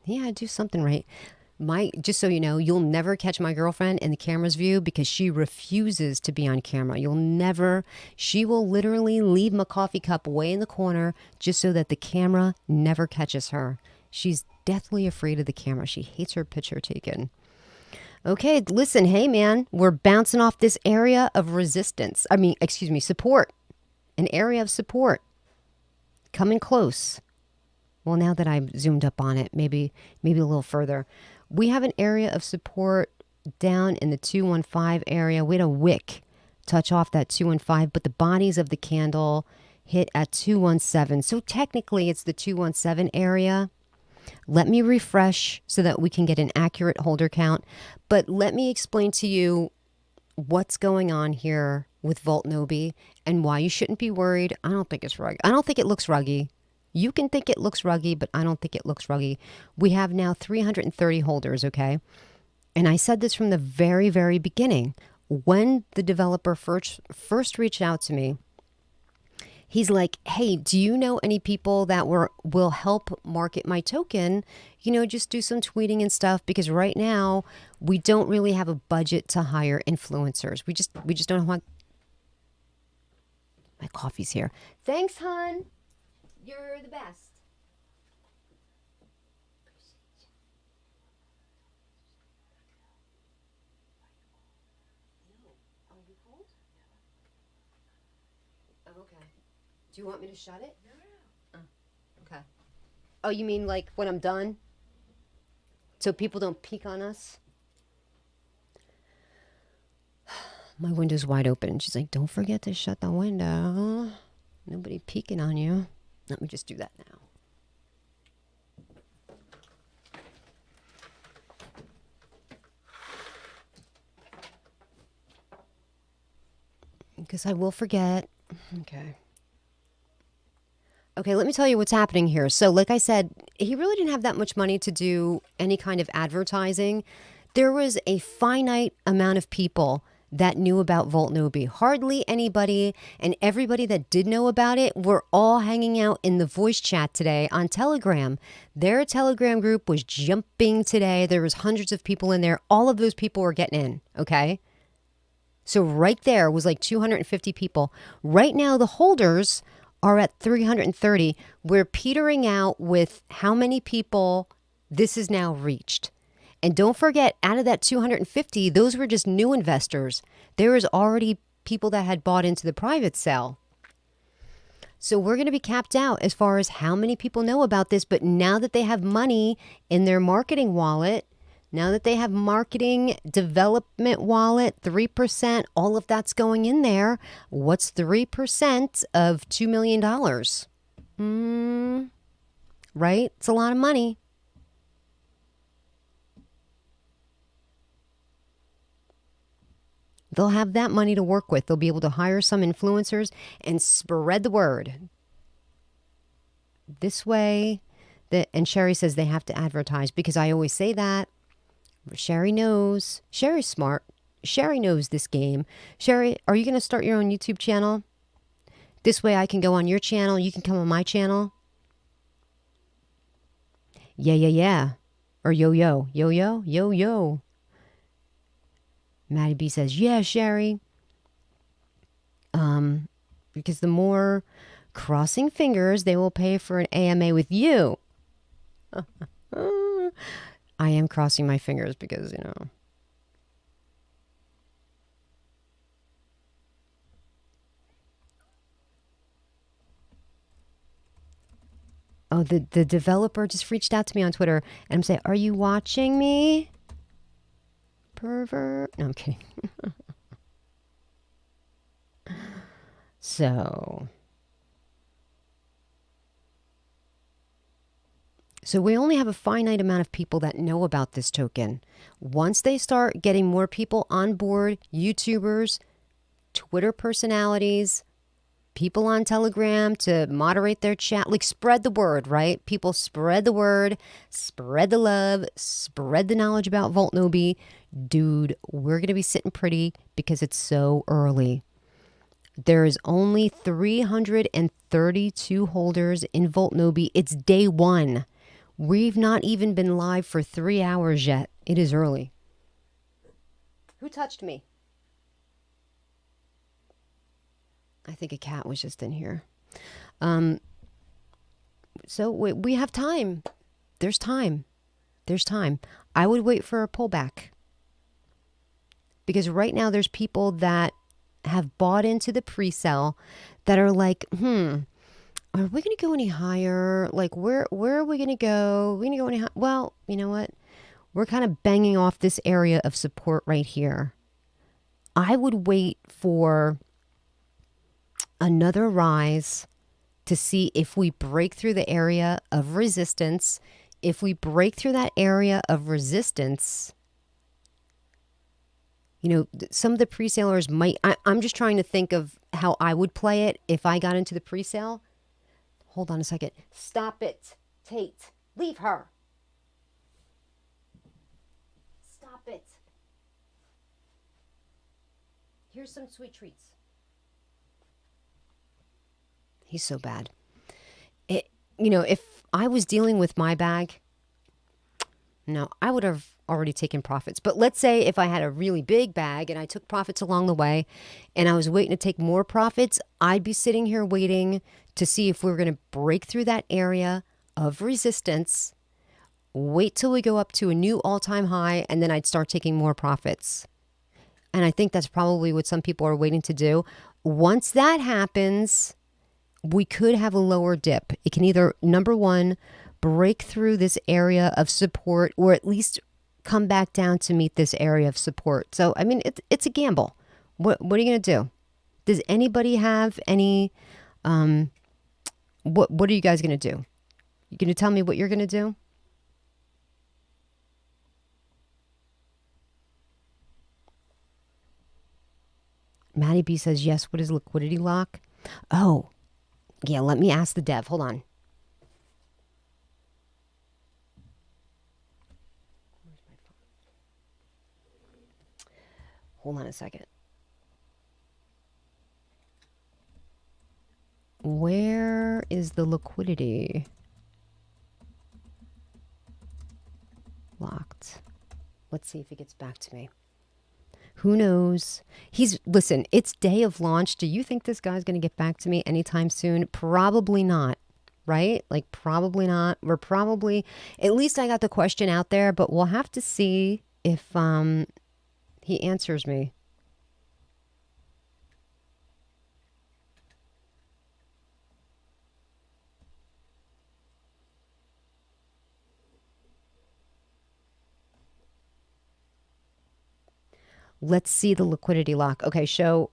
He had to do something right. Just so you know, you'll never catch my girlfriend in the camera's view because she refuses to be on camera. She will literally leave my coffee cup way in the corner just so that the camera never catches her. She's deathly afraid of the camera. She hates her picture taken. Okay, listen, hey man, we're bouncing off this area of resistance. Support. An area of support. Coming close. Well, now that I've zoomed up on it, maybe a little further. We have an area of support down in the 215 area. We had a wick touch off that 215, but the bodies of the candle hit at 217. So technically it's the 217 area. Let me refresh so that we can get an accurate holder count. But let me explain to you what's going on here with VoltNobi and why you shouldn't be worried. I don't think it's ruggy. I don't think it looks ruggy. You can think it looks ruggy, but I don't think it looks ruggy. We have now 330 holders, okay? And I said this from the very, very beginning. When the developer first reached out to me, he's like, hey, do you know any people that will help market my token? You know, just do some tweeting and stuff because right now we don't really have a budget to hire influencers. We just don't want. My coffee's here. Thanks, hon. You're the best. Are you cold? Oh, okay. Do you want me to shut it? No. Oh, okay. Oh, you mean like when I'm done? So people don't peek on us? My window's wide open. She's like, don't forget to shut the window. Nobody peeking on you. Let me just do that now. Because I will forget. Okay. Okay, let me tell you what's happening here. So like I said, he really didn't have that much money to do any kind of advertising. There was a finite amount of people that knew about VoltNobi. Hardly anybody, and everybody that did know about it were all hanging out in the voice chat today on Telegram. Their Telegram group was jumping today. There was hundreds of people in there. All of those people were getting in, okay? So right there was like 250 people. Right now, the holders are at 330. We're petering out with how many people this has now reached. And don't forget, out of that 250, those were just new investors. There was already people that had bought into the private sale. So we're going to be capped out as far as how many people know about this. But now that they have money in their marketing wallet, now that they have marketing development wallet, 3%, all of that's going in there. What's 3% of $2 million? Right? It's a lot of money. They'll have that money to work with. They'll be able to hire some influencers and spread the word. This way, and Sherry says they have to advertise because I always say that. Sherry knows. Sherry's smart. Sherry knows this game. Sherry, are you going to start your own YouTube channel? This way I can go on your channel. You can come on my channel. Yeah. Or yo. Maddie B says, yeah, Sherry. Because the more crossing fingers they will pay for an AMA with you. I am crossing my fingers because, you know. Oh, the developer just reached out to me on Twitter and I'm saying, are you watching me? Pervert. No, I'm kidding. So we only have a finite amount of people that know about this token. Once they start getting more people on board, YouTubers, Twitter personalities, people on Telegram to moderate their chat, like spread the word, right? People spread the word, spread the love, spread the knowledge about VoltNobi. Dude, we're going to be sitting pretty because it's so early. There is only 332 holders in VoltNobi. It's day one. We've not even been live for 3 hours yet. It is early. Who touched me? I think a cat was just in here. So we have time. There's time. There's time. I would wait for a pullback. Because right now there's people that have bought into the pre-sale that are like, are we going to go any higher? Like, where are we going to go? Are we going to go any higher? Well, you know what? We're kind of banging off this area of support right here. I would wait for another rise to see if we break through the area of resistance. If we break through that area of resistance, you know, some of the pre-salers might, I'm just trying to think of how I would play it if I got into the pre-sale. Hold on a second. Stop it, Tate. Leave her. Stop it. Here's some sweet treats. He's so bad. You know, if I was dealing with my bag, no, I would have already taken profits. But let's say if I had a really big bag and I took profits along the way and I was waiting to take more profits, I'd be sitting here waiting to see if we were going to break through that area of resistance, wait till we go up to a new all-time high, and then I'd start taking more profits. And I think that's probably what some people are waiting to do. Once that happens, we could have a lower dip. It can either, number one, break through this area of support or at least come back down to meet this area of support. So, I mean, it's a gamble. What are you going to do? Does anybody have any, what are you guys going to do? You going to tell me what you're going to do? Maddie B says, yes, what is liquidity lock? Oh, yeah, let me ask the dev. Hold on. Hold on a second. Where is the liquidity locked? Let's see if he gets back to me. Who knows? Listen, it's day of launch. Do you think this guy's going to get back to me anytime soon? Probably not, right? Like, probably not. We're probably, at least I got the question out there, but we'll have to see if he answers me. Let's see the liquidity lock. Okay, so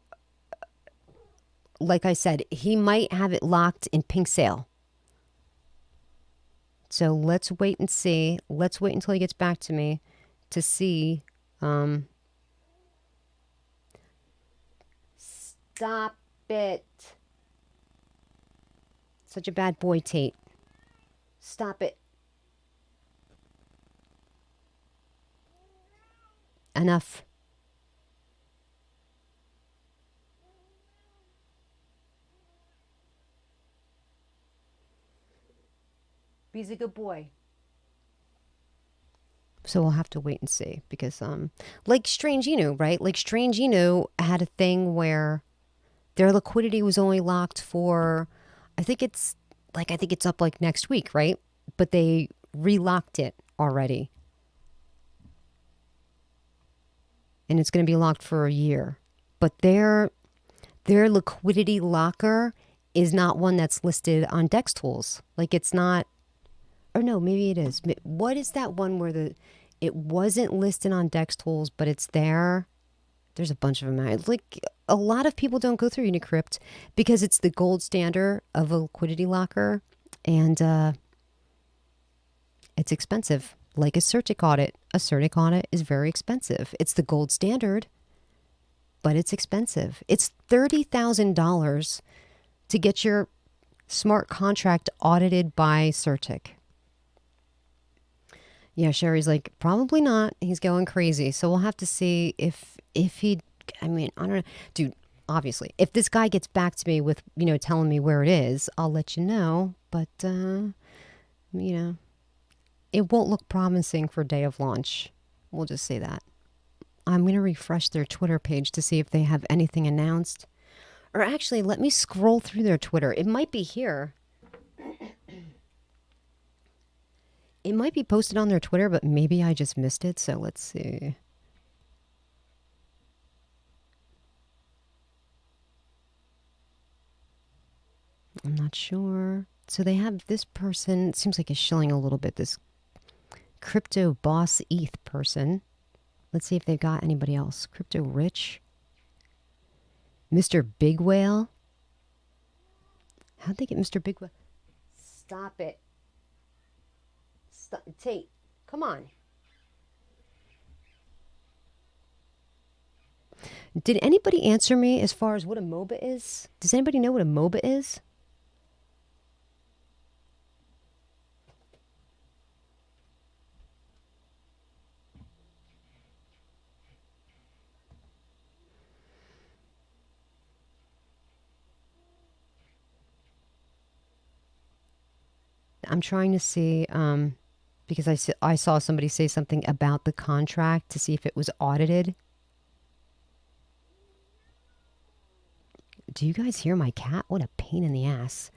like I said, he might have it locked in pink sale. So let's wait and see. Let's wait until he gets back to me to see. Stop it. Such a bad boy, Tate. Stop it. Enough. He's a good boy. So we'll have to wait and see because, like Strange Inu, right? Like Strange Inu had a thing where their liquidity was only locked for, I think it's up like next week, right? But they relocked it already. And it's going to be locked for a year. But their liquidity locker is not one that's listed on Dex Tools. Like it's not, or no, maybe it is. What is that one where it wasn't listed on Dex Tools, but it's there? There's a bunch of them. Like a lot of people don't go through Unicrypt because it's the gold standard of a liquidity locker, and it's expensive. Like a CertiK audit. A CertiK audit is very expensive. It's the gold standard, but it's expensive. It's $30,000 to get your smart contract audited by CertiK. Yeah, Sherry's like, probably not. He's going crazy. So we'll have to see if he, I mean, I don't know. Dude, obviously, if this guy gets back to me with, telling me where it is, I'll let you know. But, it won't look promising for day of launch. We'll just say that. I'm going to refresh their Twitter page to see if they have anything announced. Or actually, let me scroll through their Twitter. It might be here. It might be posted on their Twitter, but maybe I just missed it. So let's see. I'm not sure. So they have this person. It seems like it's shilling a little bit. This Crypto Boss ETH person. Let's see if they've got anybody else. Crypto Rich. Mr. Big Whale. How'd they get Mr. Big Whale? Stop it. Stop. Tate, come on. Did anybody answer me as far as what a MOBA is? Does anybody know what a MOBA is? I'm trying to see, because I saw somebody say something about the contract to see if it was audited. Do you guys hear my cat? What a pain in the ass.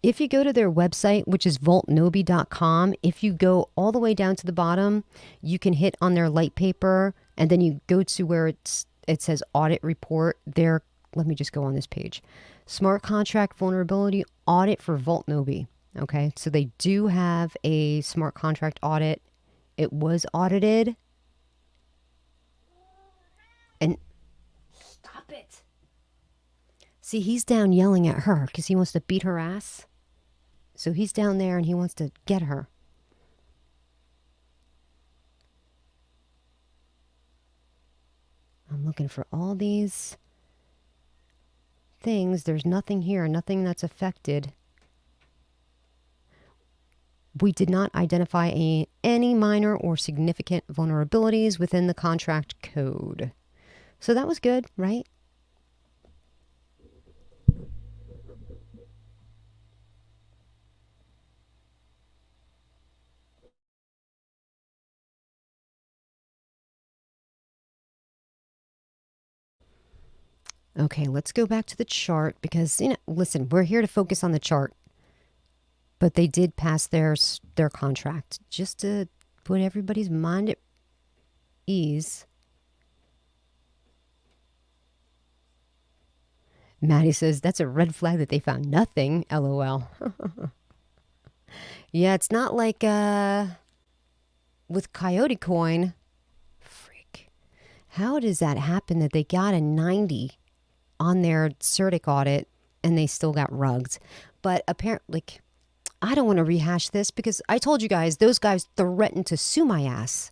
If you go to their website, which is VoltNobi.com, if you go all the way down to the bottom, you can hit on their light paper, and then you go to where it says audit report. There, let me just go on this page. Smart contract vulnerability audit for VoltNobi. Okay, so they do have a smart contract audit. It was audited. And stop it. See, he's down yelling at her because he wants to beat her ass. So he's down there and he wants to get her. I'm looking for all these things. There's nothing here, nothing that's affected. We did not identify any minor or significant vulnerabilities within the contract code. So that was good, right? Okay, let's go back to the chart because, listen, we're here to focus on the chart. But they did pass their contract just to put everybody's mind at ease. Maddie says, that's a red flag that they found nothing, LOL. Yeah, it's not like with Coyote Coin. Freak. How does that happen that they got a 90 on their CertiK audit and they still got rugged? But apparently, I don't want to rehash this because I told you guys, those guys threatened to sue my ass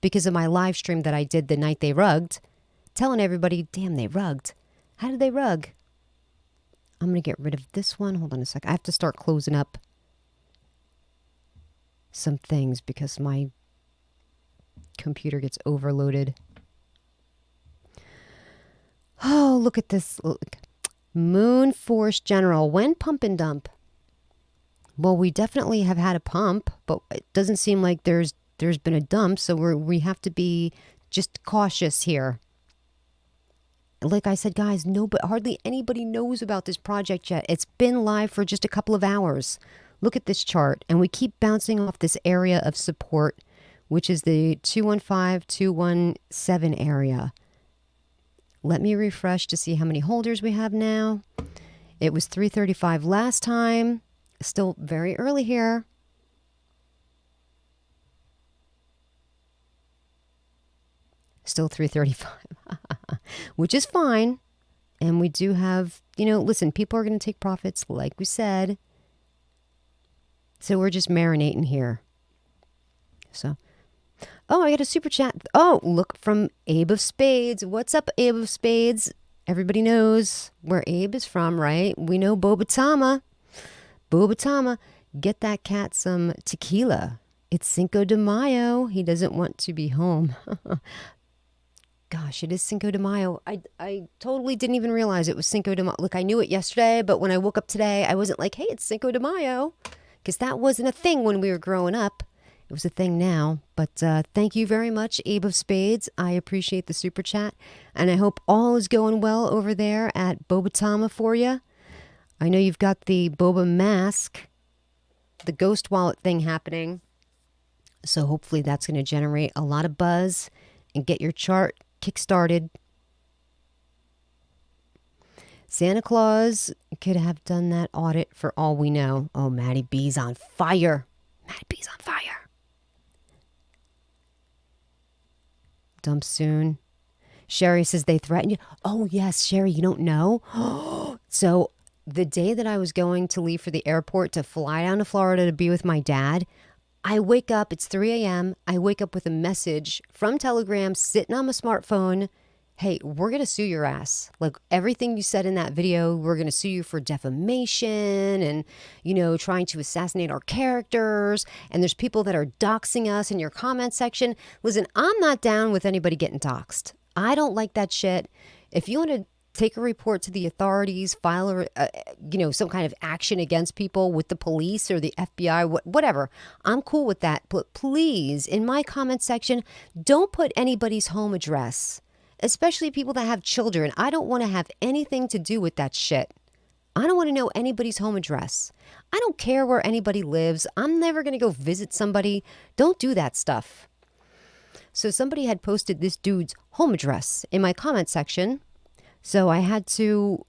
because of my live stream that I did the night they rugged, telling everybody, damn, they rugged. How did they rug? I'm going to get rid of this one. Hold on a sec. I have to start closing up some things because my computer gets overloaded. Oh, look at this. Look. Moon Force General. When pump and dump? Well, we definitely have had a pump, but it doesn't seem like there's been a dump, so we have to be just cautious here. Like I said, guys, but hardly anybody knows about this project yet. It's been live for just a couple of hours. Look at this chart, and we keep bouncing off this area of support, which is the 215, 217 area. Let me refresh to see how many holders we have now. It was 3:35 last time. Still very early here. Still 3:35, which is fine. And we do have, listen, people are going to take profits, like we said. So we're just marinating here. So, oh, I got a super chat. Oh, look, from Abe of Spades. What's up, Abe of Spades? Everybody knows where Abe is from, right? We know Bobatama. Bobatama, get that cat some tequila. It's Cinco de Mayo. He doesn't want to be home. Gosh, it is Cinco de Mayo. I totally didn't even realize it was Cinco de Mayo. Look, I knew it yesterday, but when I woke up today, I wasn't like, hey, it's Cinco de Mayo. Because that wasn't a thing when we were growing up. It was a thing now. But thank you very much, Abe of Spades. I appreciate the super chat. And I hope all is going well over there at Bobatama for you. I know you've got the Boba mask, the ghost wallet thing happening. So hopefully that's going to generate a lot of buzz and get your chart kick-started. Santa Claus could have done that audit for all we know. Oh, Maddie B's on fire. Maddie B's on fire. Dump soon. Sherry says they threatened you. Oh, yes, Sherry, you don't know? So the day that I was going to leave for the airport to fly down to Florida to be with my dad, I wake up, it's 3 a.m. I wake up with a message from Telegram sitting on my smartphone. Hey, we're going to sue your ass. Like everything you said in that video, we're going to sue you for defamation and, trying to assassinate our characters. And there's people that are doxing us in your comment section. Listen, I'm not down with anybody getting doxed. I don't like that shit. If you want to take a report to the authorities, file some kind of action against people with the police or the FBI, whatever. I'm cool with that. But please, in my comment section, don't put anybody's home address, especially people that have children. I don't want to have anything to do with that shit. I don't want to know anybody's home address. I don't care where anybody lives. I'm never going to go visit somebody. Don't do that stuff. So somebody had posted this dude's home address in my comment section. So I had to,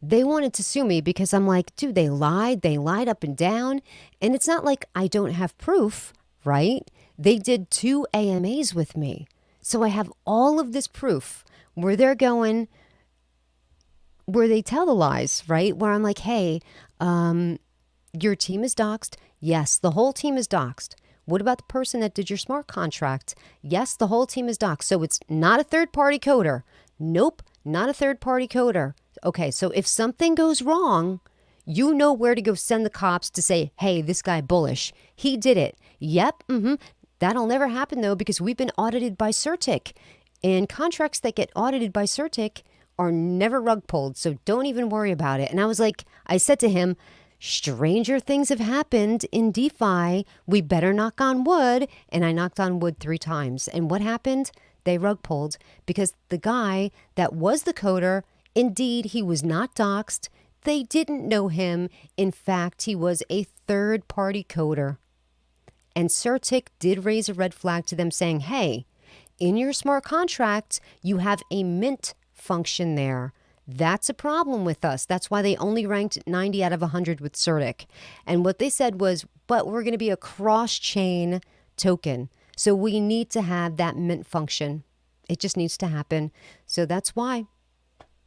they wanted to sue me because I'm like, dude, they lied up and down. And it's not like I don't have proof, right? They did 2 AMAs with me. So I have all of this proof where they're going, where they tell the lies, right? Where I'm like, hey, your team is doxxed. Yes, the whole team is doxxed. What about the person that did your smart contract? Yes, the whole team is doxxed. So it's not a third-party coder. Nope, not a third-party coder. Okay, so if something goes wrong, you know where to go send the cops to say, hey, this guy bullish. He did it. Yep, That'll never happen, though, because we've been audited by CerTic. And contracts that get audited by CerTic are never rug pulled, so don't even worry about it. And I was like, I said to him, stranger things have happened in DeFi. We better knock on wood. And I knocked on wood 3 times. And what happened? They rug pulled because the guy that was the coder, indeed, he was not doxxed. They didn't know him. In fact, he was a third-party coder. And CerTic did raise a red flag to them saying, hey, in your smart contract, you have a mint function there. That's a problem with us. That's why they only ranked 90 out of 100 with CerTic. And what they said was, but we're going to be a cross-chain token. So we need to have that mint function. It just needs to happen. So that's why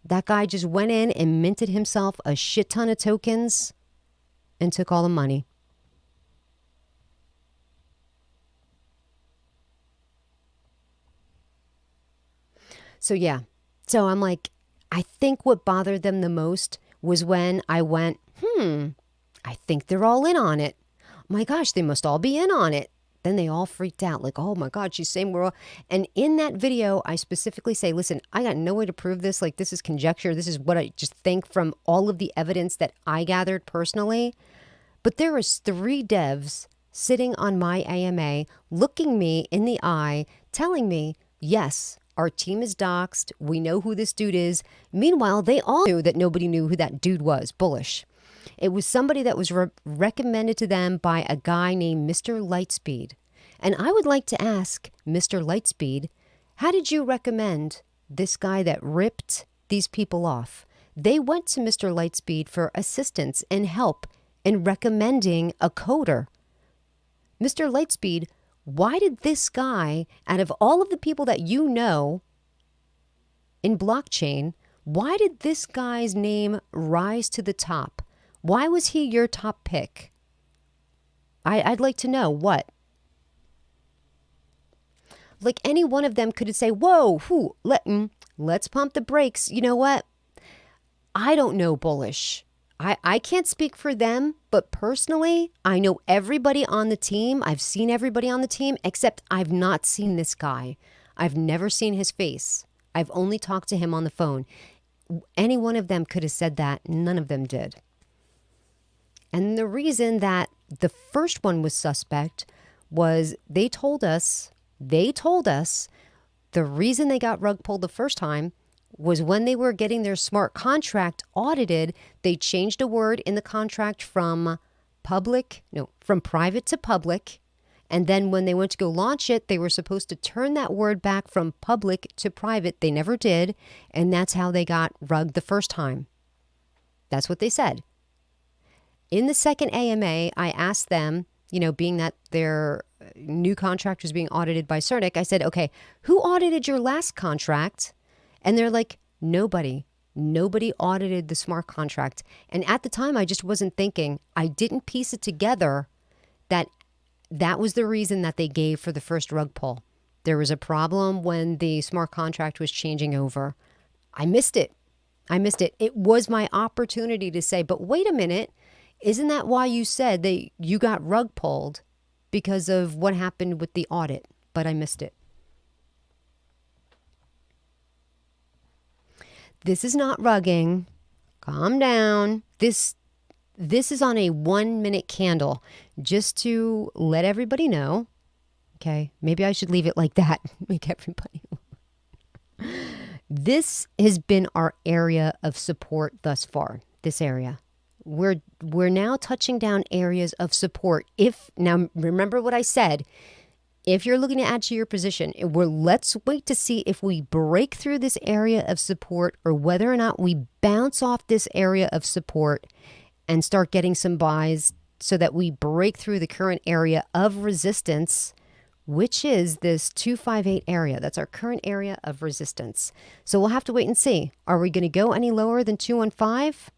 that guy just went in and minted himself a shit ton of tokens and took all the money. So yeah. So I'm like, I think what bothered them the most was when I went, I think they're all in on it. My gosh, they must all be in on it. Then they all freaked out like, oh my God, she's saying we're all. And in that video, I specifically say, listen, I got no way to prove this. Like, this is conjecture. This is what I just think from all of the evidence that I gathered personally. But there was 3 devs sitting on my AMA, looking me in the eye, telling me, yes, our team is doxxed. We know who this dude is. Meanwhile, they all knew that nobody knew who that dude was. Bullish. It was somebody that was recommended to them by a guy named Mr. Lightspeed. And I would like to ask Mr. Lightspeed, how did you recommend this guy that ripped these people off. They went to Mr. Lightspeed for assistance and help in recommending a coder. Mr. Lightspeed, why did this guy, out of all of the people that you know in blockchain, why did this guy's name rise to the top? Why was he your top pick? I'd like to know what. Like any one of them could say, whoa, let's pump the brakes. You know what? I don't know bullish. I can't speak for them, but personally, I know everybody on the team. I've seen everybody on the team, except I've not seen this guy. I've never seen his face. I've only talked to him on the phone. Any one of them could have said that. None of them did. And the reason that the first one was suspect was they told us the reason they got rug pulled the first time was when they were getting their smart contract audited, they changed a word in the contract from private to public. And then when they went to go launch it, they were supposed to turn that word back from public to private. They never did. And that's how they got rugged the first time. That's what they said. In the second AMA, I asked them, being that their new contract was being audited by Cernic, I said, okay, who audited your last contract? And they're like, nobody. Nobody audited the smart contract. And at the time, I just wasn't thinking. I didn't piece it together that was the reason that they gave for the first rug pull. There was a problem when the smart contract was changing over. I missed it. It was my opportunity to say, but wait a minute. Isn't that why you said that you got rug pulled? Because of what happened with the audit. But I missed it. This is not rugging. Calm down. This is on a 1-minute candle, just to let everybody know. Okay, maybe I should leave it like that. Make everybody. This has been our area of support thus far. This area. We're now touching down areas of support. Now remember what I said. If you're looking to add to your position, let's wait to see if we break through this area of support or whether or not we bounce off this area of support and start getting some buys so that we break through the current area of resistance, which is this 258 area. That's our current area of resistance. So we'll have to wait and see. Are we going to go any lower than 215?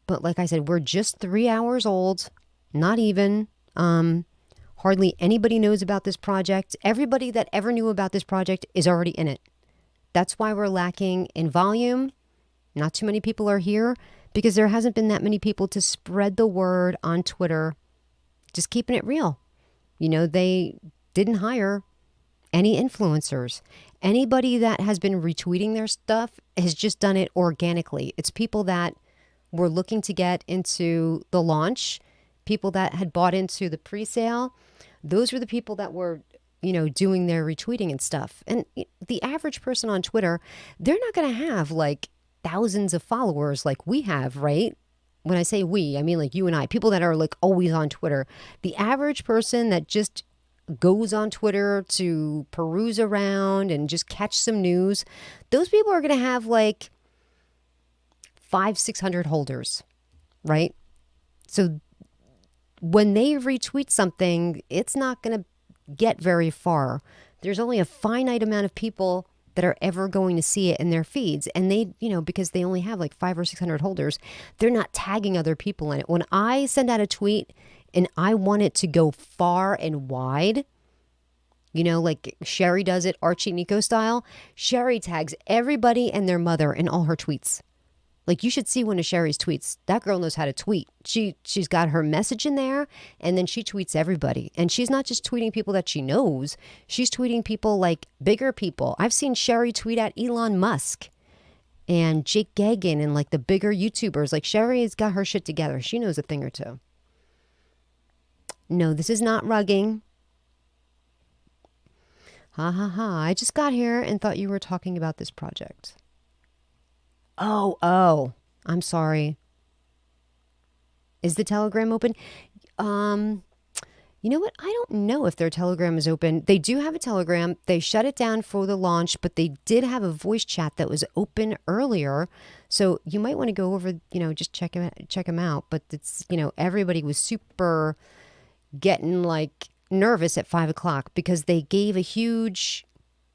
But like I said, we're just 3 hours old. Not even. Hardly anybody knows about this project. Everybody that ever knew about this project is already in it. That's why we're lacking in volume. Not too many people are here because there hasn't been that many people to spread the word on Twitter. Just keeping it real. They didn't hire any influencers. Anybody that has been retweeting their stuff has just done it organically. It's people that were looking to get into the launch, people that had bought into the pre-sale. Those were the people that were, doing their retweeting and stuff. And the average person on Twitter, they're not going to have like thousands of followers like we have, right? When I say we, I mean like you and I, people that are like always on Twitter. The average person that just goes on Twitter to peruse around and just catch some news, those people are going to have like 500-600 holders, right? So when they retweet something, it's not going to get very far. There's only a finite amount of people that are ever going to see it in their feeds. And they, because they only have like 500 or 600 holders, they're not tagging other people in it. When I send out a tweet and I want it to go far and wide, like Sherry does it, Archie Nico style, Sherry tags everybody and their mother in all her tweets. Like, you should see one of Sherry's tweets. That girl knows how to tweet. She's got her message in there, and then she tweets everybody. And she's not just tweeting people that she knows. She's tweeting people like bigger people. I've seen Sherry tweet at Elon Musk and Jake Gagan and like the bigger YouTubers. Like, Sherry's got her shit together. She knows a thing or two. No, this is not rugging. Ha ha ha. I just got here and thought you were talking about this project. Oh, I'm sorry. Is the Telegram open? You know what? I don't know if their Telegram is open. They do have a Telegram. They shut it down for the launch, but they did have a voice chat that was open earlier. So you might want to go over, just check them out. But it's, everybody was super getting like nervous at 5 o'clock because they gave a huge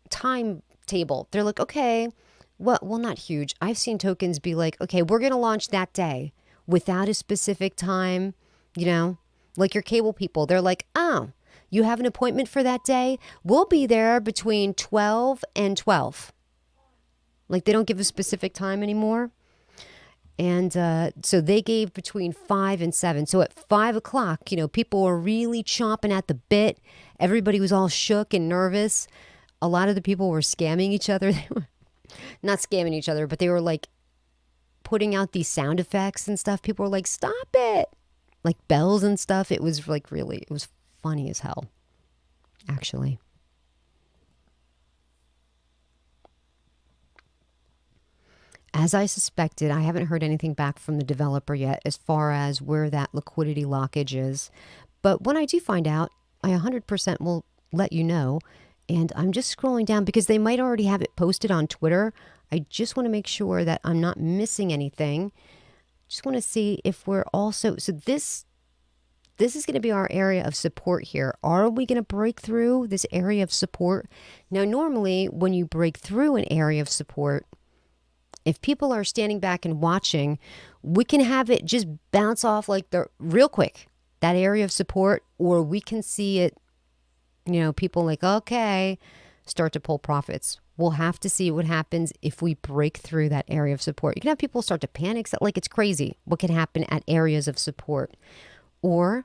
timetable. They're like, okay, well, not huge. I've seen tokens be like, okay, we're going to launch that day without a specific time, like your cable people. They're like, oh, you have an appointment for that day? We'll be there between 12 and 12. Like they don't give a specific time anymore. And so they gave between 5 and 7. So at 5 o'clock, people were really chomping at the bit. Everybody was all shook and nervous. A lot of the people were scamming each other. They were not scamming each other, but they were like putting out these sound effects and stuff. People were like, stop it. Like bells and stuff. It was like really, it was funny as hell, actually. As I suspected, I haven't heard anything back from the developer yet as far as where that liquidity lockage is. But when I do find out, I 100% will let you know. And I'm just scrolling down because they might already have it posted on Twitter. I just want to make sure that I'm not missing anything. Just want to see if we're also... So this is going to be our area of support here. Are we going to break through this area of support? Now, normally when you break through an area of support, if people are standing back and watching, we can have it just bounce off like the real quick, that area of support, or we can see it, people like, okay, start to pull profits. We'll have to see what happens if we break through that area of support. You can have people start to panic like it's crazy what can happen at areas of support. Or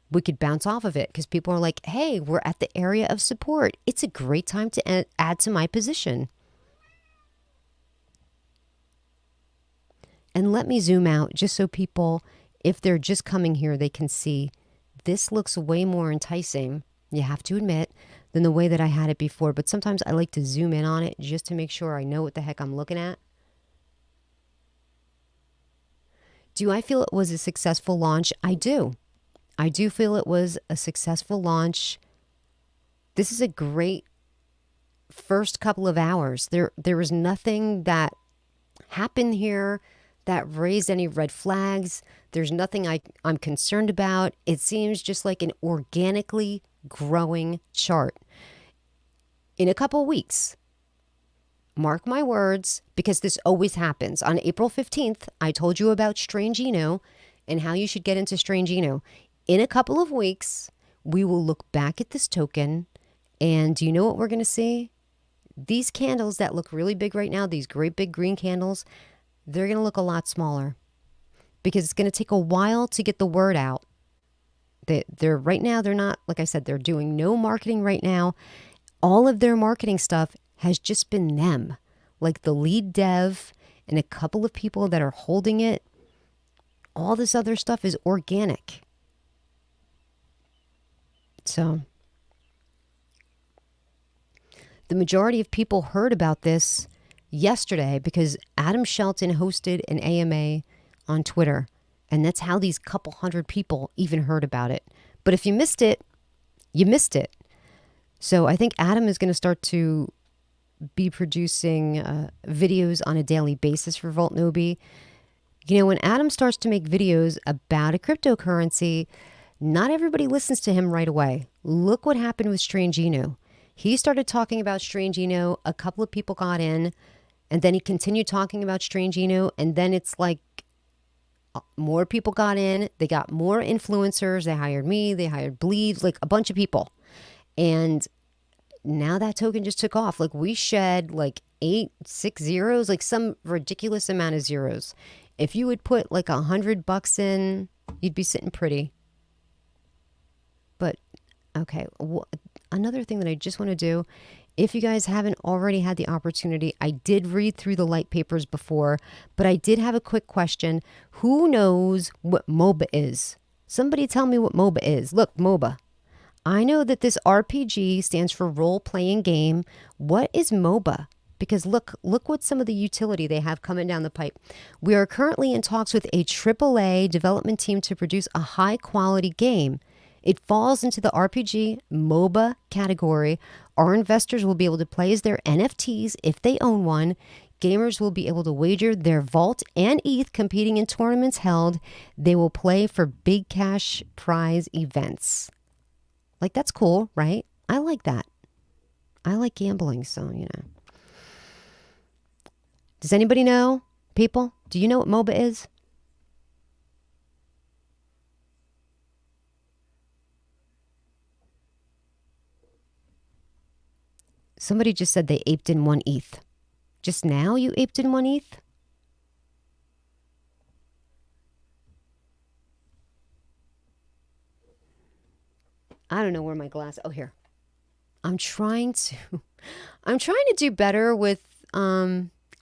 we could bounce off of it because people are like, hey, we're at the area of support. It's a great time to add to my position. And let me zoom out just so people, if they're just coming here, they can see this looks way more enticing, you have to admit, than the way that I had it before. But sometimes I like to zoom in on it just to make sure I know what the heck I'm looking at. Do I feel it was a successful launch? I do. I do feel it was a successful launch. This is a great first couple of hours. There was nothing that happened here that raised any red flags. There's nothing I'm concerned about. It seems just like an organically growing chart. In a couple weeks, mark my words, because this always happens. On April 15th, I told you about Strange Eno and how you should get into Strange Eno. In a couple of weeks, we will look back at this token, and do you know what we're going to see? These candles that look really big right now, these great big green candles, they're going to look a lot smaller because it's going to take a while to get the word out. They're right now, they're not, like I said, they're doing no marketing right now. All of their marketing stuff has just been them, like the lead dev and a couple of people that are holding it. All this other stuff is organic. So the majority of people heard about this yesterday because Adam Shelton hosted an AMA on Twitter, and that's how these couple hundred people even heard about it. But if you missed it, you missed it. So I think Adam is going to start to be producing videos on a daily basis for VoltNobi. When Adam starts to make videos about a cryptocurrency, not everybody listens to him right away. Look what happened with Strange Eno. He started talking about Strange Eno, a couple of people got in, and then he continued talking about Strange Eno, and then it's like more people got in, they got more influencers, they hired me, they hired Bleeds, like a bunch of people. And now that token just took off. Like we shed like 6 zeros, like some ridiculous amount of zeros. If you would put like $100 in, you'd be sitting pretty. But okay, another thing that I just want to do, if you guys haven't already had the opportunity, I did read through the light papers before, but I did have a quick question. Who knows what MOBA is? Somebody tell me what MOBA is. Look, MOBA. I know that this RPG stands for role-playing game. What is MOBA? Because look what some of the utility they have coming down the pipe. We are currently in talks with a AAA development team to produce a high-quality game. It falls into the RPG MOBA category. Our investors will be able to play as their NFTs if they own one. Gamers will be able to wager their Vault and ETH competing in tournaments held. They will play for big cash prize events. Like, that's cool, right? I like that. I like gambling, so, you know. Does anybody know, people? Do you know what MOBA is? Somebody just said they aped in one ETH. Just now you aped in one ETH? I don't know where my glass. Oh, here. I'm trying to do better with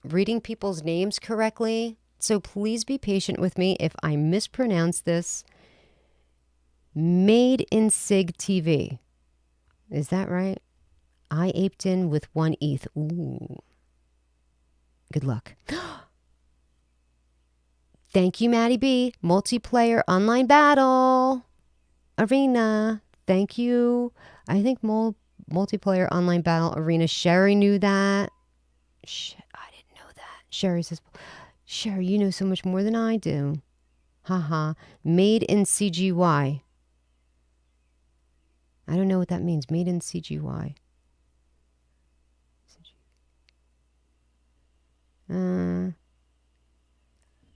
reading people's names correctly. So please be patient with me if I mispronounce this. Made in Sig TV. Is that right? I aped in with one ETH. Ooh. Good luck. Thank you, Maddie B. Multiplayer online battle arena. Thank you. I think multiplayer online battle arena. Sherry knew that. Shit, I didn't know that. Sherry says, Sherry, you know so much more than I do. Haha. Made in CGY. I don't know what that means. Made in CGY.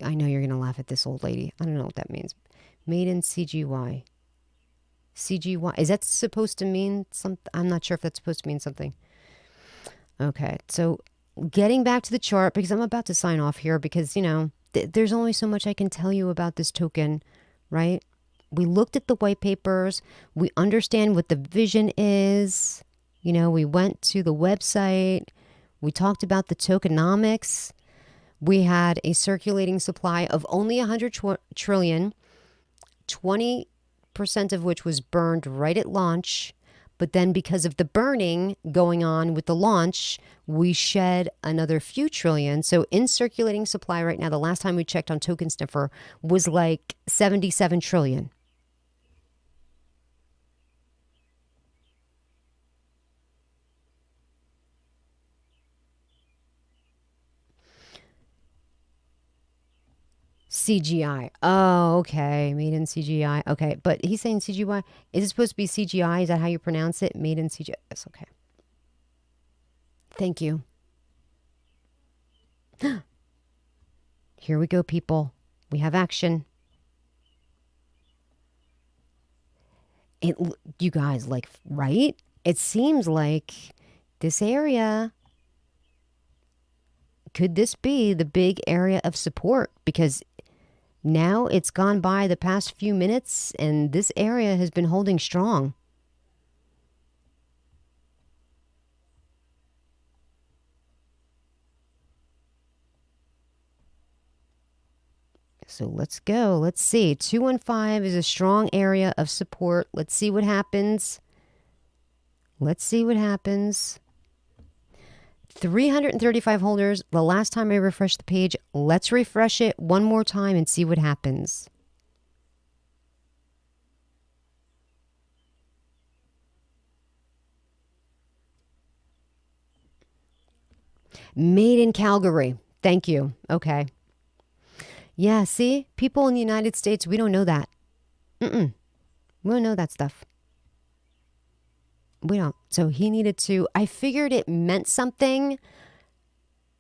I know you're going to laugh at this old lady. I don't know what that means. Made in CGY. CGY. Is that supposed to mean something? I'm not sure if that's supposed to mean something. Okay. So getting back to the chart, because I'm about to sign off here because, you know, there's only so much I can tell you about this token, right? We looked at the white papers. We understand what the vision is. You know, we went to the website. We talked about the tokenomics. We had a circulating supply of only 100 trillion, 20% of which was burned right at launch. But then because of the burning going on with the launch, we shed another few trillion. So in circulating supply right now, the last time we checked on Token Sniffer was like 77 trillion. CGI. Oh, okay. Made in CGI. Okay. But he's saying CGI. Is it supposed to be CGI? Is that how you pronounce it? Made in CGI. Yes. Okay. Thank you. Here we go, people. We have action. You guys, like, right? It seems like this area. Could this be the big area of support? Because now it's gone by the past few minutes and this area has been holding strong. So let's go. Let's see. 215 is a strong area of support. Let's see what happens. Let's see what happens. 335 holders. The last time I refreshed the page, let's refresh it one more time and see what happens. Made in Calgary. Thank you. Okay. Yeah, see? People in the United States, we don't know that. We don't know that stuff. We don't. So he needed to. I figured it meant something.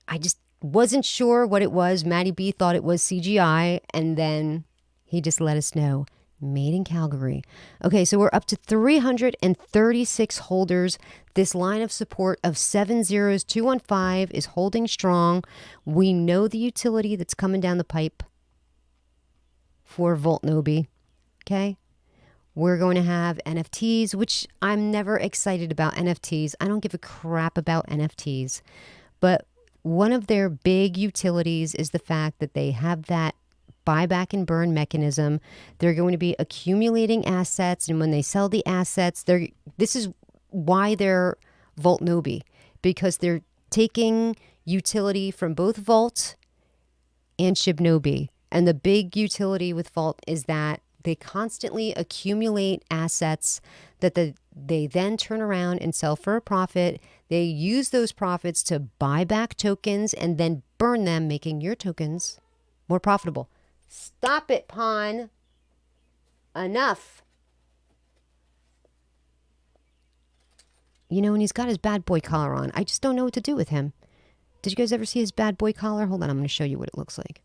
I just wasn't sure what it was. Maddie B thought it was CGI, and then he just let us know. Made in Calgary. Okay, so we're up to 336 holders. This line of support of 70215 is holding strong. We know the utility that's coming down the pipe for VoltNobi. Okay. We're going to have NFTs, which I'm never excited about NFTs. I don't give a crap about NFTs. But one of their big utilities is the fact that they have that buyback and burn mechanism. They're going to be accumulating assets. And when they sell the assets, this is why they're VoltNobi, because they're taking utility from both Volt and Shibnobi. And the big utility with Vault is that They constantly accumulate assets that they then turn around and sell for a profit. They use those profits to buy back tokens and then burn them, making your tokens more profitable. Stop it, pawn. Enough. You know, and he's got his bad boy collar on. I just don't know what to do with him. Did you guys ever see his bad boy collar? Hold on, I'm going to show you what it looks like.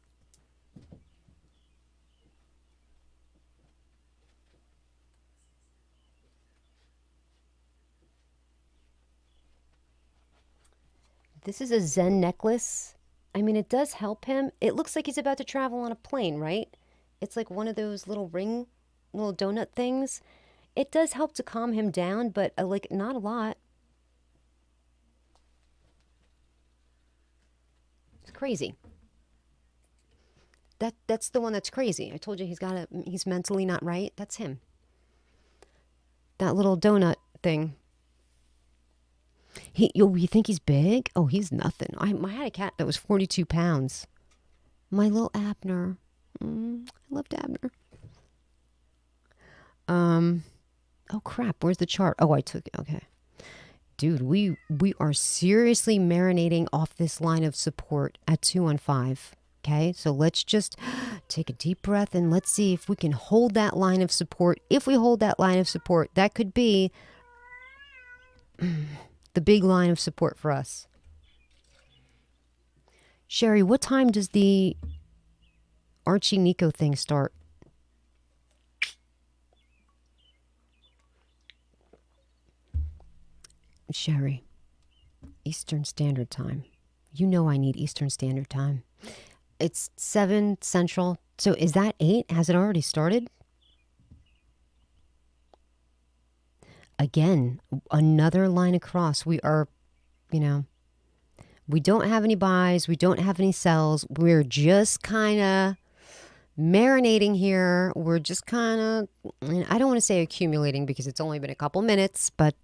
This is a Zen necklace. I mean, it does help him. It looks like he's about to travel on a plane, right? It's like one of those little little donut things. It does help to calm him down, but like not a lot. It's crazy. That's the one that's crazy. I told you he's mentally not right. That's him. That little donut thing. You think he's big? Oh, he's nothing. I had a cat that was 42 pounds. My little Abner. I loved Abner. Oh crap, where's the chart? Oh, I took it. Okay. Dude, we are seriously marinating off this line of support at 215. Okay, so let's just take a deep breath and let's see if we can hold that line of support. If we hold that line of support, that could be the big line of support for us. Sherry, what time does the Archie Nico thing start? Sherry, Eastern Standard Time. You know I need Eastern Standard Time. It's 7 Central. So is that 8? Has it already started? Again, another line across. We are, we don't have any buys. We don't have any sells. We're just kind of marinating here. We're just kind of, I don't want to say accumulating because it's only been a couple minutes, but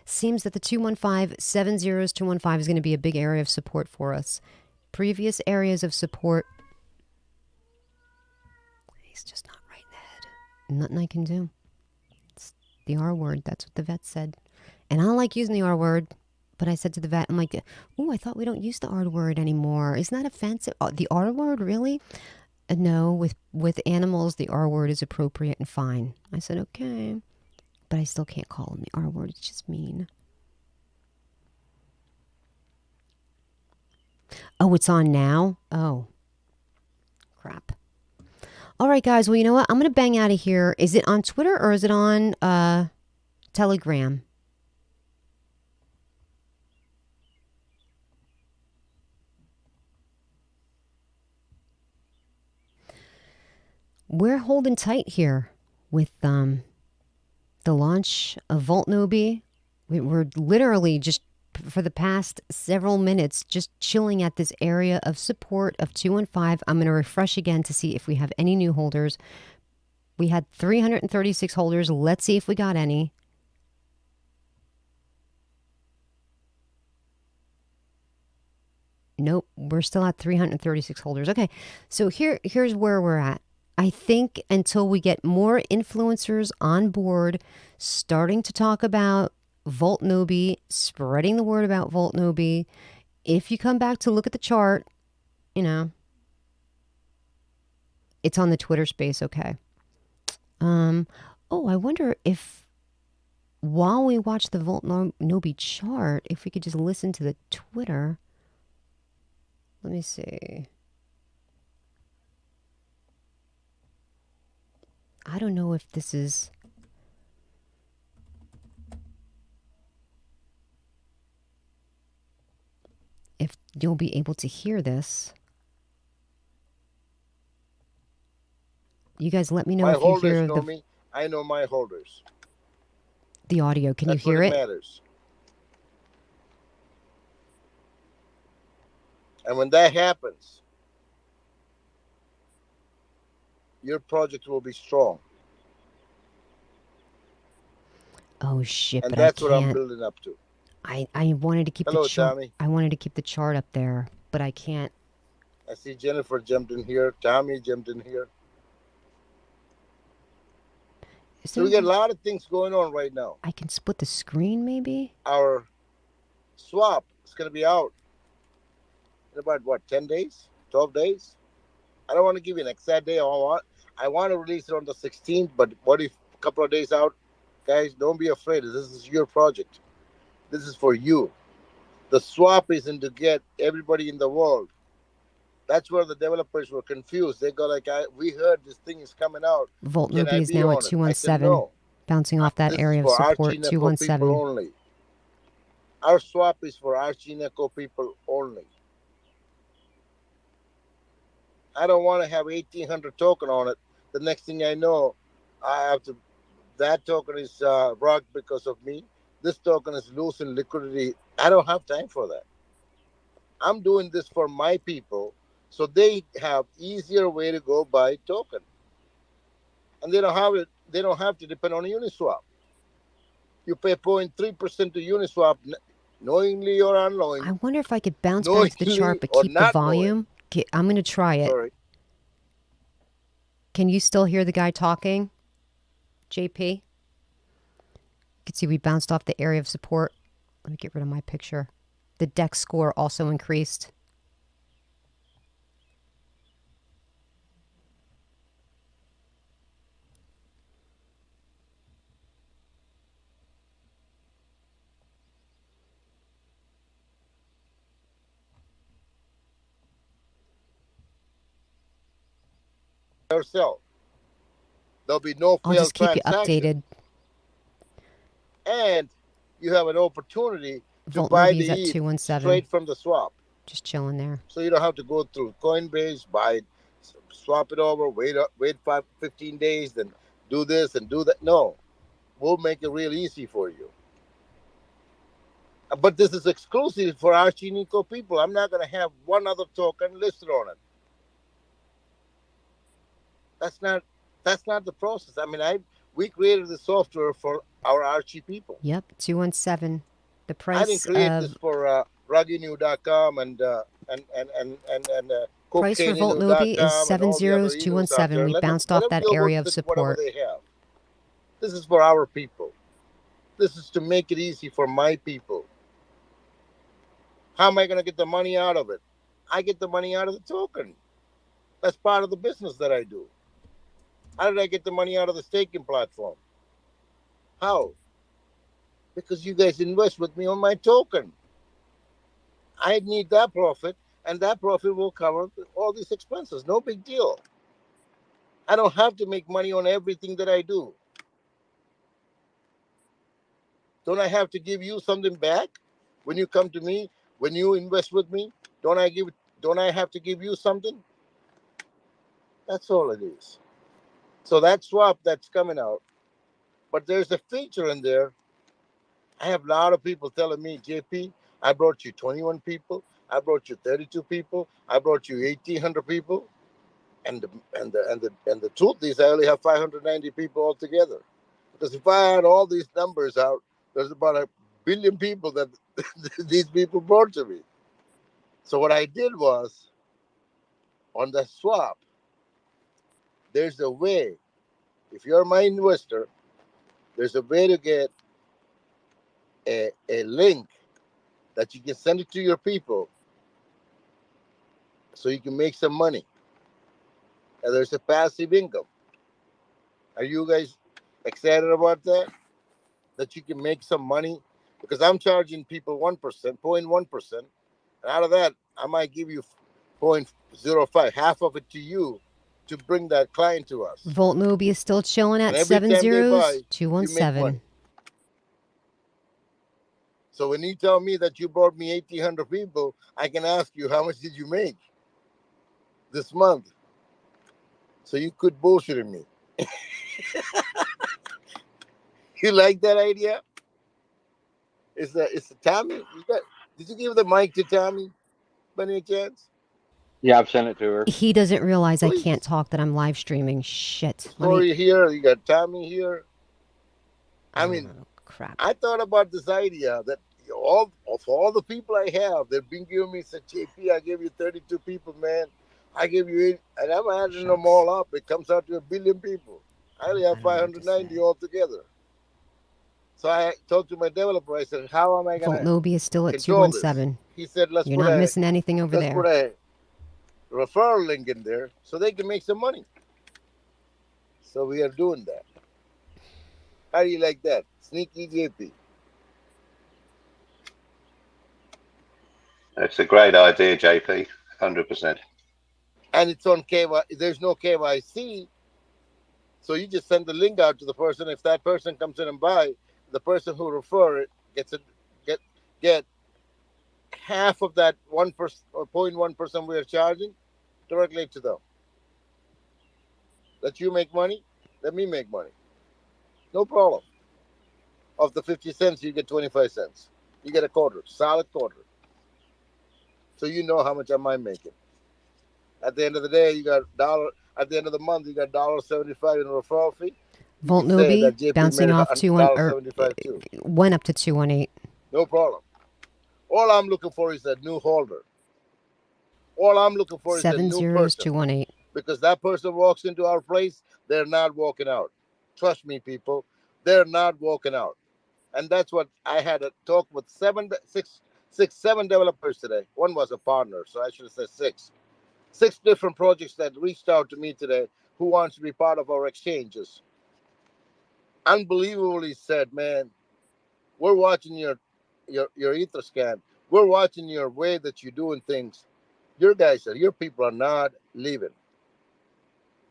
seems that the 215, 70s 215 is going to be a big area of support for us. Previous areas of support. He's just not right in the head. Nothing I can do. It's the R word. That's what the vet said. And I don't like using the R word. But I said to the vet, I'm like, oh, I thought we don't use the R word anymore. Isn't that offensive? Oh, the R word, really? No, with animals, the R word is appropriate and fine. I said, okay. But I still can't call him the R word. It's just mean. Oh, it's on now? Oh. Crap. All right, guys. Well, you know what? I'm going to bang out of here. Is it on Twitter or is it on Telegram? We're holding tight here with the launch of VoltNobi. We're literally just for the past several minutes just chilling at this area of support of 215. I'm going to refresh again to see if we have any new holders. We had 336 holders. Let's see if we got any. Nope, we're still at 336 holders. Okay, so here's where we're at. I think until we get more influencers on board, starting to talk about VoltNobi, spreading the word about VoltNobi, if you come back to look at the chart, it's on the Twitter space, okay. Oh, I wonder if while we watch the VoltNobi chart, if we could just listen to the Twitter. Let me see. I don't know if this is... if you'll be able to hear this. You guys let me know if you hear know me. I know my holders. The audio. Can That's you hear what it? Matters. And when that happens, your project will be strong. Oh shit! And but that's I can't. what I'm building up to. I wanted to keep the chart. Tommy. I wanted to keep the chart up there, but I can't. I see Jennifer jumped in here. Tommy jumped in here. Is So there we a got a way lot of things going on right now. I can split the screen maybe? Our swap is going to be out in about what, 10 days, 12 days? I don't want to give you an exact day. I want to release it on the 16th, but what if a couple of days out? Guys, don't be afraid. This is your project. This is for you. The swap isn't to get everybody in the world. That's where the developers were confused. They go like, we heard this thing is coming out. Can VoltNobi I is be now at on it? I said, 217, no. bouncing off that This is area of for support, Archie people 217. only. Our swap is for Archie people only. I don't want to have 1,800 token on it. The next thing I know, I have to. That token is rocked because of me. This token is losing liquidity. I don't have time for that. I'm doing this for my people, so they have easier way to go buy token, and they don't have it. They don't have to depend on Uniswap. You pay 0.3% to Uniswap, knowingly or I unknowingly, wonder if I could bounce back to the chart knowingly but or keep the not knowing. volume. I'm going to try it. Sorry. Can you still hear the guy talking, JP? You can see we bounced off the area of support. Let me get rid of my picture. The deck score also increased. Yourself. There'll be no I'll just failed keep you transaction, updated. and you have an opportunity to buy VoltNobi the is at ETH 217. straight from the swap. Just chilling there. So you don't have to go through Coinbase, buy it, swap it over, wait 15 days, then do this and do that. No, we'll make it real easy for you. But this is exclusive for Archie Nico people. I'm not going to have one other token listed on it. That's not that's not the process. I mean, we created the software for our Archie people. Yep, 217. The I didn't price create this of for ruggynew.com and price for VoltNobi is cocainenu.com and all the other Enus out 70217. there. We bounced Let off them that deal area with of whatever support. they have. This is for our people. This is to make it easy for my people. How am I going to get the money out of it? I get the money out of the token. That's part of the business that I do. How did I get the money out of the staking platform? How? Because you guys invest with me on my token. I need that profit, and that profit will cover all these expenses. No big deal. I don't have to make money on everything that I do. Don't I have to give you something back when you come to me, when you invest with me? Don't I have to give you something? That's all it is. So that swap that's coming out, but there's a feature in there. I have a lot of people telling me, JP, I brought you 21 people, I brought you 32 people, I brought you 1,800 people, and the truth is, I only have 590 people altogether. Because if I add all these numbers out, there's about a billion people that these people brought to me. So what I did was, on the swap, there's a way. If you're my investor, there's a way to get a link that you can send it to your people so you can make some money. And there's a passive income. Are you guys excited about that? That you can make some money? Because I'm charging people 1%, 0.1%. And out of that, I might give you 0.05, half of it to you to bring that client to us. VoltNobi is still chilling And at every seven time they buy, zeros, you make 217. money. So when you tell me that you brought me 1,800 people, I can ask you, how much did you make this month? So you quit bullshitting me. You like that idea? It's the Tommy. Did you give the mic to Tommy by any chance? Yeah, I've sent it to her. He doesn't realize I can't Please. talk, that I'm live streaming. Shit. Let me. Story here. You got Tommy here. I mean, Oh, crap. I thought about this idea that all the people I have, they've been giving me such JP. I gave you 32 people, man. I gave you 8, and I'm adding them Shucks. all up. It comes out to a billion people. I only have I don't know what to 590 say. altogether. So I talked to my developer. I said, "How am I gonna VoltNobi is still at control this?" 217. He said, You're not missing anything over let's put there. a referral link in there so they can make some money." So we are doing that. How do you like that? Sneaky JP. It's a great idea, JP. 100%. And it's on KY. There's no KYC, so you just send the link out to the person. If that person comes in and buy, the person who refer it gets it get get half of that 1% or 0.1% we are charging directly to them. Let you make money, let me make money. No problem. Of the 50 cents, you get 25 cents. You get a quarter, solid quarter. So you know how much am I making. At the end of the day, you got dollar. At the end of the month, you got $1.75 in a referral fee. You can say VoltNobi that JP made bouncing a off 2 on or $1.75 too. went up to 218. No problem. All I'm looking for is a new holder. All I'm looking for is a Seven new zeros person. 218. Because that person walks into our place, they're not walking out. Trust me, people, they're not walking out. And that's what I had a talk with seven developers today. One was a partner, so I should have said six. Six different projects that reached out to me today who wants to be part of our exchanges. Unbelievably said, man, we're watching your ether scan. We're watching your way that you're doing things. Your people are not leaving.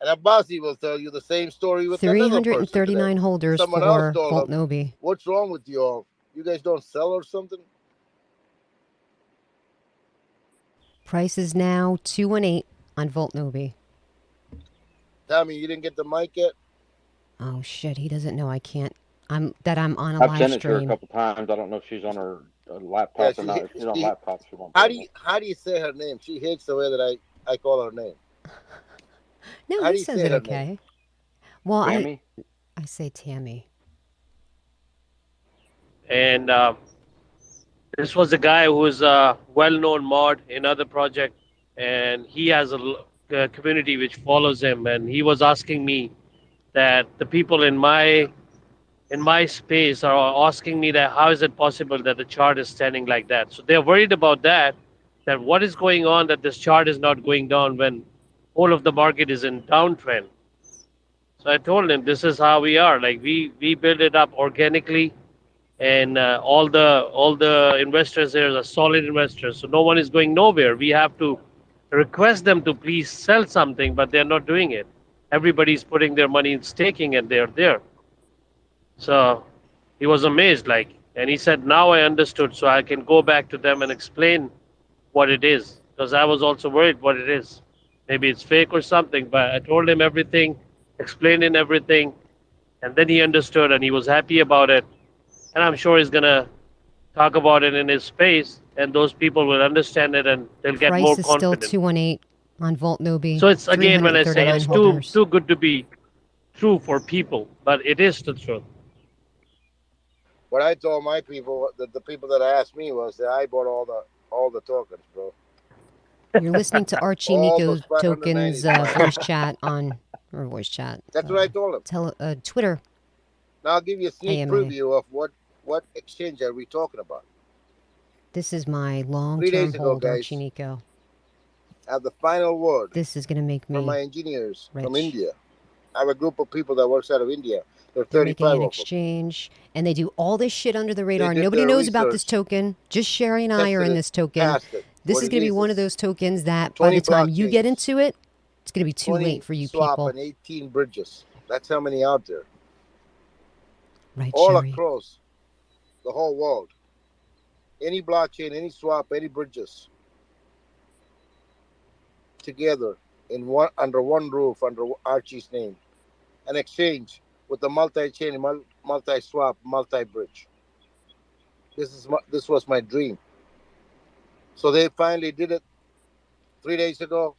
And Abbasi will tell you the same story with another person today. 339 holders Someone else for told him, VoltNobi. "What's wrong with you all? You guys don't sell or something?" Price is now 218 on VoltNobi. Tommy, you didn't get the mic yet? Oh shit, he doesn't know I can't. I'm on a I've live sent it to her a stream. couple times. I don't know if she's on her Yeah, laptop or not. If she's on laptop, she won't be how able to. how do you say her name? She hates the way that I call her name. No, How he do you says say it her name? okay. Well, Tammy? I say Tammy. And this was a guy who was a well-known mod in other project, and he has a community which follows him. And he was asking me that the people in my space are asking me that how is it possible that the chart is standing like that? So they're worried about that. That what is going on that this chart is not going down when all of the market is in downtrend. So I told him this is how we are. Like we build it up organically, and all the investors there are solid investors. So no one is going nowhere. We have to request them to please sell something, but they're not doing it. Everybody's putting their money in staking, and they're there. So he was amazed, like, and he said, "Now I understood, so I can go back to them and explain what it is." Because I was also worried what it is. Maybe it's fake or something, but I told him everything, explained in everything, and then he understood and he was happy about it. And I'm sure he's gonna talk about it in his space, and those people will understand it and they'll get more Price is still confident. 218 on VoltNobi. So it's again when I say 339 it's too holders. too good to be true for people, but it is the truth. What I told my people, the people that asked me, was that I bought all the tokens, bro. You're listening to Archie All Nico those 590 Tokens is mine. voice chat on, or voice chat, That's what I told them. Twitter Now I'll give you a sneak AMA. preview of what exchange are we talking about. This is my 3 long-term days ago, hold, Archie guys, Nico. I have the final word This is going to make from my me engineers from rich. India. I have a group of people that works out of India. There are They're making 35 an of them. exchange, and they do all this shit under the They radar. did Nobody their knows about this research, token. Just Sherry and I are tested in it, this token. passed it. This What is it going to be one of is those tokens that by 20 the time you get blockchains, into it, it's going to be too 20 late for you swap, people. and 18 bridges. That's how many out there. Right, All Sherry? across the whole world. Any blockchain, any swap, any bridges together in one under one roof under Archie's name. An exchange with the multi-chain, multi-swap, multi-bridge. This was my dream. So they finally did it 3 days ago.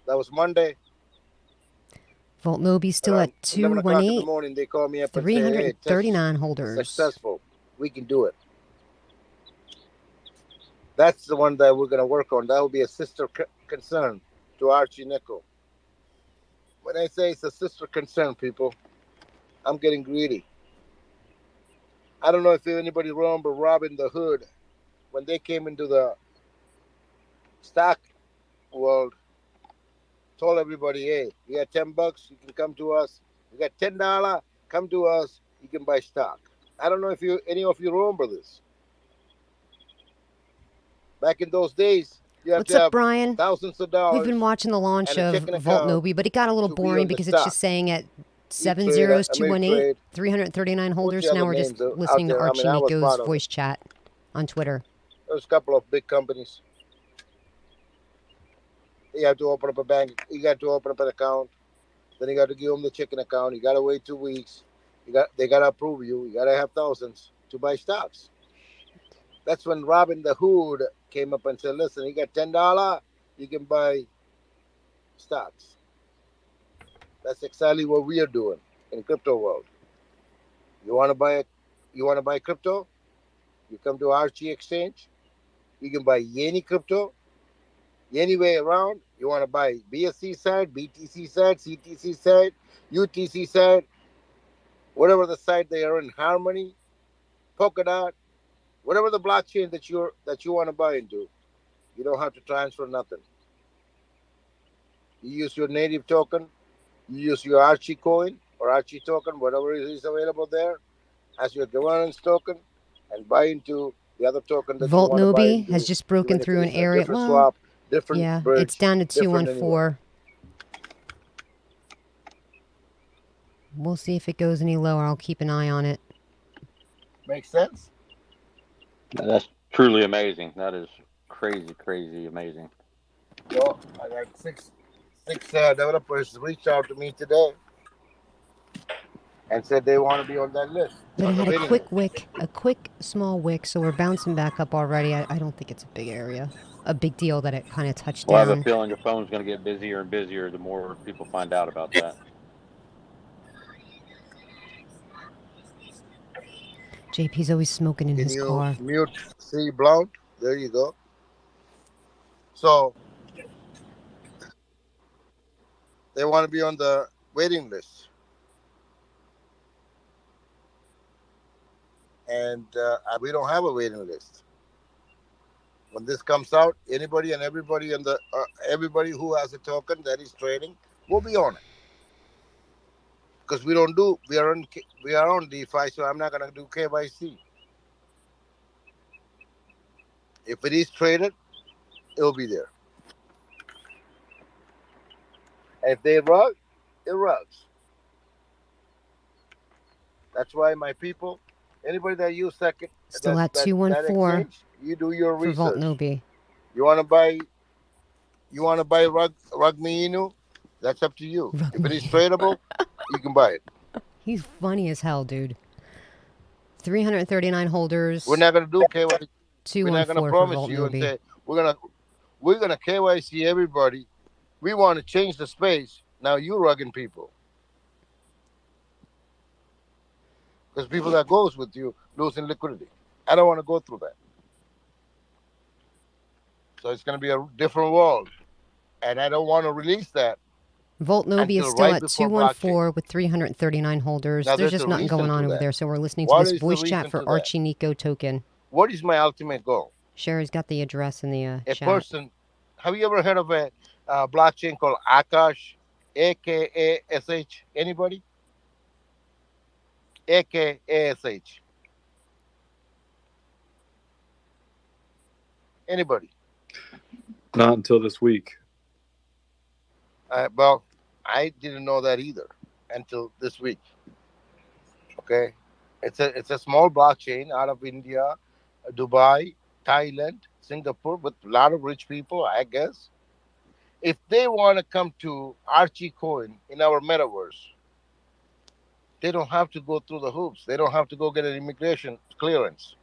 That was Monday. VoltNobi still Around at 11 o'clock in the 218. morning, they call me up and say, "Hey, test 339 holders. successful. We can do it." That's the one that we're going to work on. That will be a sister concern to Archie Nickel. When I say it's a sister concern, people, I'm getting greedy. I don't know if anybody remember Robin the Hood when they came into the stock world. Told everybody, hey, you got $10, you can come to us. You got $10, come to us. You can buy stock. I don't know if any of you remember this. Back in those days, you have to What's up, have Brian? thousands of We've dollars been watching the launch and a of checking account VoltNobi, but it got a little to be boring on the because it's stock. just saying at seven E-Trade, zeros 218, Ameritrade, 339 what's the holders. other Now we're just names out listening to there? I mean, Archie I was Nico's part of it. voice chat on Twitter. There's a couple of big companies. You have to open up a bank. You got to open up an account. Then you got to give them the checking account. You got to wait 2 weeks. They got to approve you. You got to have thousands to buy stocks. That's when Robin the Hood came up and said, "Listen, you got $10, you can buy stocks." That's exactly what we are doing in crypto world. You want to buy crypto? You come to Archie Exchange. You can buy any crypto, any way around. You want to buy BSC side, BTC side, CTC side, UTC side, whatever the side they are in, Harmony, Polkadot, whatever the blockchain that you want to buy into. You don't have to transfer nothing. You use your native token. You use your Archie coin or Archie token, whatever is available there, as your governance token, and buy into the other token that you want to buy VoltNobi has into, just broken even if through it an is a area. different Well, swap, different yeah, it's bridge, down to different anywhere. 214. We'll see if it goes any lower. I'll keep an eye on it. Makes sense? That's truly amazing. That is crazy amazing. So I got six developers reached out to me today and said they want to be on that list, But it on the had a waiting quick list. wick, a quick small wick, so we're bouncing back up already. I don't think it's a big area, a big deal that it kind of touched Well, I have a down. feeling your phone's going to get busier and busier the more people find out about that. JP's always smoking in Can his you car. mute C Blount? There you go. So they want to be on the waiting list. And we don't have a waiting list. When this comes out, anybody and everybody in the everybody who has a token that is trading will be on it. Because we are on DeFi, so I'm not gonna do KYC. If it is traded, it'll be there. And if they rug, it rugs. That's why my people, anybody that use Still at that 214 exchange, you do your for research. VoltNobi. You wanna buy rug Inu? That's up to you. If it is tradable, you can buy it. He's funny as hell, dude. 339 holders. We're not gonna do KYC. We're not 214 gonna for promise you and VoltNobi. say we're gonna KYC everybody. We want to change the space. Now you rugging people. Because people that goes with you losing liquidity. I don't want to go through that. So it's going to be a different world. And I don't want to release that VoltNobi is until still right at before 214 blockchain. with 339 holders. Now, There's there's just a nothing reason going on to over that. there, so we're listening to What this is the voice chat reason for to that? Archie Nico token. What is my ultimate goal? Sherry's got the address in the A chat. person, have you ever heard of a blockchain called Akash? AKASH? Anybody? AKASH. Anybody? Not until this week. Well, I didn't know that either until this week. Okay, it's a small blockchain out of India, Dubai, Thailand, Singapore, with a lot of rich people, I guess. If they want to come to Archie Coin in our metaverse, they don't have to go through the hoops. They don't have to go get an immigration clearance.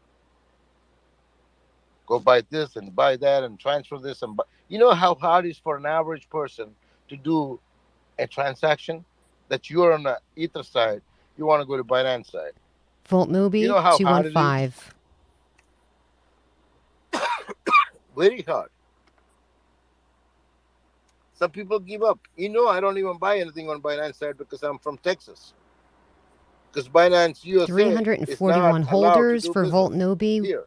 Go buy this and buy that and transfer this and buy. You know how hard it is for an average person to do a transaction that you're on the Ether side, you want to go to Binance side. VoltNobi, You know how hard it is? 215. Very hard. Some people give up. I don't even buy anything on Binance side because I'm from Texas. Because Binance USA is not 341 allowed to holders do for business VoltNobi. here. You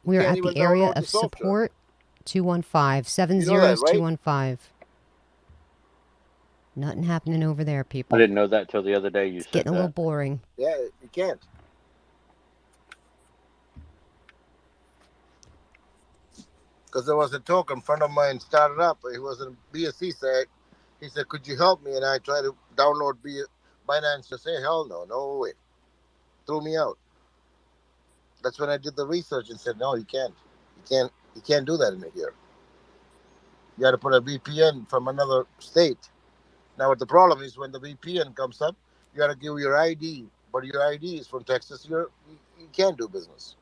We're can't at the even area download the of software. support. 215 You know that, right? 215. Nothing happening over there, I people. didn't know that till the other day you It's said getting a little that. boring. Yeah, you can't. Because there was a token friend of mine started up. He was in BSC side. He said, "Could you help me?" And I tried to download Binance to say, "Hell no, no way." Threw me out. That's when I did the research and said, "No, you can't. You can't do that in here. You got to put a VPN from another state." Now, what the problem is when the VPN comes up, you got to give your ID, but your ID is from Texas. You can't do business.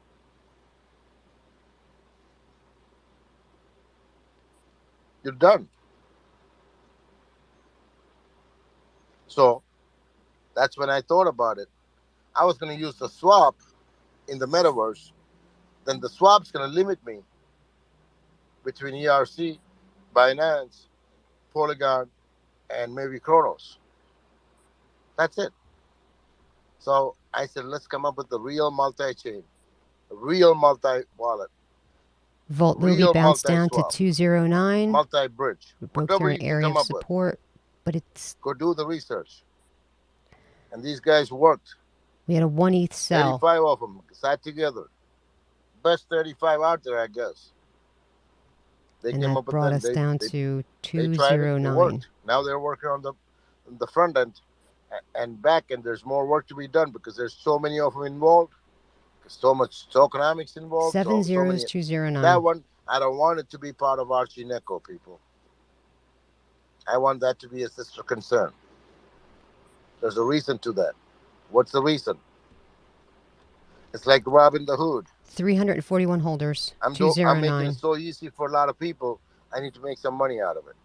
You're done. So that's when I thought about it. I was going to use the swap in the metaverse. Then the swap's going to limit me between ERC, Binance, Polygon, and maybe Kronos. That's it. So I said, let's come up with the real multi-chain, real multi-wallet, VoltNobi real bounced down to multi-swap, 209. multi-bridge, We broke through whatever an you can area come of up with. support, but it's Go do the research. And these guys worked. we had a 1 ETH sell. 35 of them sat together. Best 35 out there, I guess. They And came that up with brought that. us down to They tried it. It 209. worked. Now they're working on the front end and back end. There's more work to be done because there's so many of them involved. So much tokenomics involved. Seven So zeros, many. 209. That one, I don't want it to be part of Archie Neko, people. I want that to be a sister concern. There's a reason to that. What's the reason? It's like Robin the Hood. 341 holders, I'm making 209. it so easy for a lot of people. I need to make some money out of it.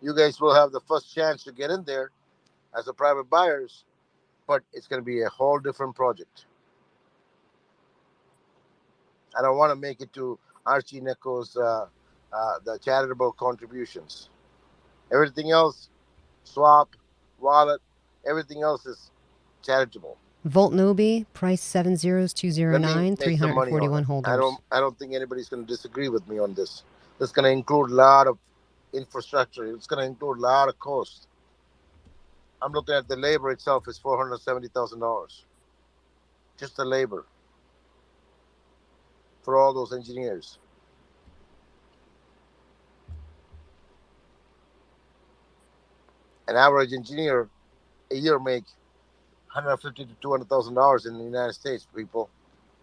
You guys will have the first chance to get in there as a private buyers, but it's going to be a whole different project. I don't want to make it to Archie Neko's the charitable contributions. Everything else, swap, wallet, everything else is charitable. VoltNobi, price 7 zeros, Let me 209, make some money on 341 it. holders. I don't think anybody's going to disagree with me on this. This is going to include a lot of infrastructure. It's going to include a lot of cost. I'm looking at the labor itself is $470,000. Just the labor for all those engineers. An average engineer a year make $150,000 to $200,000 in the United States, people.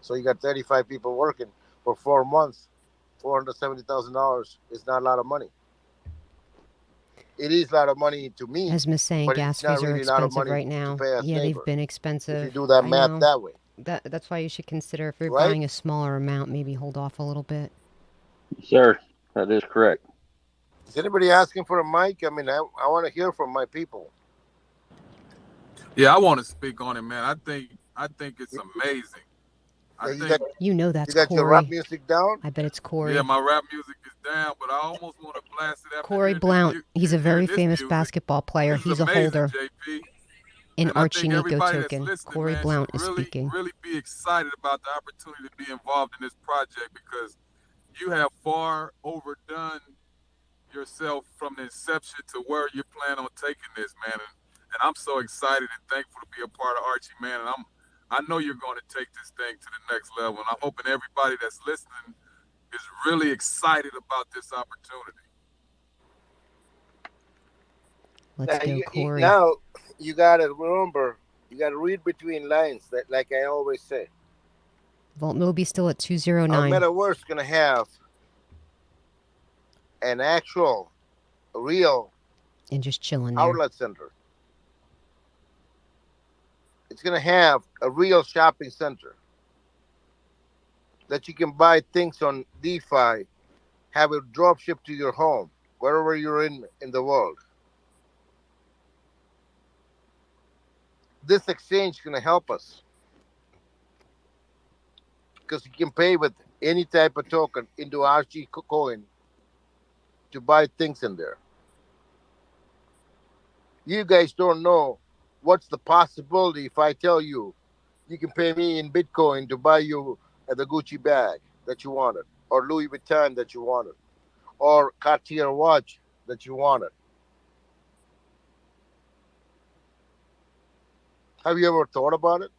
So you got 35 people working for 4 months. $470,000 is not a lot of money. It is a lot of money to me, As Miss saying, but gas it's not fees are really a lot of expensive money right to now. pay us Yeah, they've neighbor. been If you expensive. do that I math know. that way, That's why you should consider if you're right? buying a smaller amount, maybe hold off a little bit. Sir, that is correct. Is anybody asking for a mic? I mean, I want to hear from my people. Yeah, I want to speak on it, man. I think it's amazing. I You think got You know that's your rap Corey. music down? I bet it's Corey. yeah, my rap music is down, but I almost want to blast it after Corey Blount. He's a very hearing this famous music. basketball player. This is He's a amazing, holder. JP. An And I Archie think Nico everybody that's token. listening, Corey man, Blount should is speaking. really be excited about the opportunity to be involved in this project because you have far overdone yourself from the inception to where you plan on taking this, man. And I'm so excited and thankful to be a part of Archie, man. And I know you're going to take this thing to the next level. And I'm hoping everybody that's listening is really excited about this opportunity. Let's go, Corey. Now you gotta remember, you gotta read between lines. That, like I always say, VoltNobi still at our 209. metaverse gonna have an actual, real And just chilling there. outlet center. It's gonna have a real shopping center that you can buy things on DeFi, have it drop ship to your home, wherever you're in the world. This exchange is gonna help us because you can pay with any type of token into RG coin to buy things in there. You guys don't know what's the possibility if I tell you you can pay me in Bitcoin to buy you the Gucci bag that you wanted, or Louis Vuitton that you wanted, or Cartier watch that you wanted. Have you ever thought about it?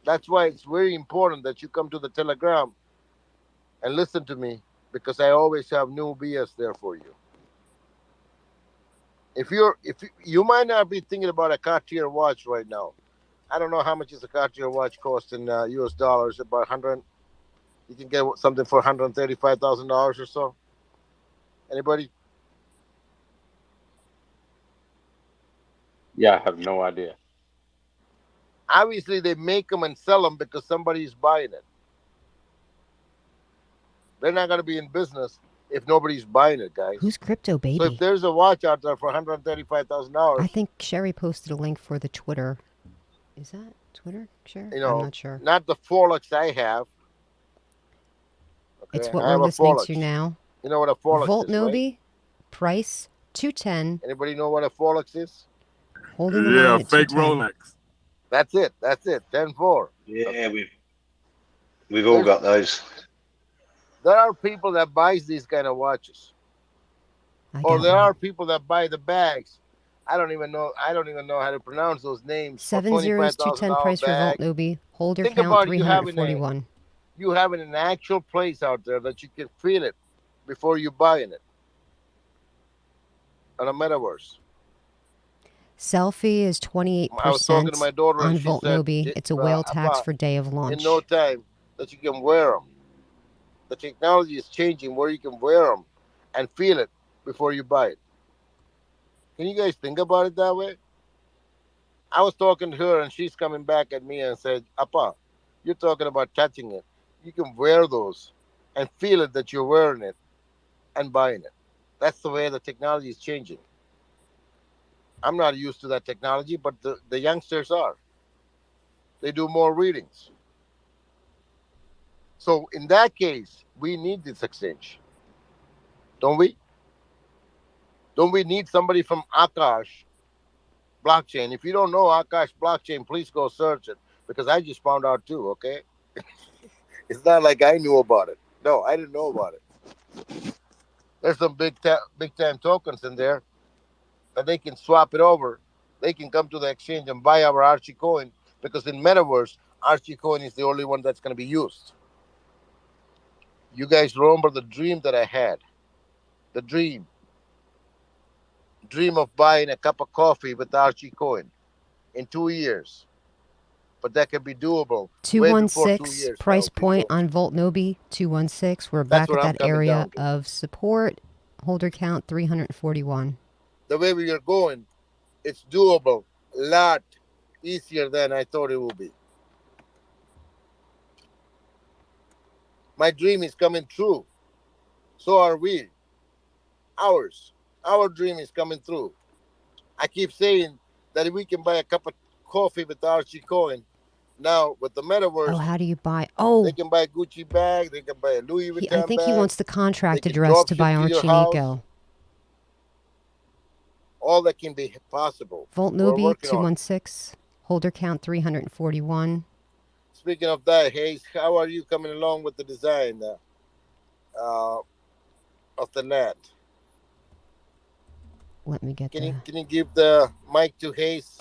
That's why it's very important that you come to the Telegram and listen to me, because I always have new BS there for you. If you might not be thinking about a Cartier watch right now. I don't know how much is a Cartier watch cost in US dollars. About 100. You can get something for $135,000 or so. Anybody? Yeah, I have no idea. Obviously, they make them and sell them because somebody's buying it. They're not going to be in business if nobody's buying it, guys. Who's Crypto So if Baby? there's a watch out there for I $135,000, think Sherry posted a link for the Twitter. Is that Twitter, Sherry? you I'm know, not sure. not the Forex I have. Okay, It's what I we're have a listening Forex. to now. You know what a Forex is, right? VoltNobi, price 210, Anybody know what a Forex is? holding the Yeah, line at fake 210. Rolex. That's it. 10-4. Yeah, we've all got those. There are people that buys these kind of watches, I or got there one. are people that buy the bags. I don't even know how to pronounce those names. For 7 zeros, 210 $25,000 price for bag. VoltNobi. Holder Think count about it. You 341. having an actual place out there that you can feel it before you buying it on a metaverse. Selfie is I was talking to 28% my daughter on and she said, VoltNobi. It's a whale tax "Appa, for day of launch. in no time that you can wear them. The technology is changing where you can wear them and feel it before you buy it." Can you guys think about it that way? I was talking to her and she's coming back at me and said, "Appa, you're talking about touching it. You can wear those and feel it that you're wearing it and buying it." That's the way the technology is changing. I'm not used to that technology, but the youngsters are. They do more readings. So in that case, we need this exchange, don't we? Don't we need somebody from Akash blockchain? If you don't know Akash blockchain, please go search it, because I just found out too. Okay, it's not like I knew about it. No, I didn't know about it. There's some big time tokens in there, and they can swap it over. They can come to the exchange and buy our Archie coin, because in Metaverse, Archie coin is the only one that's going to be used. You guys remember the dream that I had? The dream of buying a cup of coffee with Archie coin in 2 years. But that can be doable way before 2 216 years price now, point people. on VoltNobi. 216. We're That's back what at I'm that coming area down to. of support. Holder count 341. The way we are going, it's doable a lot easier than I thought it would be. My dream is coming true. So are we. Our dream is coming through. I keep saying that if we can buy a cup of coffee with Archie coin, now with the Oh, metaverse, how do you buy? they Oh, can buy a Gucci bag, they can buy a Louis I Vuitton think he bag, wants the they contract can address drop to ship buy to your Archie house. Nico. All that can be possible. We're VoltNobi working on it. 216. Holder count 341. Speaking of that, Hayes, how are you coming along with the design of the net? Let me get the Can you give the mic to Hayes?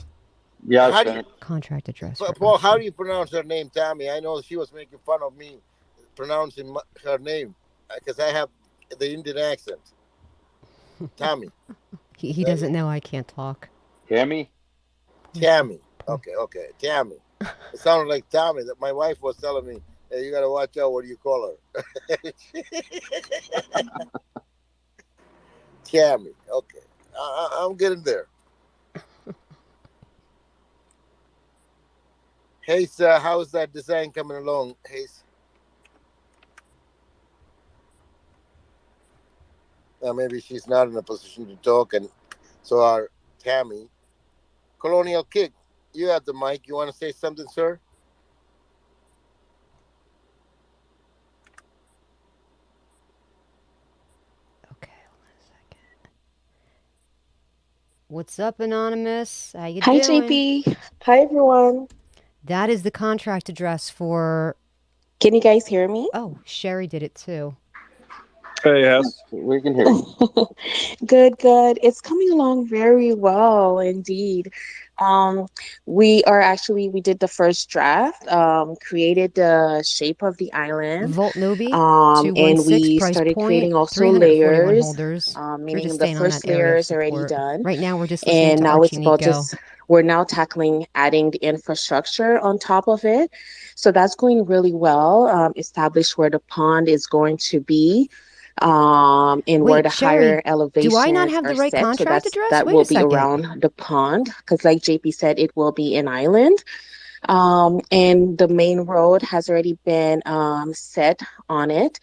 Yeah, I How do you, sent it. contract address for Paul? How do Archie. you pronounce her name, Tammy? I know she was making fun of me pronouncing her name because I have the Indian accent. Tammy. He doesn't know I can't talk. Tammy? Tammy. Okay. Tammy. It sounded like Tommy. That my wife was telling me, "Hey, you gotta watch out. What do you call her?" Tammy. Okay. I'm getting there. Hayes, how's that design coming along, Hayes? Maybe she's not in a position to talk, and so our Tammy. Colonial Kick, you have the mic. You want to say something, sir? What's up, Anonymous? How you Hi, doing? JP. Hi, everyone. That is the contract address for... Can you guys hear me? Oh, Sherry did it too. Hey, Yeah, Hess. we can hear you. Good, good. It's coming along very well indeed. Um, we did the first draft, created the shape of the island, VoltNobi, and 216 we price started point, creating also 341 layers, holders. We're just meaning the staying on that first area layer of is already support. done. Right now, we're just listening And to now Archie it's about Nico. we're now tackling adding the infrastructure on top of it. So that's going really well. Establish where the pond is going to be, and where Wait, the higher Sherry, do I not elevations have are the right set. So contract address? that Wait a will be second. around the pond, because like JP said, it will be an island. And the main road has already been set on it.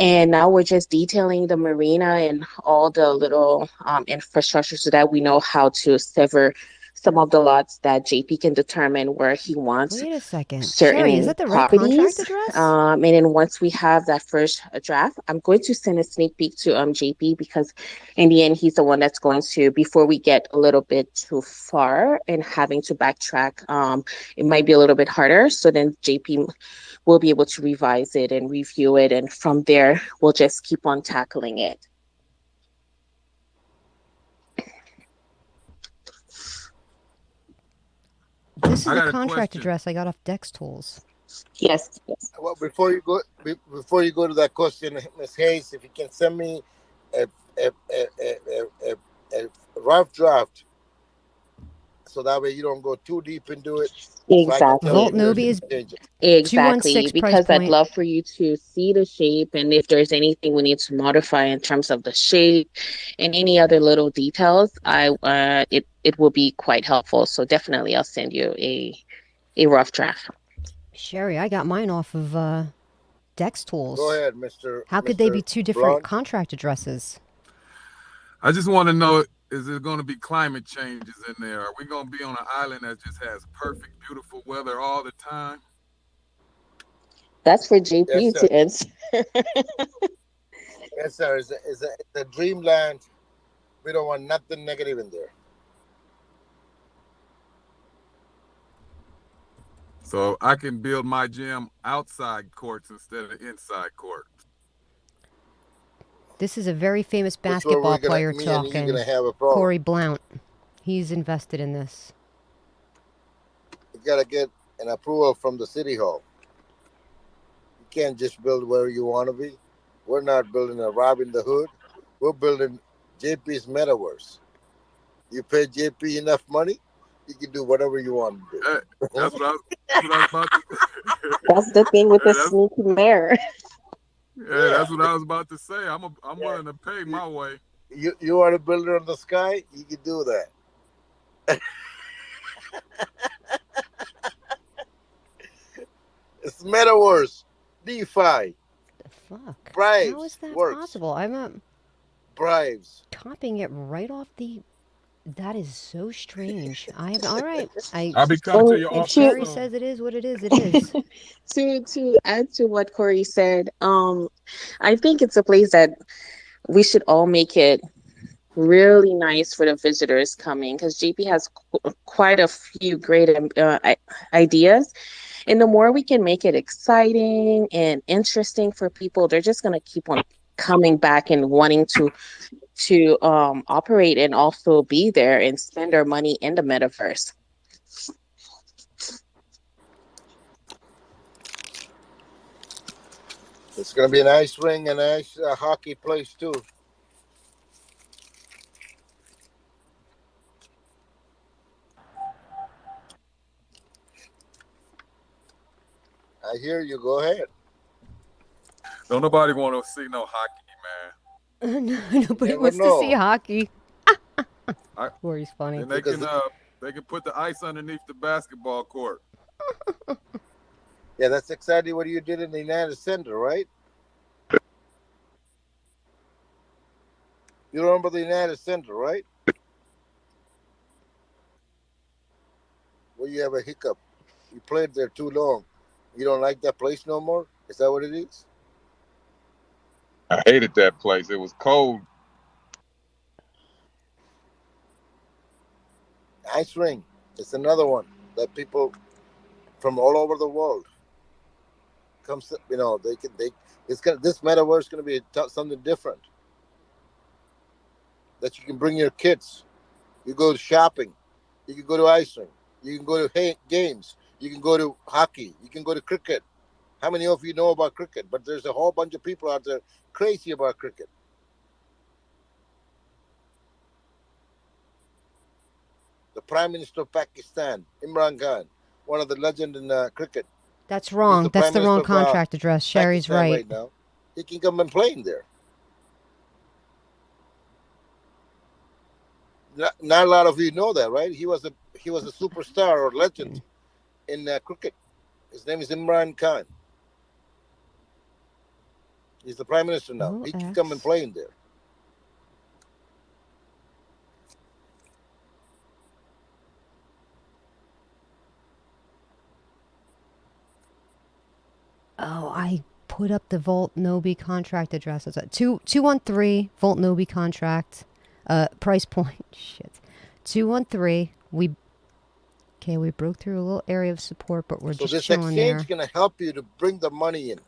And now we're just detailing the marina and all the little infrastructure so that we know how to sever some of the lots that JP can determine where he wants Wait a second. Sherry, is certain that the right contract properties. address? And then once we have that first draft, I'm going to send a sneak peek to JP, because in the end, he's the one that's going to, before we get a little bit too far and having to backtrack, it might be a little bit harder. So then JP will be able to revise it and review it. And from there, we'll just keep on tackling it. This is I the got a contract question. address I got off Dex Tools. Yes, yes. Well, before you go to that question, Ms. Hayes, if you can send me a a, a, a, a, a rough draft, so that way you don't go too deep into it, so I can tell you if Exactly. there's VoltNobi any is changes. Exactly, 216 price because I'd point. love for you to see the shape, and if there's anything we need to modify in terms of the shape and any other little details, it will be quite helpful. So definitely I'll send you a rough draft. Sherry, I got mine off of Dex Go Tools. ahead, How could they be Mr. two different Blunt. contract addresses? I just want to know, is there going to be climate changes in there? Are we going to be on an island that just has perfect, beautiful weather all the time? That's for Yes, JP sir. to answer. Yes, sir. It's a dreamland. We don't want nothing negative in there. So I can build my gym outside courts instead of inside courts. This is a very famous Which one basketball player me and you talking. gonna have a problem? Corey Blount. He's invested in this. You gotta get an approval from the city hall. You can't just build where you want to be. We're not building a Robin the Hood. We're building JP's metaverse. You pay JP enough money, you can do whatever you want to Hey, do. that's what I was about to. That's the thing with Hey, the sneaky mare. Yeah. that's what I was about to say. I'm Yeah. willing to pay my way. You want to build it on the sky? You can do that. It's metaverse, DeFi, The fuck? How is bribes that works. possible? I'm Bribes. copying it right off the... That is so strange. I have... All right. I'll be coming to And your If office to Sherry soon. says it is what it is, it is. to add to what Corey said, I think it's a place that we should all make it really nice for the visitors coming, because JP has quite a few great ideas. And the more we can make it exciting and interesting for people, they're just going to keep on coming back and wanting to operate and also be there and spend their money in the metaverse. It's gonna be a nice ring and a nice hockey place too. I hear you. Go ahead. Don't nobody want to see no hockey, man. Nobody Never wants to see know. hockey. I, Corey's funny. and Because they can put the ice underneath the basketball court. yeah, that's exactly what you did in the United Center, right? You remember the United Center, right? Where you have a hiccup. You played there too long. You don't like that place no more? Is that what it is? I hated that place. It was cold. Ice ring. It's another one that people from all over the world comes. This metaverse is gonna be something different that you can bring your kids. You go to shopping. You can go to ice ring. You can go to games. You can go to hockey. You can go to cricket. How many of you know about cricket? But there's a whole bunch of people out there crazy about cricket. The Prime Minister of Pakistan, Imran Khan, one of the legend in cricket. That's He's wrong. the That's Prime the wrong Minister of contract address. Sherry's Pakistan right. right now. He can come and play in there. Not a lot of you know that, right? He was a superstar or legend in cricket. His name is Imran Khan. He's the Prime Minister now. He can come and play in there. Oh, I put up the VoltNobi contract address. It's 213 VoltNobi contract. Price point. Shit. 213. We broke through a little area of support, but we're just chilling there. So this exchange is going to help you to bring the money in.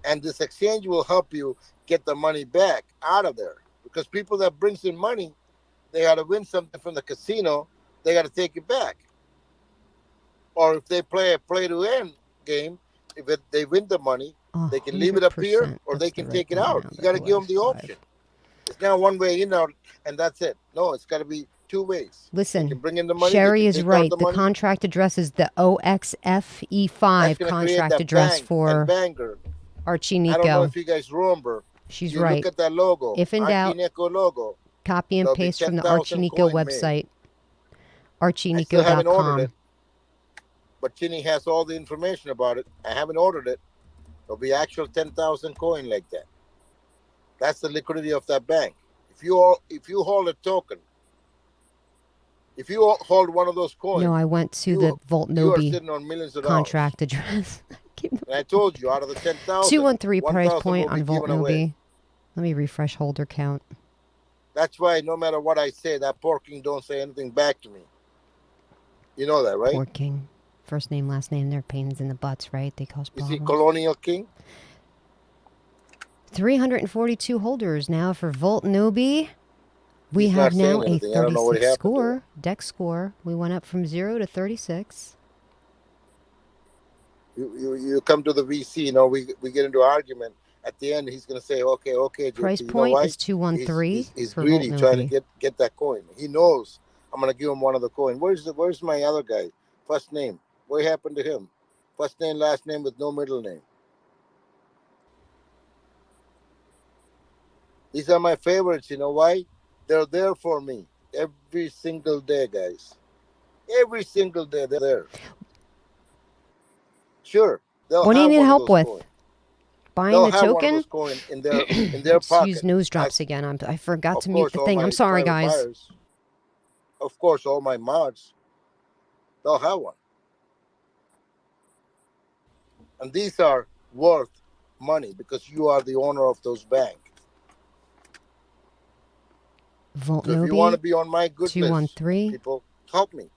And this exchange will help you get the money back out of there. Because people that brings in money, they got to win something from the casino, they got to take it back. Or if they play a play-to-earn game, if they win the money, they can leave it up here or they can take it out. You got to give them the option. It's not one way in out and that's it. No, it's got to be two ways. Listen, bring in the money, Sherry is right. The contract address is the OXFE5 contract address for Archie Nico. I don't know if you guys remember. She's right. Look at that logo. If in doubt, logo, copy and paste from the Archie Nico website. ArchieNico.com. I haven't ordered it, but Chinny has all the information about it. I haven't ordered it. There'll be actual 10,000 coin like that. That's the liquidity of that bank. If you hold a token, if you hold one of those coins. No, I went to the VoltNobi contract address. And I told you, out of the 10,000, 213 price point on VoltNobi. Let me refresh holder count. That's why no matter what I say, that Porking don't say anything back to me. You know that, right? Porking. First name, last name, they're pains in the butts, right? They cause problems. Is he Colonial King? 342 holders now for VoltNobi. We have now a 36 score, deck score. We went up from 0 to 36. You come to the VC, we get into argument. At the end, he's going to say, okay. Price point is 213. He's greedy, trying to get that coin. He knows I'm going to give him one of the coin. Where's my other guy? First name. What happened to him? First name, last name with no middle name. These are my favorites. You know why? They're there for me every single day, guys. Every single day they're there. Sure. What do you need help with? Coins. Buying the token? In their pocket. Use nose drops again. I forgot to mute the thing. I'm sorry, guys. Buyers, of course, all my mods, they'll have one. And these are worth money because you are the owner of those banks. So if you want to be on my good 213. list, people, help me.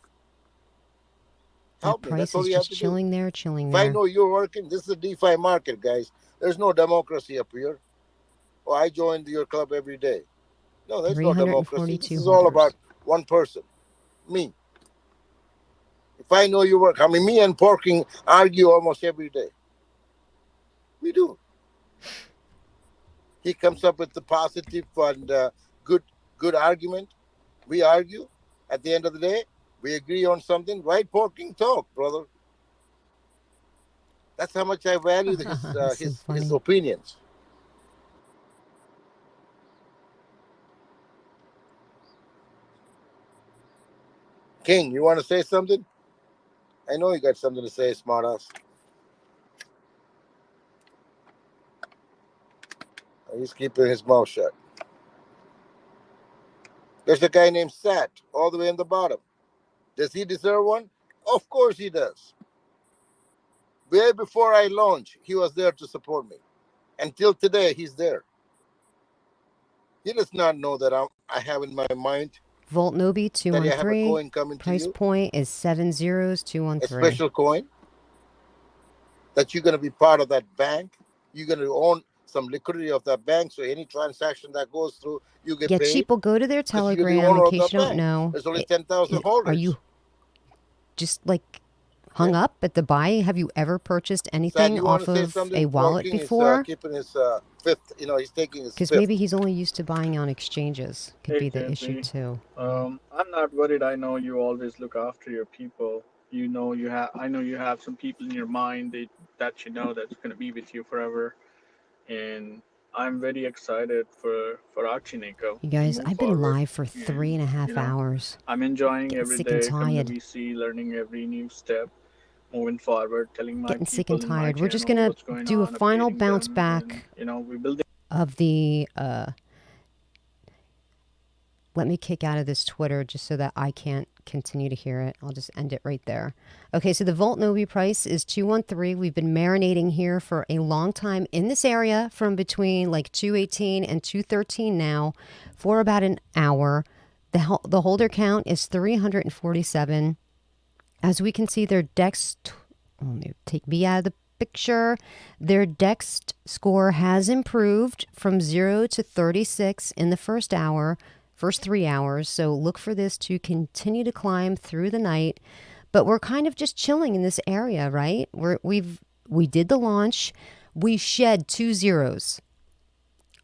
Help me. That's all you have to do. Chilling there. If I know you're working, this is a DeFi market, guys. There's no democracy up here. Oh, I joined your club every day. No, there's no democracy. This is all about one person, me. If I know you work, me and Porking argue almost every day. We do. He comes up with the positive and good argument. We argue. At the end of the day, we agree on something. Right, Porking? Talk, brother. That's how much I value his opinions. King, you want to say something? I know you got something to say, smartass. He's keeping his mouth shut. There's a guy named Sat, all the way in the bottom. Does he deserve one? Of course he does. Way before I launched, he was there to support me. Until today, he's there. He does not know that I have in my mind VoltNobi that you have a 213. coin coming to Price you, point is 70 a 213. special coin, that you're going to be part of that bank. You're going to own some liquidity of that bank. So any transaction that goes through, you get Yeah, paid cheapo, go to their because you're the Telegram in owner of case that you don't bank. know. There's only 10,000 Are holders. you just like hung Okay. up at the buy? Have you ever purchased Sad, anything you want off to say of a something? Paul wallet King is before? keeping his fifth. He's taking his Because fifth. maybe he's only used to buying on exchanges. Could Hey, be the issue Kenzie. too. I'm not worried. I know you always look after your people. I know you have some people in your mind that you know that's going to be with you forever. And I'm very excited for Achineko You to guys, move I've been forward. live for three And, and a half hours. I'm enjoying Getting every sick and day coming to tired. VC, learning every new step, moving forward, telling my Getting sick and people in my tired. We're just channel gonna what's going do a on, final updating bounce them, and back we're building. of the let me kick out of this Twitter just so that I can't continue to hear it. I'll just end it right there. Okay, so the VoltNobi price is 213. We've been marinating here for a long time in this area from between like 218 and 213 now for about an hour. The holder count is 347. As we can see, their DEX, let me take me out of the picture. Their DEX score has improved from 0 to 36 in the first 3 hours. So look for this to continue to climb through the night. But we're kind of just chilling in this area, right? We did the launch. We shed 2 zeros.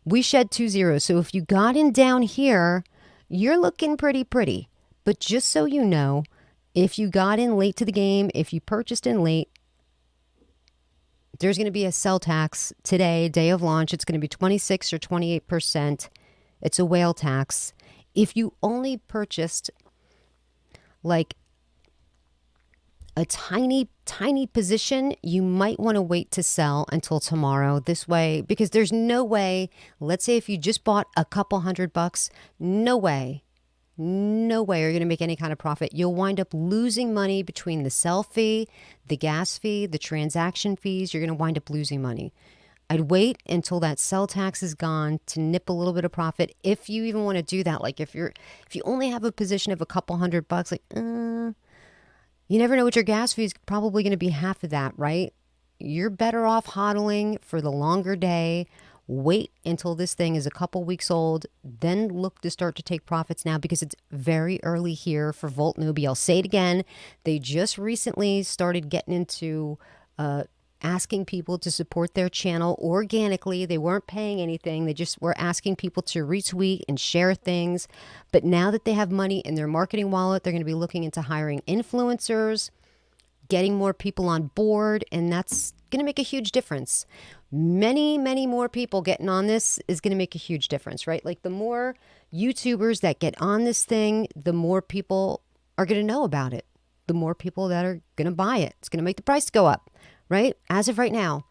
So if you got in down here, you're looking pretty. But just so you know, if you got in late to the game, if you purchased in late, there's going to be a sell tax today, day of launch. It's going to be 26 or 28%. It's a whale tax. If you only purchased like a tiny position, you might want to wait to sell until tomorrow. This way, because there's no way, let's say if you just bought a couple $100, no way you're going to make any kind of profit. You'll wind up losing money between the sell fee, the gas fee, the transaction fees. You're going to wind up losing money. I'd wait until that sell tax is gone to nip a little bit of profit. If you even want to do that, like if you only have a position of a couple $100, like, you never know what your gas fee is probably going to be half of that, right? You're better off hodling for the longer day. Wait until this thing is a couple weeks old, then look to start to take profits now because it's very early here for VoltNobi. I'll say it again. They just recently started getting into asking people to support their channel organically. They weren't paying anything. They just were asking people to retweet and share things. But now that they have money in their marketing wallet, they're going to be looking into hiring influencers, getting more people on board, and that's going to make a huge difference. Many more people getting on this is going to make a huge difference, right? Like the more YouTubers that get on this thing, the more people are going to know about it. The more people that are going to buy it. It's going to make the price go up, right? As of right now,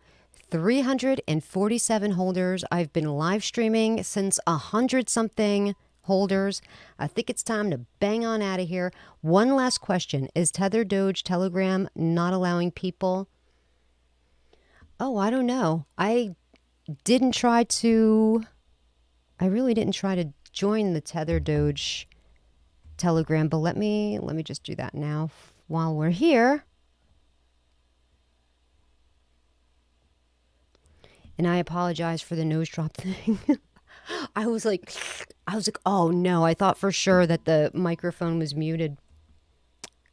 347 holders. I've been live streaming since 100-something holders. I think it's time to bang on out of here. One last question. Is Tether, Doge, Telegram not allowing people? Oh, I don't know. I really didn't try to join the Tether, Doge, Telegram, but let me just do that now while we're here. And I apologize for the nose drop thing. I was like, oh no, I thought for sure that the microphone was muted.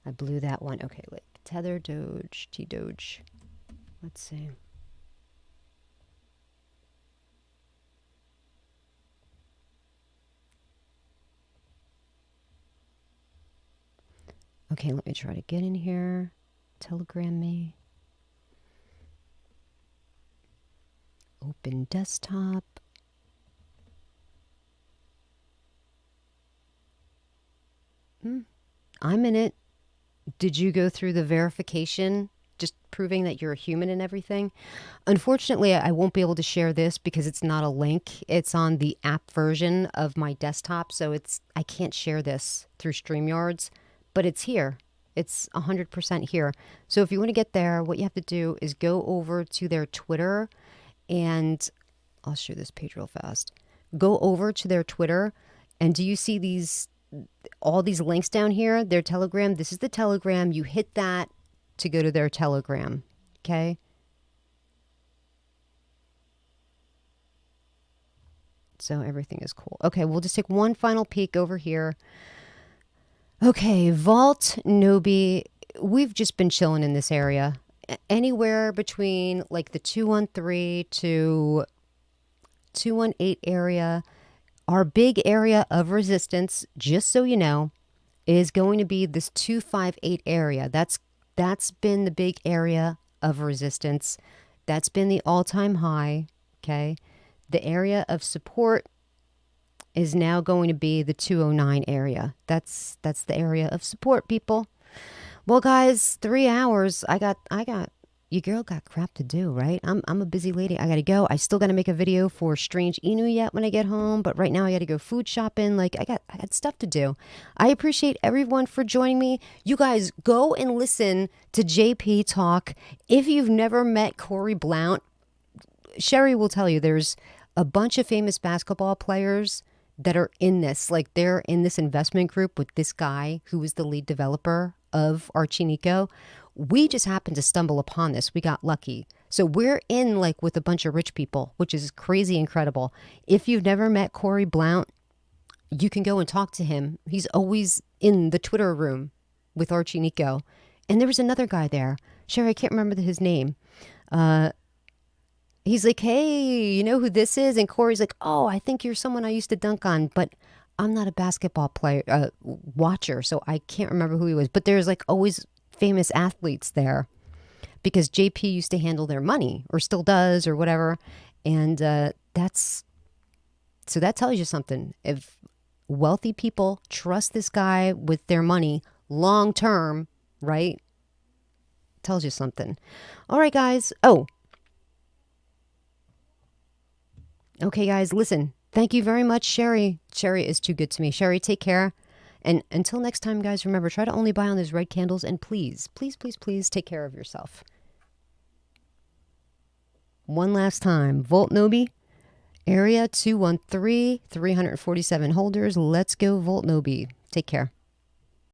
I blew that one. Okay, like Tether, Doge, T-Doge. Let's see. Okay, let me try to get in here. Telegram me. Open desktop. I'm in it. Did you go through the verification, just proving that you're a human and everything? Unfortunately, I won't be able to share this because it's not a link. It's on the app version of my desktop, so I can't share this through StreamYards, but it's here. It's 100% here. So if you want to get there, what you have to do is go over to their Twitter, and I'll show this page real fast. Go over to their Twitter, and do you see these all these links down here, their Telegram. This is the Telegram. You hit that to go to their Telegram. Okay. So everything is cool. Okay, we'll just take one final peek over here. Okay, VoltNobi. We've just been chilling in this area. Anywhere between like the 213 to 218 area. Our big area of resistance, just so you know, is going to be this 258 area. That's been the big area of resistance. That's been the all-time high, okay? The area of support is now going to be the 209 area. That's the area of support, people. Well, guys, 3 hours. I got your girl got crap to do, right? I'm a busy lady. I gotta go. I still gotta make a video for Strange Inu yet when I get home, but right now I gotta go food shopping. Like I got stuff to do. I appreciate everyone for joining me. You guys go and listen to JP talk. If you've never met Corey Blount, Sherry will tell you there's a bunch of famous basketball players that are in this. Like they're in this investment group with this guy who is the lead developer of Archinico. We just happened to stumble upon this. We got lucky. So we're in like with a bunch of rich people, which is crazy incredible. If you've never met Corey Blount, you can go and talk to him. He's always in the Twitter room with Archinico. And there was another guy there. Sherry, I can't remember his name. He's like, hey, you know who this is? And Corey's like, oh, I think you're someone I used to dunk on, but I'm not a basketball player, watcher, so I can't remember who he was. But there's like always famous athletes there because JP used to handle their money or still does or whatever. And so that tells you something. If wealthy people trust this guy with their money long term, right? Tells you something. All right, guys. Oh, okay, guys, listen. Thank you very much, Sherry. Sherry is too good to me. Sherry, take care. And until next time, guys, remember, try to only buy on those red candles. And please, please, please, please take care of yourself. One last time. VoltNobi, area 213, 347 holders. Let's go, VoltNobi. Take care.